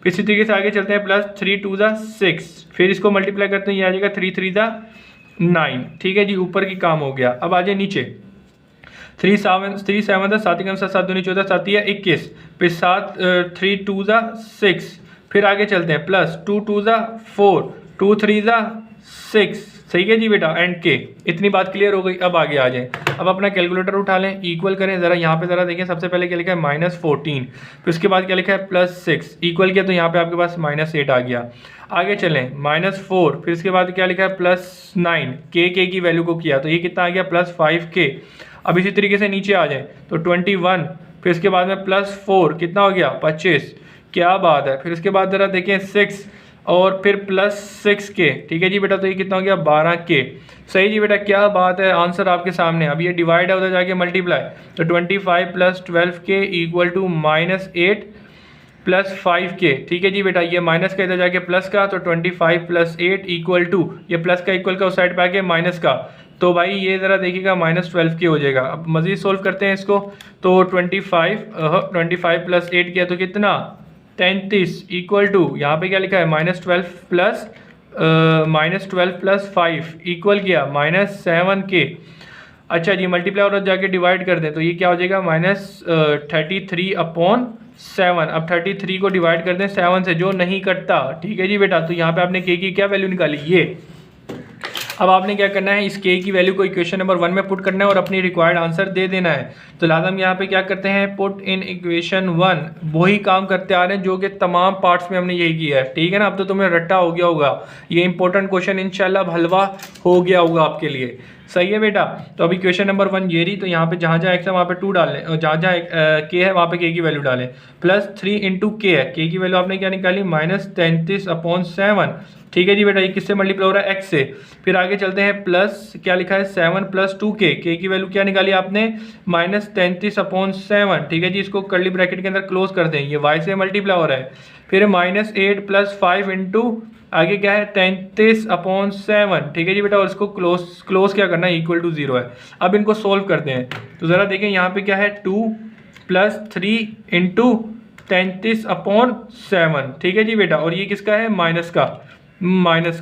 फिर इसी तरीके से आगे चलते हैं, +3 2 ज़ा 6, फिर इसको मल्टीप्लाई करते हैं, ये आ जाएगा 3 3 ज़ा 9, ठीक है जी। ऊपर की काम हो गया। अब आ जाए नीचे, 3 7 ज़ा 7 के साथ 7 दूनी 14, 7 या 21, फिर 3 2 ज़ा 6, फिर आगे चलते हैं, +2 2 ज़ा 4, 2 3 ज़ा 6, सही है जी बेटा, एंड के। इतनी बात क्लियर हो गई। अब आगे आ जाएं। अब अपना कैलकुलेटर उठा लें, इक्वल करें। ज़रा यहाँ पे ज़रा देखें, सबसे पहले क्या लिखा है -14, फिर उसके बाद क्या लिखा है +6, इक्वल किया तो यहाँ पे आपके पास -8 आ गया। आगे चलें, -4, फिर उसके बाद क्या लिखा है +9, के की वैल्यू को किया तो ये कितना आ गया +5k। अब इसी तरीके से नीचे आ जाएँ तो 21, फिर उसके बाद में +4 कितना हो गया 25, क्या बात है। फिर उसके बाद ज़रा देखें 6 और फिर +6k, ठीक है जी बेटा। तो ये कितना हो गया 12k। सही जी बेटा, क्या बात है, आंसर आपके सामने। अब ये डिवाइड है, उधर जाके मल्टीप्लाई, तो 25 + 12k = -8 + 5k, ठीक है जी बेटा। ये माइनस का इधर जाके प्लस का, तो 25 + 8 = ये प्लस का इक्वल का उस साइड पे आके माइनस का, तो भाई ये ज़रा देखिएगा -12k हो जाएगा। अब मज़ीद सोल्व करते हैं इसको, तो 25 + 8 किया तो कितना 33 = यहाँ पे क्या लिखा है -12 + 5 इक्वल किया -7k। अच्छा जी, मल्टीप्लाई और जाके डिवाइड कर दें तो ये क्या हो जाएगा -33/7। अब 33 को डिवाइड कर दें 7 से, जो नहीं कटता, ठीक है जी बेटा। तो यहाँ पे आपने k की क्या वैल्यू निकाली, ये अब आपने क्या करना है, इस के की वैल्यू को इक्वेशन नंबर 1 में पुट करना है और अपनी रिक्वायर्ड आंसर दे देना है। तो लाजम हम यहाँ पे क्या करते हैं, पुट इन इक्वेशन 1, वही काम करते आ रहे हैं जो कि तमाम पार्ट्स में हमने यही किया है, ठीक है ना। अब तो तुम्हें रट्टा हो गया होगा, ये इंपॉर्टेंट क्वेश्चन इंशाल्लाह हलवा हो गया होगा आपके लिए, सही है बेटा। तो अभी क्वेश्चन नंबर 1 ये रही, तो यहाँ पे जहाँ जहाँ एक्स है वहाँ पे 2 डाल लें, और जहाँ जहाँ के है वहाँ पे के की वैल्यू डालें। प्लस 3 इंटू के है, के की वैल्यू आपने क्या निकाली, -33/7, ठीक है जी बेटा। ये किससे मल्टीप्लाई हो रहा है, एक्स से। फिर आगे चलते हैं, प्लस क्या लिखा है 7 + 2k, के की वैल्यू क्या निकाली आपने, -33/7, ठीक है जी। इसको कर्ली ब्रैकेट के अंदर क्लोज कर दें, ये y से मल्टीप्लाई हो रहा है। फिर -8 + 5 इंटू आगे क्या है 33/7, ठीक है जी बेटा। और इसको क्लोज क्या करना है, इक्वल टू 0 है। अब इनको सोल्व करते हैं, तो ज़रा देखें यहाँ पे क्या है, 2 + 3 इंटू 33/7, ठीक है जी बेटा। और ये किसका है, माइनस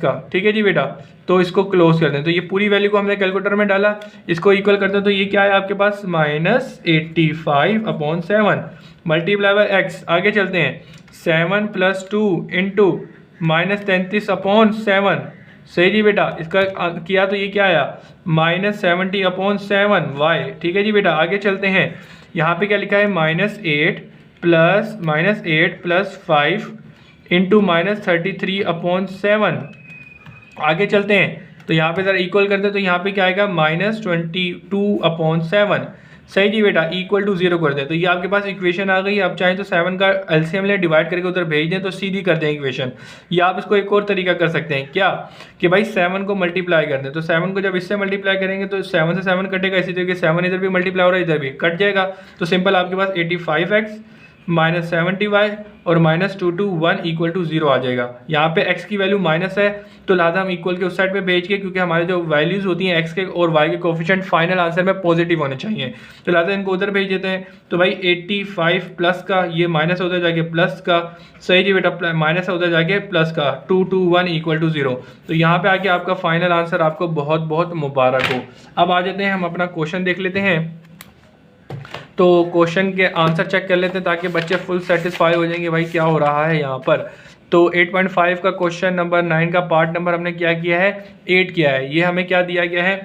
का, ठीक है जी बेटा। तो इसको क्लोज कर दें, तो ये पूरी वैल्यू को हमने कैलकुलेटर में डाला, इसको इक्वल करते हैं, तो ये क्या है आपके पास, -85/7 मल्टीप्लाई बाय एक्स। आगे चलते हैं, 7 + 2 इंटू -33/7, सही जी बेटा। इसका किया तो ये क्या आया, -70/7 वाई, ठीक है जी बेटा। आगे चलते हैं, यहाँ पे क्या लिखा है, -8 + 5 इंटू -33/7। आगे चलते हैं, तो यहाँ पे ज़रा इक्वल करते हैं, तो यहाँ पे क्या आएगा, -22/7, सही जी बेटा, इक्वल टू 0 कर दें। तो ये आपके पास इक्वेशन आ गई। आप चाहें तो 7 का एलसीएम ले, डिवाइड करके उधर भेज दें, तो सीधी कर दें इक्वेशन। या आप इसको एक और तरीका कर सकते हैं, क्या कि भाई 7 को मल्टीप्लाई कर दें। तो 7 को जब इससे मल्टीप्लाई करेंगे तो 7 से 7 कटेगा, इसी तरीके 7 इधर भी मल्टीप्लाई हो रहा है, इधर भी कट जाएगा। तो सिंपल आपके पास 85x -70y और -221 = 0 आ जाएगा। यहाँ पे x की वैल्यू माइनस है, तो लिहाजा हम इक्वल के उस साइड पे भेज के, क्योंकि हमारे जो वैल्यूज़ होती हैं x के और y के कोफिशिएंट फाइनल आंसर में पॉजिटिव होने चाहिए, तो लिहाजा इनको उधर भेज देते हैं। तो भाई 85 प्लस का ये माइनस होता जाके प्लस का, सही जी बेटा, माइनस होता जाके प्लस का, 221 = 0। तो यहाँ पे आके आपका फाइनल आंसर आपको बहुत बहुत मुबारक हो। अब आ जाते हैं, हम अपना क्वेश्चन देख लेते हैं। तो क्वेश्चन के आंसर चेक कर लेते हैं ताकि बच्चे फुल सेटिस्फाई हो जाएंगे भाई क्या हो रहा है यहाँ पर। तो 8.5 का क्वेश्चन नंबर 9 का पार्ट नंबर हमने क्या किया है, 8 किया है। ये हमें क्या दिया गया है,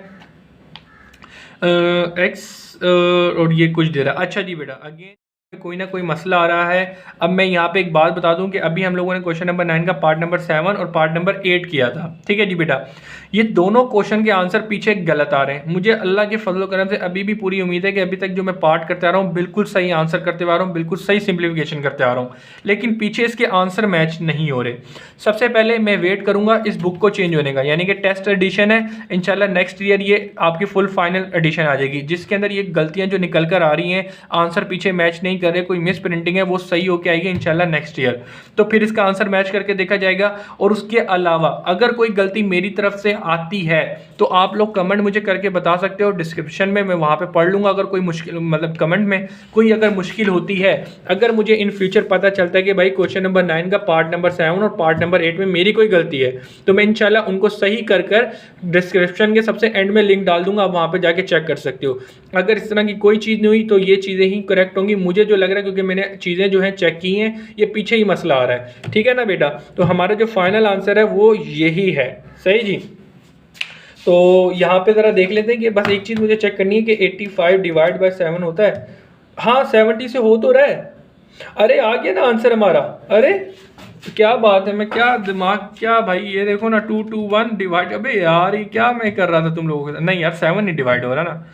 एक्स और ये कुछ दे रहा है। अच्छा जी बेटा, अगेन कोई ना कोई मसला आ रहा है। अब मैं यहाँ पे एक बात बता दूं कि अभी हम लोगों ने क्वेश्चन नंबर 9 का पार्ट नंबर 7 और पार्ट नंबर 8 किया था, ठीक है जी बेटा। ये दोनों क्वेश्चन के आंसर पीछे गलत आ रहे हैं। मुझे अल्लाह के फजल करम से अभी भी पूरी उम्मीद है कि अभी तक जो मैं पार्ट करते आ रहा हूँ बिल्कुल सही आंसर करते आ रहा हूँ, बिल्कुल सही सिंप्लीफिकेशन करते आ रहा हूँ, लेकिन पीछे इसके आंसर मैच नहीं हो रहे। सबसे पहले मैं वेट करूँगा इस बुक को चेंज होने का, यानी कि टेस्ट एडिशन है, इंशाल्लाह नेक्स्ट ईयर ये आपकी फुल फाइनल एडिशन आ जाएगी, जिसके अंदर ये गलतियाँ जो निकल कर आ रही हैं, आंसर पीछे मैच नहीं कर रहे, कोई मिस प्रिंटिंग है, वो सही होके आएगी इंशाल्लाह नेक्स्ट ईयर। तो फिर इसका आंसर मैच करके देखा जाएगा। और उसके अलावा अगर कोई गलती मेरी तरफ से आती है तो आप लोग कमेंट मुझे करके बता सकते हो, डिस्क्रिप्शन में मैं वहाँ पे पढ़ लूँगा। अगर कोई मुश्किल, मतलब कमेंट में कोई अगर मुश्किल होती है, अगर मुझे इन फ्यूचर पता चलता है कि भाई क्वेश्चन नंबर 9 का पार्ट नंबर 7 और पार्ट नंबर 8 में मेरी कोई गलती है, तो मैं इंशाल्लाह उनको सही कर डिस्क्रिप्शन के सबसे एंड में लिंक डाल दूंगा, आप वहाँ पर जाके चेक कर सकते हो। अगर इस तरह की कोई चीज़ नहीं हुई तो ये चीज़ें ही करेक्ट होंगी, मुझे जो लग रहा है, क्योंकि मैंने चीज़ें जो हैं चेक की हैं, ये पीछे ही मसला आ रहा है, ठीक है ना बेटा। तो हमारा जो फाइनल आंसर है वो यही है, सही जी। तो यहाँ पे ज़रा देख लेते हैं कि बस एक चीज़ मुझे चेक करनी है कि 85 डिवाइड बाय 7 होता है, हाँ 70 से हो तो रहा है। अरे आ गया ना आंसर हमारा, अरे क्या बात है, मैं क्या दिमाग क्या भाई, ये देखो ना 221 डिवाइड, अबे यार ये क्या मैं कर रहा था तुम लोगों के साथ, नहीं यार 7 नहीं डिवाइड हो रहा ना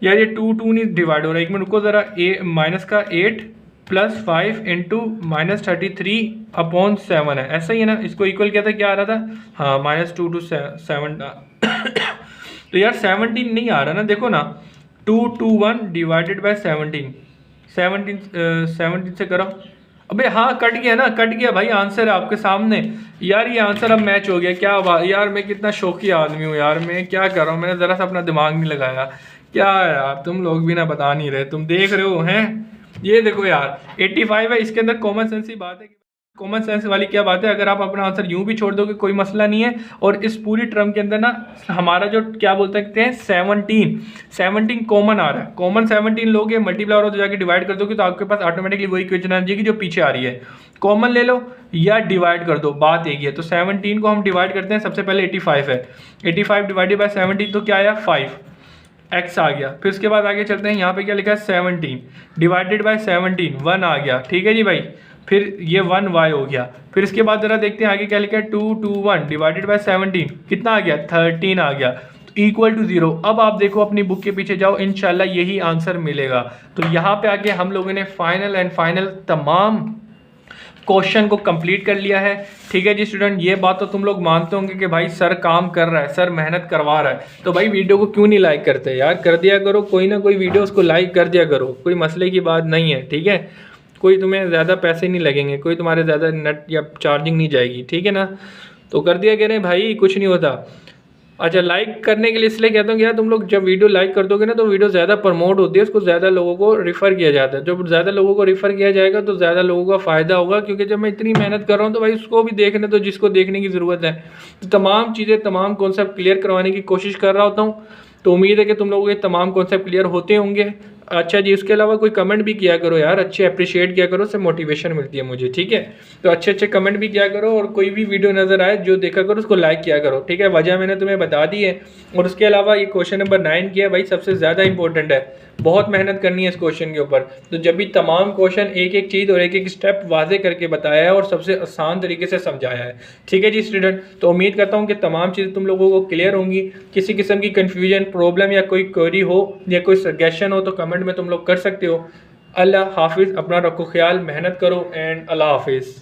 यार, ये 2 नहीं डिवाइड हो रहा है। एक मिनट रुको ज़रा, माइनस का 8 + 5 इंटू -33/7 है, ऐसा ही है ना। इसको इक्वल किया था, क्या आ रहा था, हाँ -2 to 7 तो यार 17 नहीं आ रहा ना, देखो ना 221 डिवाइडेड बाय 17 से करो। अबे हाँ कट गया ना, कट गया भाई, आंसर है आपके सामने यार, ये आंसर अब मैच हो गया। क्या बात यार, मैं कितना शौकी आदमी हूँ यार, मैं क्या कर रहा हूँ, मैंने ज़रा सा अपना दिमाग नहीं लगाया। क्या यार तुम लोग भी ना बता नहीं रहे, तुम देख रहे हो हैं, ये देखो यार 85 है, इसके अंदर कॉमन सेंस की बात है। कॉमन सेंस वाली क्या बात है, अगर आप अपना आंसर यूं भी छोड़ दोगे कोई मसला नहीं है। और इस पूरी टर्म के अंदर ना हमारा जो क्या बोल सकते हैं 17 कॉमन आ रहा है। कॉमन 17 लोगे, मल्टीप्लाई और तो जाके डिवाइड कर दोगे तो आपके पास ऑटोमेटिकली वही इक्वेशन आ जाएगी जो पीछे आ रही है। कॉमन ले लो या डिवाइड कर दो, बात एक ही है। तो 17 को हम डिवाइड करते हैं, सबसे पहले 85 है, 85 डिवाइडेड बाई 17 तो क्या आया 5 x आ गया। फिर उसके बाद आगे चलते हैं, यहाँ पे क्या लिखा है 17 डिवाइडेड बाई 17 1 आ गया, ठीक है जी भाई। फिर ये 1 y हो गया। फिर इसके बाद ज़रा देखते हैं आगे क्या लिखा है 2 2 1 डिवाइडेड बाई 17 कितना आ गया 13 आ गया, इक्वल टू 0। अब आप देखो अपनी बुक के पीछे जाओ, इंशाल्लाह यही आंसर मिलेगा। तो यहाँ पे आके हम लोगों ने फाइनल तमाम क्वेश्चन को कंप्लीट कर लिया है, ठीक है जी स्टूडेंट। ये बात तो तुम लोग मानते होंगे कि भाई सर काम कर रहा है, सर मेहनत करवा रहा है, तो भाई वीडियो को क्यों नहीं लाइक करते यार, कर दिया करो, कोई ना कोई वीडियो उसको लाइक कर दिया करो, कोई मसले की बात नहीं है, ठीक है। कोई तुम्हें ज़्यादा पैसे नहीं लगेंगे, कोई तुम्हारे ज़्यादा नेट या चार्जिंग नहीं जाएगी, ठीक है ना। तो कर दिया करें भाई, कुछ नहीं होता। अच्छा, लाइक करने के लिए इसलिए कहता हूँ कि यार तुम लोग जब वीडियो लाइक कर दोगे ना तो वीडियो ज़्यादा प्रमोट होती है, उसको ज़्यादा लोगों को रिफ़र किया जाता है। जब ज़्यादा लोगों को रिफ़र किया जाएगा तो ज़्यादा लोगों का फ़ायदा होगा, क्योंकि जब मैं इतनी मेहनत कर रहा हूँ तो भाई उसको भी देखने, तो जिसको देखने की ज़रूरत है। तो तमाम चीज़ें, तमाम कॉन्सेप्ट क्लियर करवाने की कोशिश कर रहा होता हूँ। तो उम्मीद है कि तुम लोगों के तमाम कॉन्सेप्ट क्लियर होते होंगे। अच्छा जी, उसके अलावा कोई कमेंट भी किया करो यार, अच्छे अप्रिशिएट किया करो, उससे मोटिवेशन मिलती है मुझे, ठीक है। तो अच्छे कमेंट भी किया करो, और कोई भी वीडियो नज़र आए जो देखा करो उसको लाइक किया करो, ठीक है। वजह मैंने तुम्हें बता दी है। और उसके अलावा ये क्वेश्चन नंबर 9 किया भाई, सबसे ज़्यादा इंपॉर्टेंट है, बहुत मेहनत करनी है इस क्वेश्चन के ऊपर। तो जब भी तमाम क्वेश्चन एक एक चीज़ और एक एक स्टेप वाजे करके बताया है और सबसे आसान तरीके से समझाया है, ठीक है जी स्टूडेंट। तो उम्मीद करता हूँ कि तमाम चीज़ें तुम लोगों को क्लियर होंगी। किसी किस्म की कन्फ्यूजन, प्रॉब्लम या कोई क्वेरी हो या कोई सजेशन हो तो कमेंट में तुम लोग कर सकते हो। अल्लाह हाफिज़, अपना रखो ख्याल, मेहनत करो एंड अल्लाह हाफिज़।